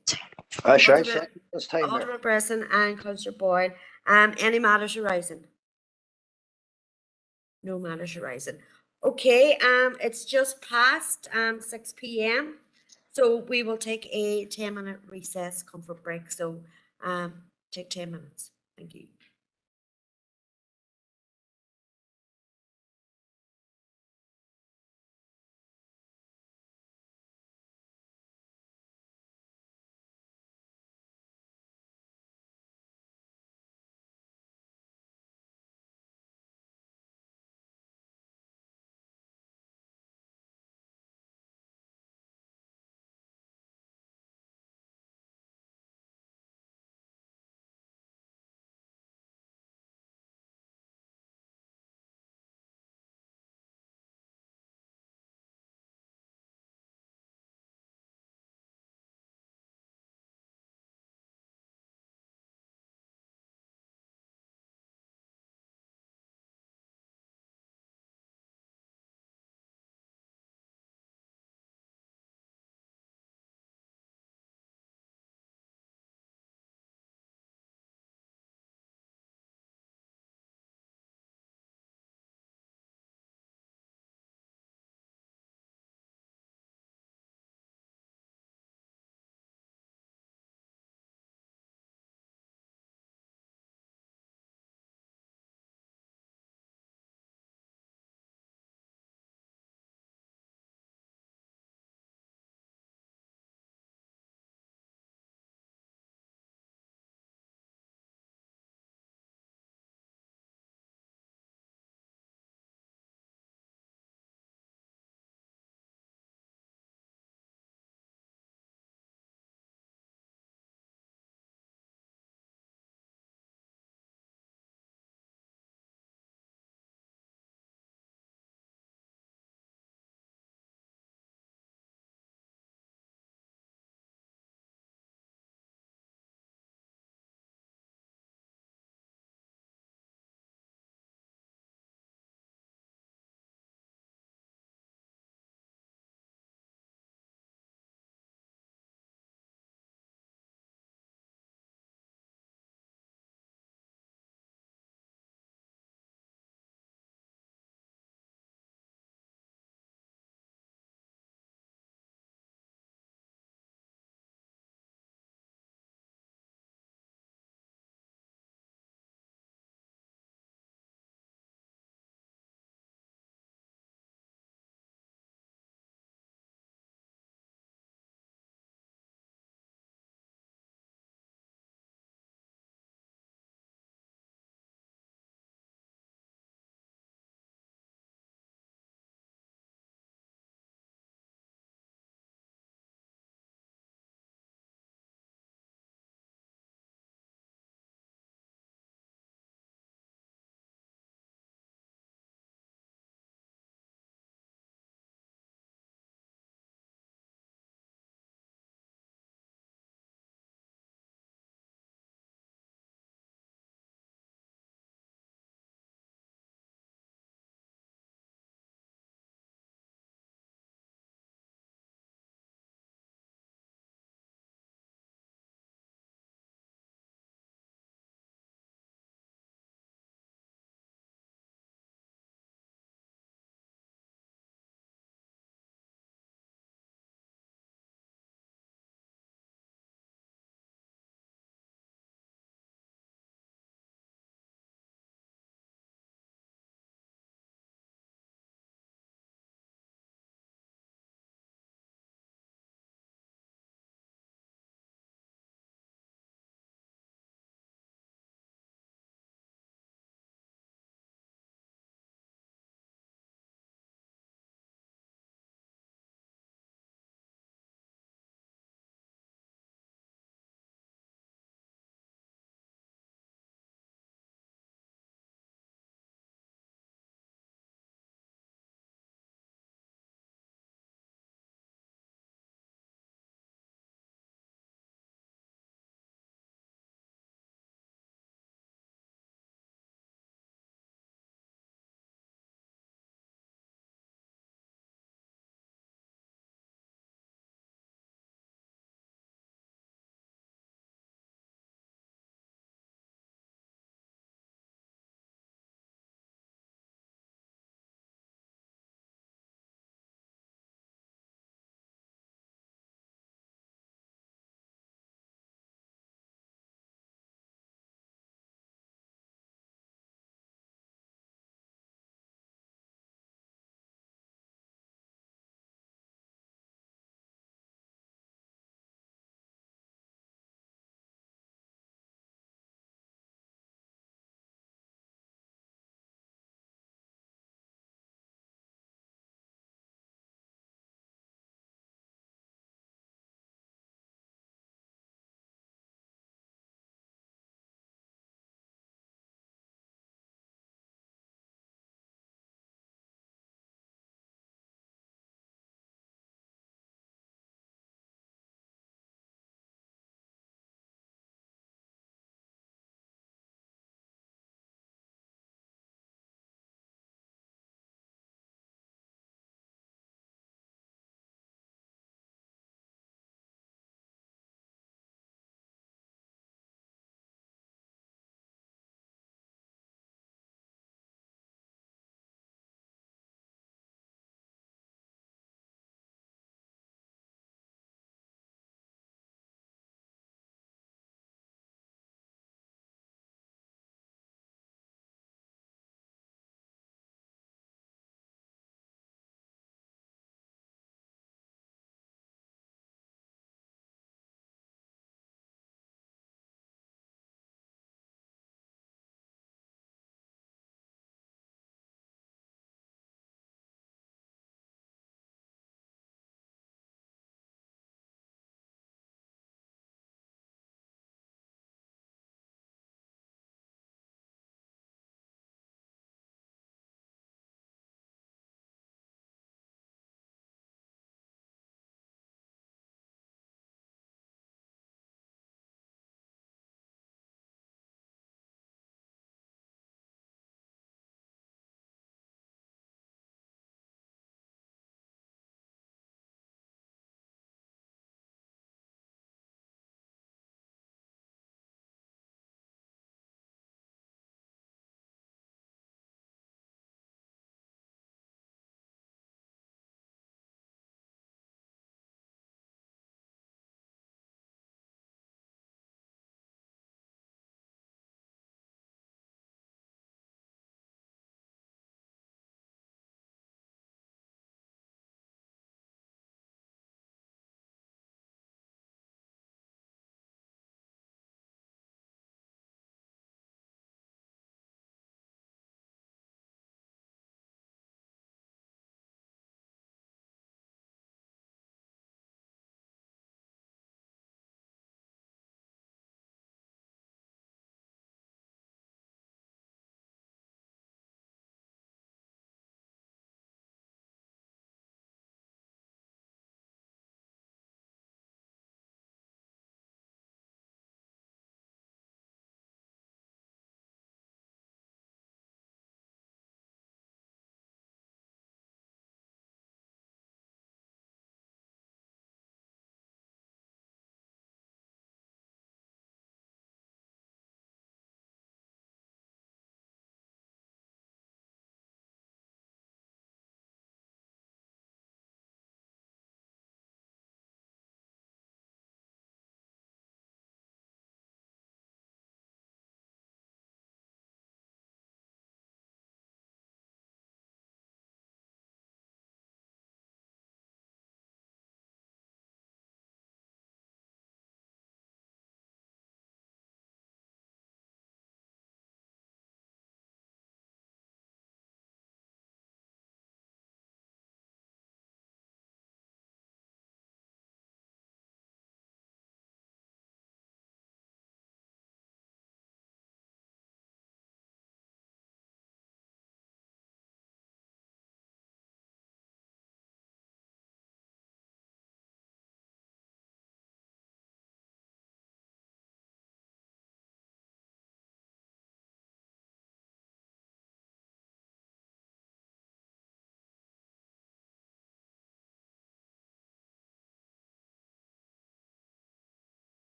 Alderman Bresson and Councillor Boyle. Any matters arising? No matters arising. Okay, it's just past 6 p.m. So we will take a 10-minute recess, comfort break. So take 10 minutes. Thank you.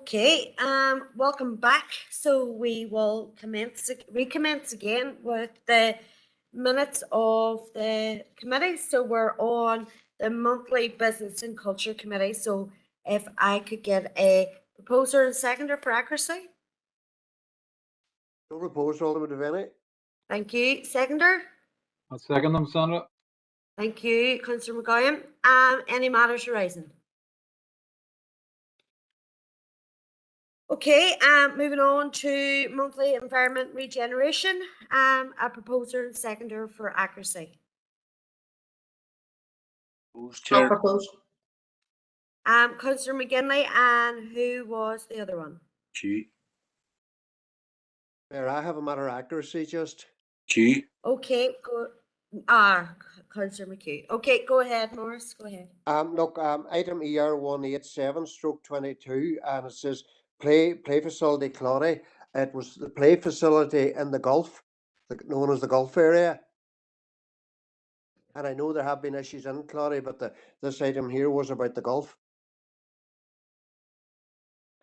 Okay, welcome back. So we will recommence again with the minutes of the committee. So we're on the monthly business and culture committee. So if I could get a proposer and seconder for accuracy. So proposed, Alderman Devaney. Thank you. Seconder. I'll second them, Sandra. Thank you, Councillor McGowan. Any matters arising? Okay, moving on to monthly environment regeneration. A proposer and seconder for accuracy. I'll propose. Councillor McGinley, and who was the other one? Mayor, I have a matter of accuracy just. Okay, go. Councillor McHugh. Okay, go ahead, Morris. Go ahead. Look, item ER 187/22, and it says play facility Clonny. It was the play facility in the Gulf, known as the Gulf area. And I know there have been issues in Clonny, but this item here was about the Gulf.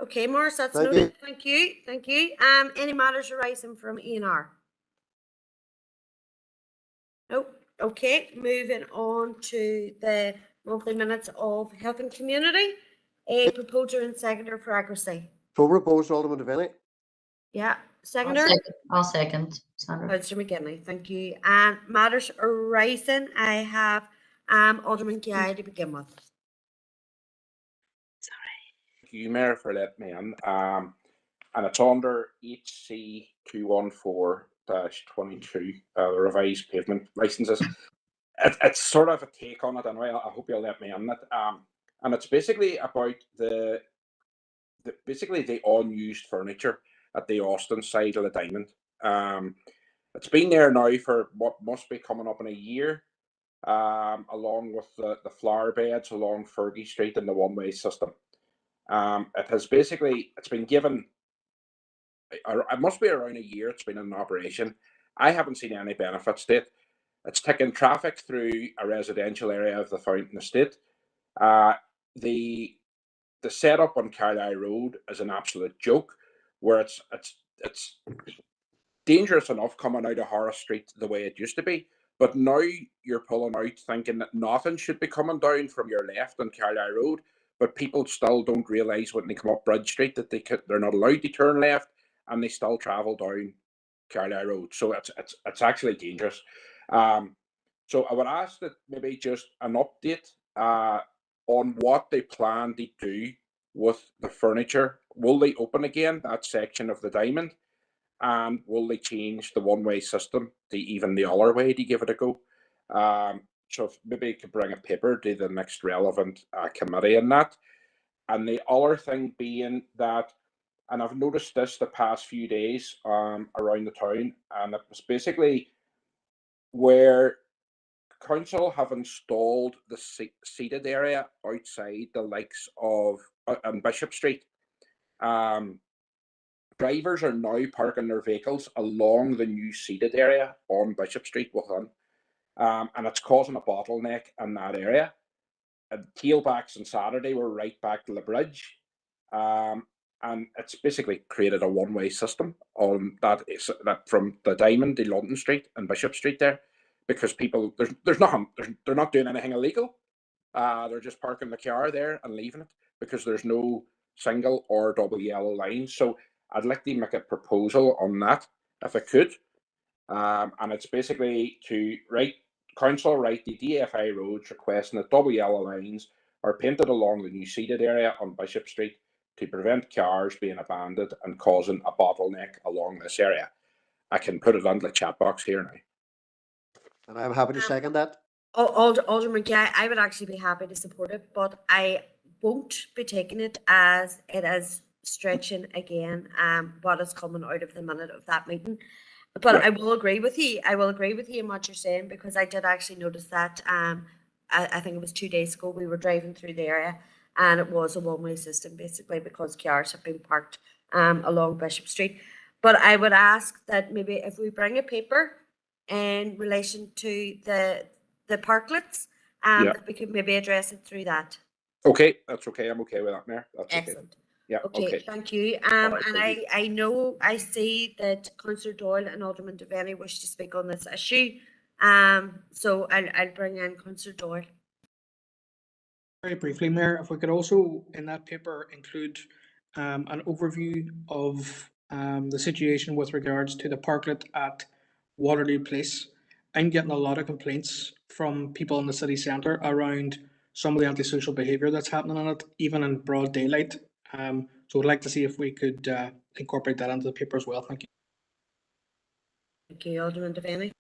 Okay, Morris, that's Thank noted. you. Thank you. Thank you. Any matters arising from ENR? Nope. Okay, moving on to the monthly minutes of health and community. A proposer and seconder for accuracy. So proposed, Alderman Devaney. Yeah, seconder. I'll second, Sandra. Councillor McGinley, thank you. And matters arising, I have Alderman Guy to begin with. Thank you, Mayor, for letting me in. And it's under HC 214-22, the revised pavement licenses. It's sort of a take on it, anyway. I hope you'll let me in it. And it's basically about the unused furniture at the Austin side of the Diamond. It's been there now for what must be coming up in a year, along with the flower beds along Fergie Street and the one-way system. It's been given, it must be around a year it's been in operation. I haven't seen any benefits to it. It's taking traffic through a residential area of the Fountain Estate. The setup on Carlisle Road is an absolute joke, where it's dangerous enough coming out of Horace Street the way it used to be, but now you're pulling out thinking that nothing should be coming down from your left on Carlisle Road, but people still don't realise when they come up Bridge Street that they're not allowed to turn left, and they still travel down Carlisle Road. So it's actually dangerous. So I would ask that maybe just an update on what they plan to do with the furniture. Will they open again that section of the Diamond? And will they change the one-way system to even the other way to give it a go? So if maybe you could bring a paper to the next relevant committee in that. And the other thing being that, and I've noticed this the past few days around the town, and it was basically where council have installed the seated area outside the likes of on Bishop Street. Drivers are now parking their vehicles along the new seated area on Bishop Street within, and it's causing a bottleneck in that area. Tailbacks on Saturday were right back to the bridge, and it's basically created a one-way system on that from the Diamond to London Street and Bishop Street there, because people there's nothing, they're not doing anything illegal. They're just parking the car there and leaving it because there's no single or double yellow lines. So I'd like to make a proposal on that if I could. And it's basically to council write the DFI roads requesting that double yellow lines are painted along the new seated area on Bishop Street to prevent cars being abandoned and causing a bottleneck along this area. I can put it on the chat box here now. And I'm happy to second that. Alderman Guy, I would actually be happy to support it, but I won't be taking it as it is stretching again what is coming out of the minute of that meeting. But right. I will agree with you. I will agree with you in what you're saying, because I did actually notice that I think it was 2 days ago we were driving through the area and it was a one-way system basically because cars have been parked along Bishop Street. But I would ask that maybe if we bring a paper in relation to the parklets, that we could maybe address it through that. Okay, that's okay. I'm okay with that, Mayor. That's excellent. Okay. Yeah, Okay, thank you. All right, And thank you. I know, I see that Councillor Doyle and Alderman Devaney wish to speak on this issue. So I'll bring in Councillor Doyle. Very briefly, Mayor, if we could also in that paper include an overview of the situation with regards to the parklet at Waterloo Place. I'm getting a lot of complaints from people in the city centre around some of the antisocial behaviour that's happening in it, even in broad daylight. So I'd like to see if we could incorporate that into the paper as well. Thank you. Thank you, Alderman Devaney.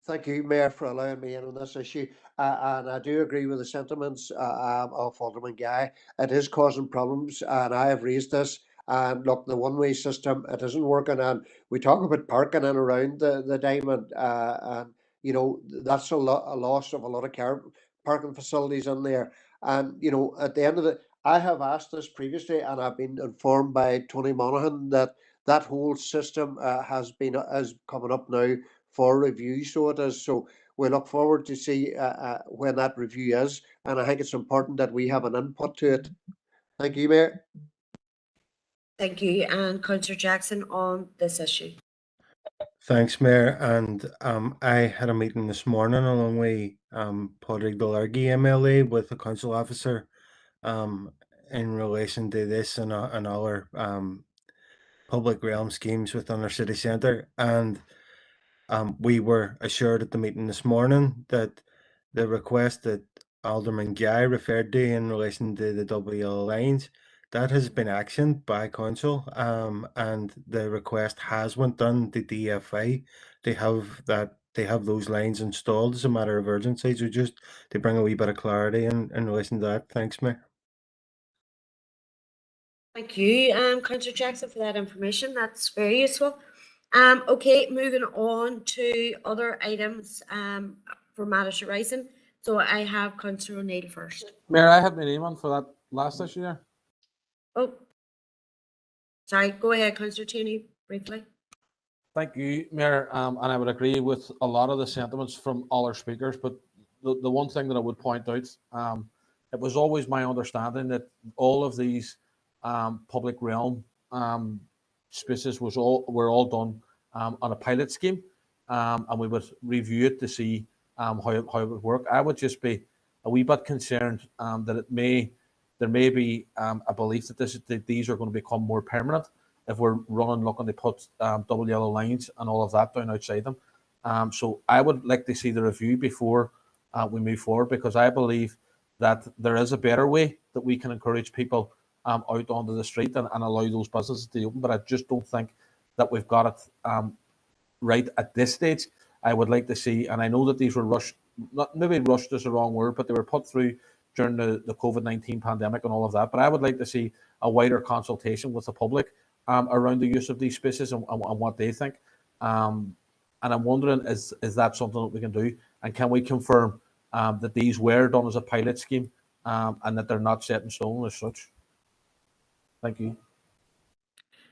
Thank you, Mayor, for allowing me in on this issue. And I do agree with the sentiments of Alderman Guy. It is causing problems, and I have raised this. And look, the one-way system, it isn't working. And we talk about parking in around the diamond, and you know that's a loss of a lot of car parking facilities in there. And you know, at the end of I have asked this previously, and I've been informed by Tony Monaghan that that whole system is coming up now for review. So it is. So we look forward to see when that review is, and I think it's important that we have an input to it. Thank you, Mayor. Thank you, and Councillor Jackson on this issue. Thanks, Mayor. And I had a meeting this morning along with Padraig Dolargy MLA with the council officer in relation to this and other public realm schemes within our city centre. And we were assured at the meeting this morning that the request that Alderman Guy referred to in relation to the double yellow lines, that has been actioned by council, and the request has went done to DFI. They have those lines installed as a matter of urgency. So just to bring a wee bit of clarity in relation to that. Thanks, Mayor. Thank you, Councillor Jackson, for that information. That's very useful. Okay, moving on to other items for matters arising. So I have Councillor O'Neill first. Mayor, I had my name on for that last issue there. Oh, sorry. Go ahead, Councillor Tierney, briefly. Thank you, Mayor. And I would agree with a lot of the sentiments from all our speakers. But the one thing that I would point out, it was always my understanding that all of these public realm spaces were all done on a pilot scheme, and we would review it to see how it would work. I would just be a wee bit concerned that there may be a belief that these are going to become more permanent if we're looking to put double yellow lines and all of that down outside them. So I would like to see the review before we move forward, because I believe that there is a better way that we can encourage people out onto the street and allow those businesses to open. But I just don't think that we've got it right at this stage. I would like to see, and I know that these were rushed, maybe rushed is the wrong word, but they were put through during the COVID-19 pandemic and all of that. But I would like to see a wider consultation with the public around the use of these spaces and what they think. And I'm wondering, is that something that we can do? And can we confirm that these were done as a pilot scheme and that they're not set in stone as such? Thank you.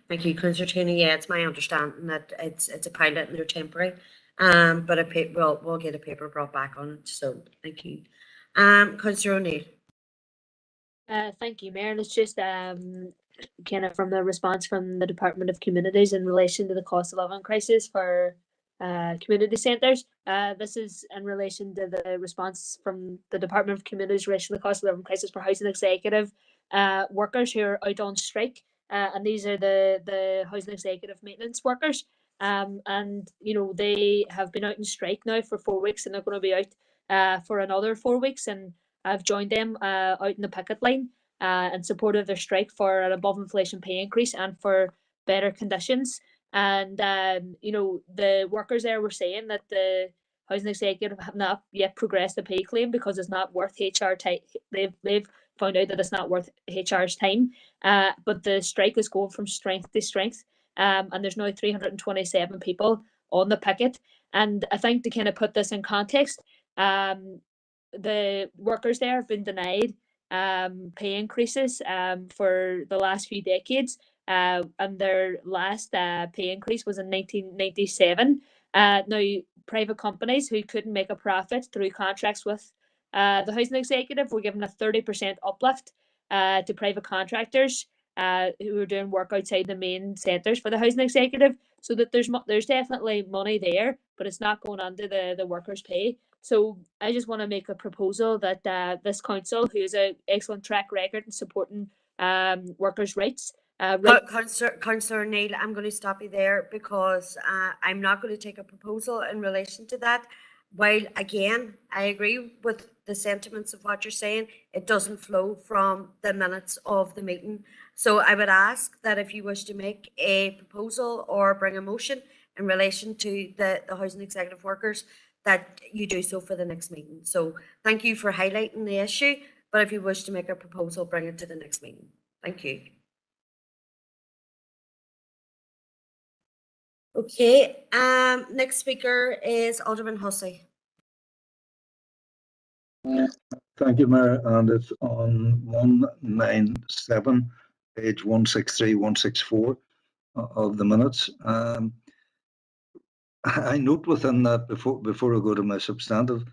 Thank you, Councillor Tierney. Yeah, it's my understanding that it's a pilot and they're temporary. But we'll get a paper brought back on it. So thank you. Councillor O'Neill. Thank you, Mayor. And it's just kind of from the response from the Department of Communities in relation to the cost of living crisis for community centres. This is in relation to the response from the Department of Communities in relation to the cost of living crisis for housing executive workers who are out on strike. And these are the housing executive maintenance workers. And you know, they have been out on strike now for 4 weeks, and they're going to be out for another 4 weeks. And I've joined them out in the picket line in support of their strike for an above inflation pay increase and for better conditions. And you know, the workers there were saying that the housing executive have not yet progressed the pay claim because it's not worth HR time. They've found out that it's not worth HR's time. But the strike is going from strength to strength. And there's now 327 people on the picket. And I think to kind of put this in context, the workers there have been denied pay increases for the last few decades. And their last pay increase was in 1997. Now, private companies who couldn't make a profit through contracts with the housing executive were given a 30% uplift to private contractors who are doing work outside the main centres for the housing executive, so that there's definitely money there, but it's not going under the workers' pay. So I just want to make a proposal that this council, who has an excellent track record in supporting workers' rights, Councillor Neil, I'm going to stop you there because I'm not going to take a proposal in relation to that. While again, I agree with the sentiments of what you're saying, it doesn't flow from the minutes of the meeting. So I would ask that if you wish to make a proposal or bring a motion in relation to the housing executive workers, that you do so for the next meeting. So thank you for highlighting the issue, but if you wish to make a proposal, bring it to the next meeting. Thank you. Okay, next speaker is Alderman Hussey. Thank you, Mayor, and it's on 197, page 163, 164 of the minutes. I note within that, before I go to my substantive,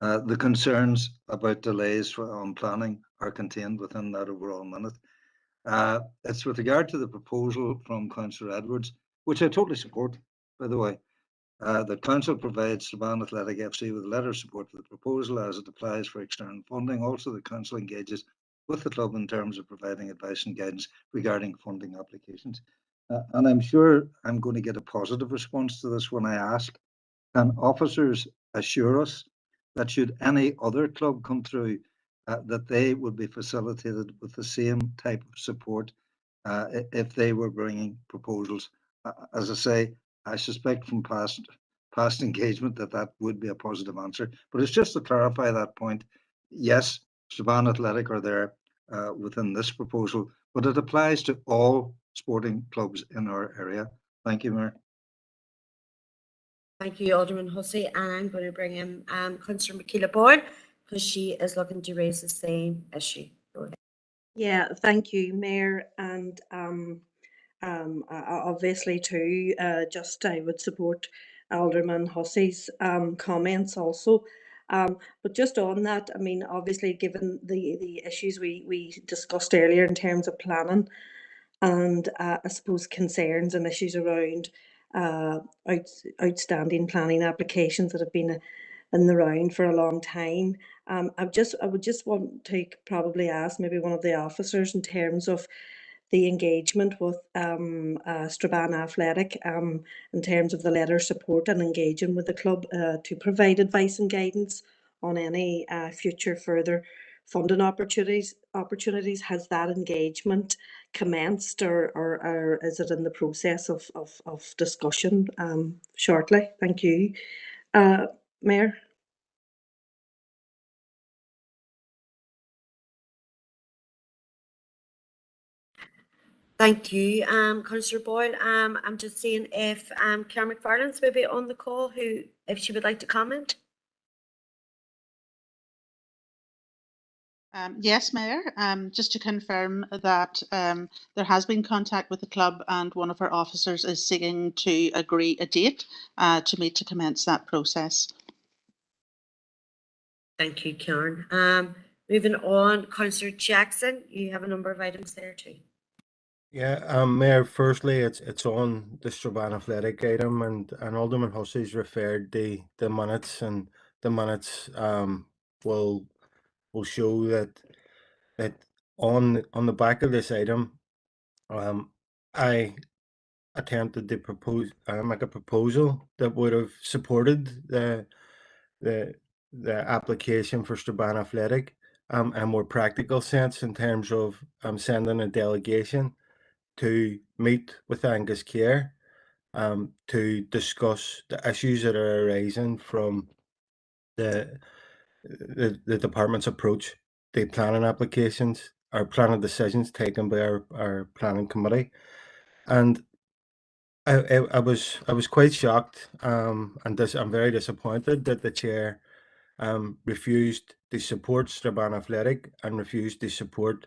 the concerns about delays on planning are contained within that overall minute. It's with regard to the proposal from Councillor Edwards, which I totally support, by the way. The council provides Strabane Athletic FC with a letter of support for the proposal as it applies for external funding. Also, the council engages with the club in terms of providing advice and guidance regarding funding applications. And I'm sure I'm going to get a positive response to this when I ask, can officers assure us that should any other club come through, that they would be facilitated with the same type of support if they were bringing proposals? As I say, I suspect from past engagement that would be a positive answer, but it's just to clarify that point. Yes, Strabane Athletic are there within this proposal, but it applies to all sporting clubs in our area. Thank you, Mayor. Thank you, Alderman Hussey, and I'm going to bring in Councillor Michaela Boyd because she is looking to raise the same issue. Go ahead. Yeah, thank you, Mayor, and obviously too, just I would support Alderman Hussey's comments also. But just on that, I mean, obviously, given the issues we discussed earlier in terms of planning, and I suppose concerns and issues around outstanding planning applications that have been in the round for a long time. I would just want to probably ask maybe one of the officers in terms of the engagement with Strabane Athletic in terms of the letter of support and engaging with the club to provide advice and guidance on any future further funding opportunities. Has that engagement commenced, or is it in the process of discussion shortly? Thank you. Mayor. Thank you, Councillor Boyle. I'm just seeing if Claire McFarlane's maybe on the call, if she would like to comment. Yes, Mayor. Just to confirm that there has been contact with the club and one of our officers is seeking to agree a date to meet to commence that process. Thank you, Karen. Moving on, Councillor Jackson, you have a number of items there too. Yeah, Mayor, firstly, it's on the Strabane Athletic item, and Alderman Hussey's referred the minutes, and the minutes will show that on the back of this item, I attempted to make a proposal that would have supported the application for Strabane Athletic in a more practical sense in terms of sending a delegation to meet with Angus Care to discuss the issues that are arising from the department's approach to planning applications or planning decisions taken by our planning committee. And I was quite shocked and I'm very disappointed that the chair refused to support Strabane Athletic and refused to support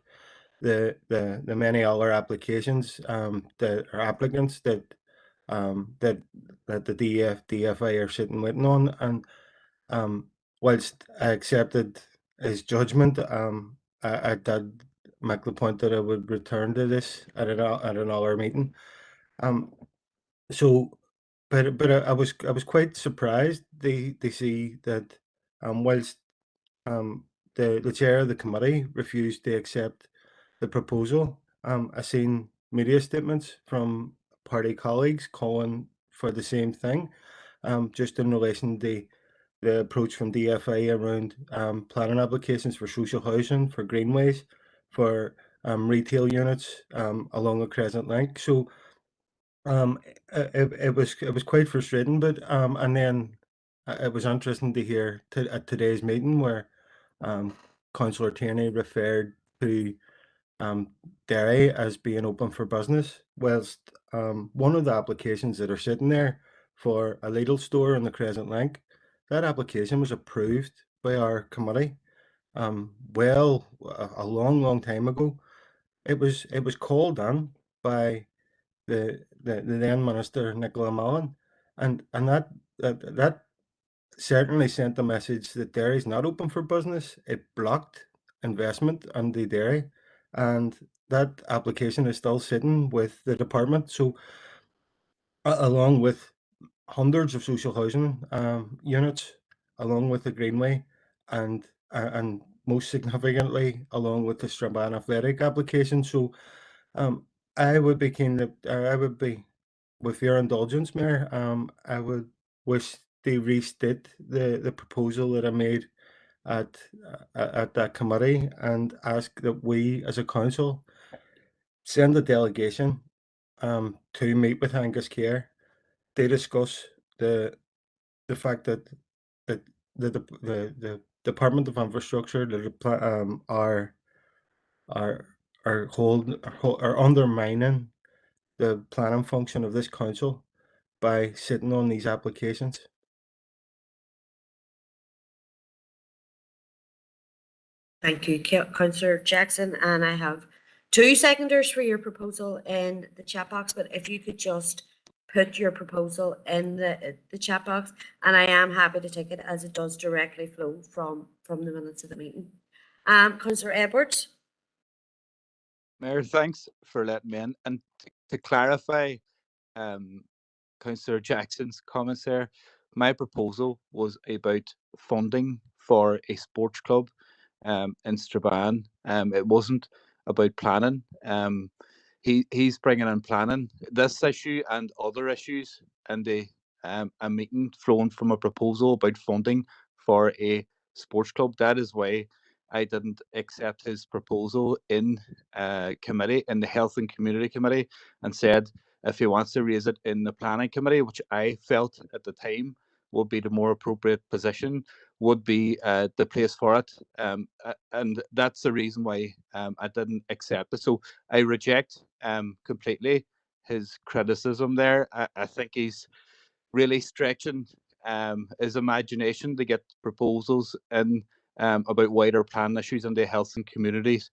the many other applications that are applicants that the DFI are sitting waiting on. And whilst I accepted his judgment, I did make the point that I would return to this at another meeting. So, but I was quite surprised to see that whilst the chair of the committee refused to accept the proposal, I seen media statements from party colleagues calling for the same thing, just in relation to the approach from DFA around planning applications for social housing, for greenways, for retail units along the Crescent Link. So it was quite frustrating, but and then it was interesting to hear at today's meeting where Councillor Tierney referred to Derry as being open for business, whilst one of the applications that are sitting there for a Lidl store on the Crescent Link, that application was approved by our committee well a long time ago. It was called on by the then Minister Nicola Mullen, and that certainly sent the message that Derry is not open for business. It blocked investment into Derry, and that application is still sitting with the department. So, along with hundreds of social housing units, along with the Greenway, and most significantly, along with the Strabane Athletic application. So, I would be keen that I would be, with your indulgence, Mayor, I would wish they restate the proposal that I made at that committee and ask that we as a council send a delegation to meet with Angus Care to discuss the fact that the Department of Infrastructure are undermining the planning function of this council by sitting on these applications. Thank you, Councillor Jackson, and I have 2 seconders for your proposal in the chat box, but if you could just put your proposal in the chat box, and I am happy to take it as it does directly flow from the minutes of the meeting. Councillor Edwards. Mayor, thanks for letting me in. And to clarify Councillor Jackson's comments there, my proposal was about funding for a sports club in Strabane. It wasn't about planning. He's bringing in planning. This issue and other issues and a meeting flowing from a proposal about funding for a sports club. That is why I didn't accept his proposal in committee, in the Health and Community Committee, and said if he wants to raise it in the Planning Committee, which I felt at the time would be the more appropriate position, would be the place for it. And that's the reason why I didn't accept it. So I reject completely his criticism there. I think he's really stretching his imagination to get proposals in about wider plan issues in the Health and Communities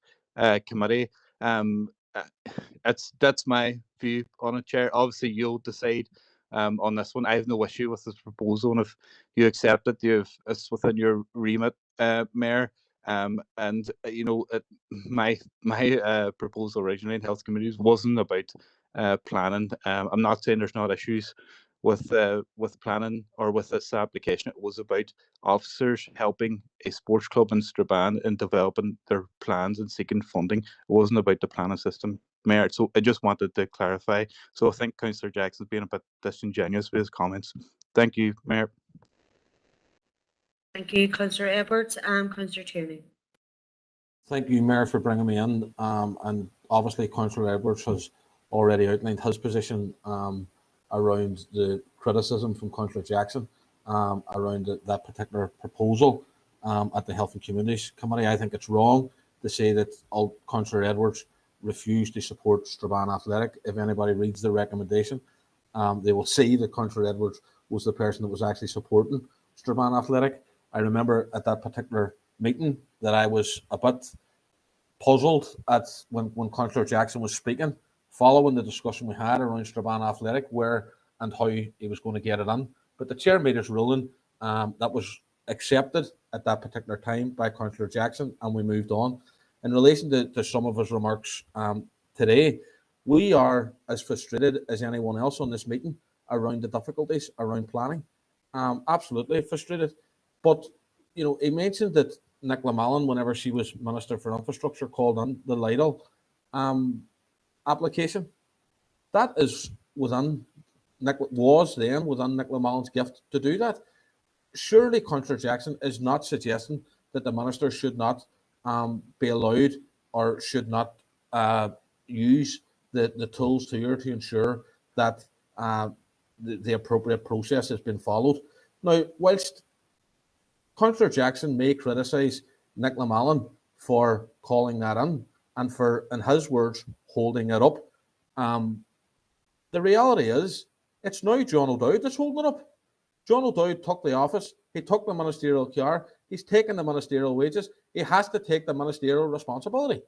Committee. That's my view on it, Chair. Obviously, you'll decide on this one. I have no issue with this proposal, and if you accept it, it's within your remit, Mayor. And you know, my proposal originally in Health Communities wasn't about planning. I'm not saying there's not issues with planning or with this application. It was about officers helping a sports club in Strabane in developing their plans and seeking funding. It wasn't about the planning system, Mayor. So I just wanted to clarify. So I think Councillor Jackson's being a bit disingenuous with his comments. Thank you, Mayor. Thank you, Councillor Edwards and Councillor Tierney. Thank you, Mayor, for bringing me in. And obviously, Councillor Edwards has already outlined his position around the criticism from Councillor Jackson around that particular proposal at the Health and Communities Committee. I think it's wrong to say that Councillor Edwards refused to support Strabane Athletic. If anybody reads the recommendation, they will see that Councillor Edwards was the person that was actually supporting Strabane Athletic. I remember at that particular meeting that I was a bit puzzled at when Councillor Jackson was speaking, following the discussion we had around Strabane Athletic, where and how he was going to get it in. But the chair made his ruling that was accepted at that particular time by Councillor Jackson, and we moved on. In relation to some of his remarks today, we are as frustrated as anyone else on this meeting around the difficulties around planning. Absolutely frustrated. But, you know, he mentioned that Nicola Mallon, whenever she was Minister for Infrastructure, called on the Lidl application. That is within within Nicola Mallon's gift to do that. Surely Councillor Jackson is not suggesting that the Minister should not be allowed or should not use the tools to ensure that the appropriate process has been followed. Now, whilst Councillor Jackson may criticise Nicola Mallon for calling that in and for, in his words, holding it up, the reality is it's now John O'Dowd that's holding it up. John O'Dowd took the office, he took the ministerial car, he's taken the ministerial wages, he has to take the ministerial responsibility.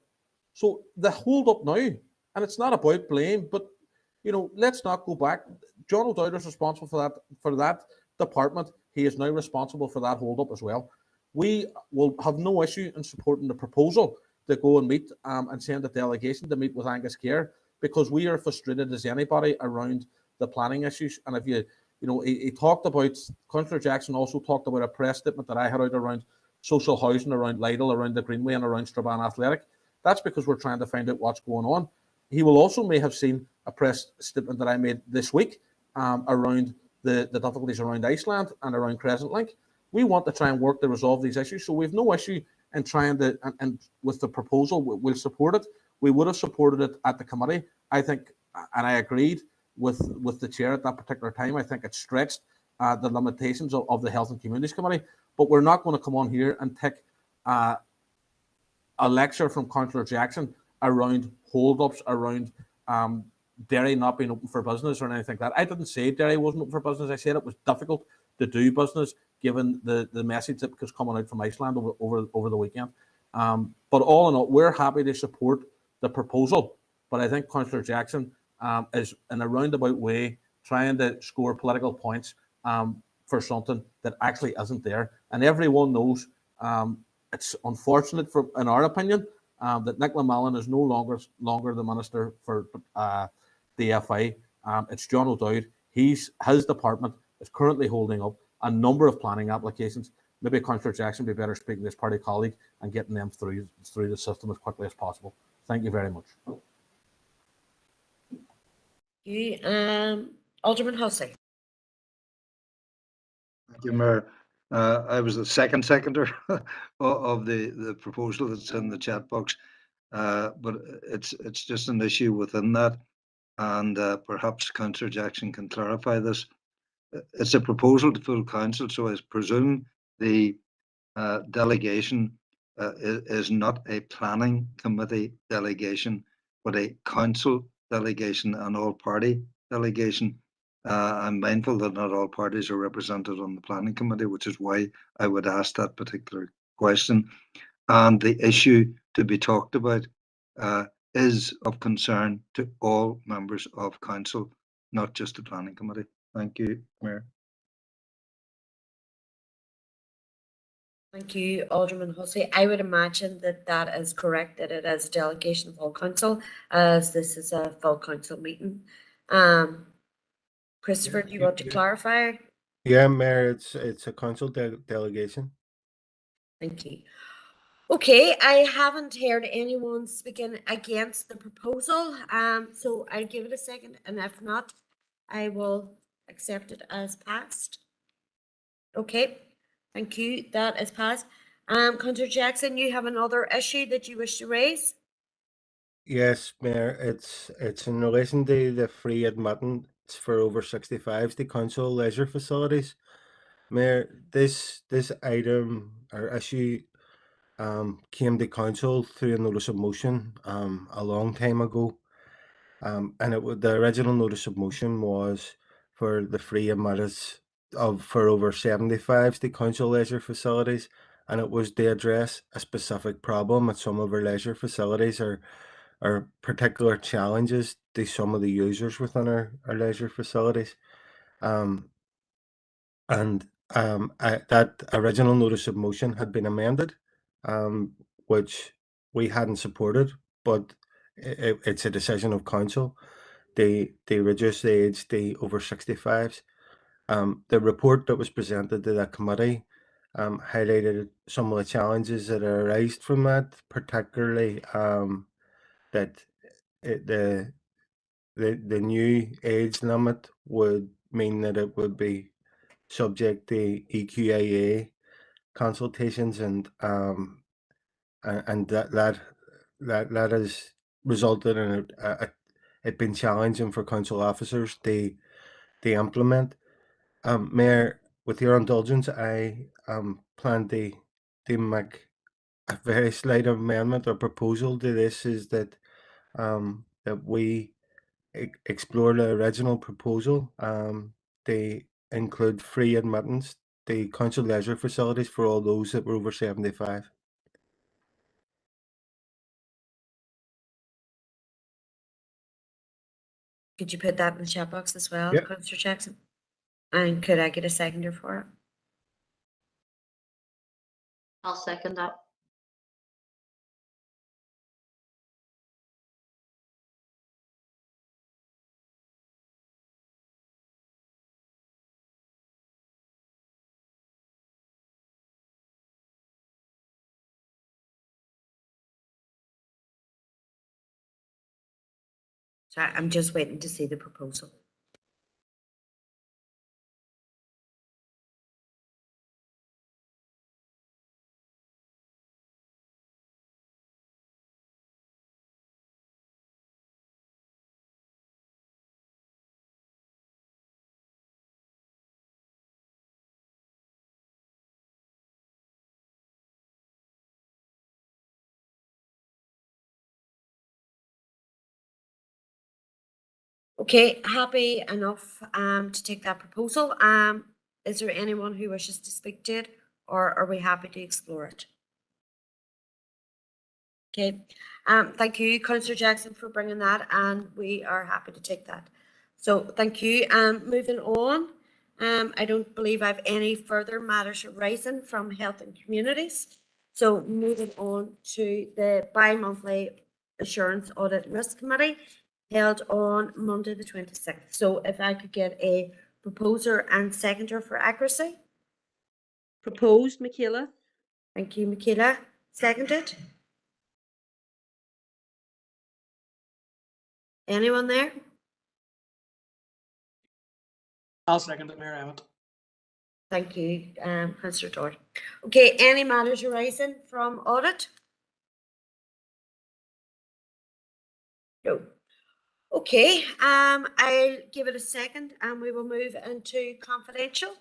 So the hold up now, and it's not about blame, but you know, let's not go back. John O'Dowd is responsible for that department. He is now responsible for that hold up as well. We will have no issue in supporting the proposal to go and meet and send a delegation to meet with Angus Kerr, because we are frustrated as anybody around the planning issues. And if you know, he talked about, Councillor Jackson also talked about a press statement that I had out around social housing, around Lidl, around the Greenway and around Strabane Athletic. That's because we're trying to find out what's going on. He will also may have seen a press statement that I made this week around the difficulties around Iceland and around Crescent Link. We want to try and work to resolve these issues. So we have no issue in trying to, and with the proposal, we'll support it. We would have supported it at the committee, I think, and I agreed with the chair at that particular time. I think it stretched the limitations of the Health and Communities Committee, but we're not going to come on here and take a lecture from Councillor Jackson around hold-ups, around Derry not being open for business or anything like that. I didn't say Derry wasn't open for business. I said it was difficult to do business given the message that was coming out from Iceland over the weekend. But all in all, we're happy to support the proposal. But I think Councillor Jackson is in a roundabout way trying to score political points for something that actually isn't there. And everyone knows it's unfortunate, in our opinion, that Nicola Mallon is no longer the Minister for DFI. It's John O'Dowd. His department is currently holding up a number of planning applications. Maybe Councillor Jackson would be better speaking to his party colleague and getting them through the system as quickly as possible. Thank you very much. Alderman Hussey. Thank you, Mayor. I was the seconder of the proposal that's in the chat box, but it's just an issue within that, and perhaps Councillor Jackson can clarify this. It's a proposal to full council, so I presume the delegation is not a planning committee delegation, but a council delegation, an all-party delegation. I'm mindful that not all parties are represented on the planning committee, which is why I would ask that particular question. And the issue to be talked about is of concern to all members of council, not just the planning committee. Thank you, Mayor. Thank you, Alderman Hussey. I would imagine that that is correct, that it is a delegation of all council, as this is a full council meeting. Christopher, do you want to clarify? Yeah, Mayor, it's a council delegation. Thank you. Okay, I haven't heard anyone speaking against the proposal, so I'll give it a second, and if not, I will accept it as passed. Okay, thank you. That is passed. Councillor Jackson, you have another issue that you wish to raise? Yes, Mayor, it's in relation to the free admittance for over 65s to council leisure facilities. Mayor, this item or issue came to council through a notice of motion a long time ago, and the original notice of motion was for the free admittance for over 75s to council leisure facilities, and it was to address a specific problem at some of our leisure facilities or particular challenges to some of the users within our leisure facilities. That original notice of motion had been amended, which we hadn't supported, but it's a decision of council. They reduce the age to over 65s. The report that was presented to that committee highlighted some of the challenges that arise from that, particularly that the new age limit would mean that it would be subject to EQIA consultations, and that has resulted in it being challenging for council officers to implement. Mayor, with your indulgence, I plan to make a very slight amendment or proposal to this, is that that we explore the original proposal to include free admittance to council leisure facilities for all those that were over 75. Could you put that in the chat box as well, Yep. Councillor Jackson? And could I get a seconder for it? I'll second that. Sorry, I'm just waiting to see the proposal. Okay, happy enough to take that proposal. Is there anyone who wishes to speak to it, or are we happy to explore it? Okay, thank you, Councillor Jackson, for bringing that, and we are happy to take that. So thank you. Moving on, I don't believe I have any further matters arising from Health and Communities. So moving on to the bi-monthly Assurance Audit Risk Committee, held on Monday the 26th. So if I could get a proposer and seconder for accuracy. Proposed, Michaela. Thank you, Michaela. Seconded. Anyone there? I'll second it, Mayor Emmett. Thank you, Councillor Doyle. Okay, any matters arising from audit? No. Okay, I'll give it a second and we will move into confidential.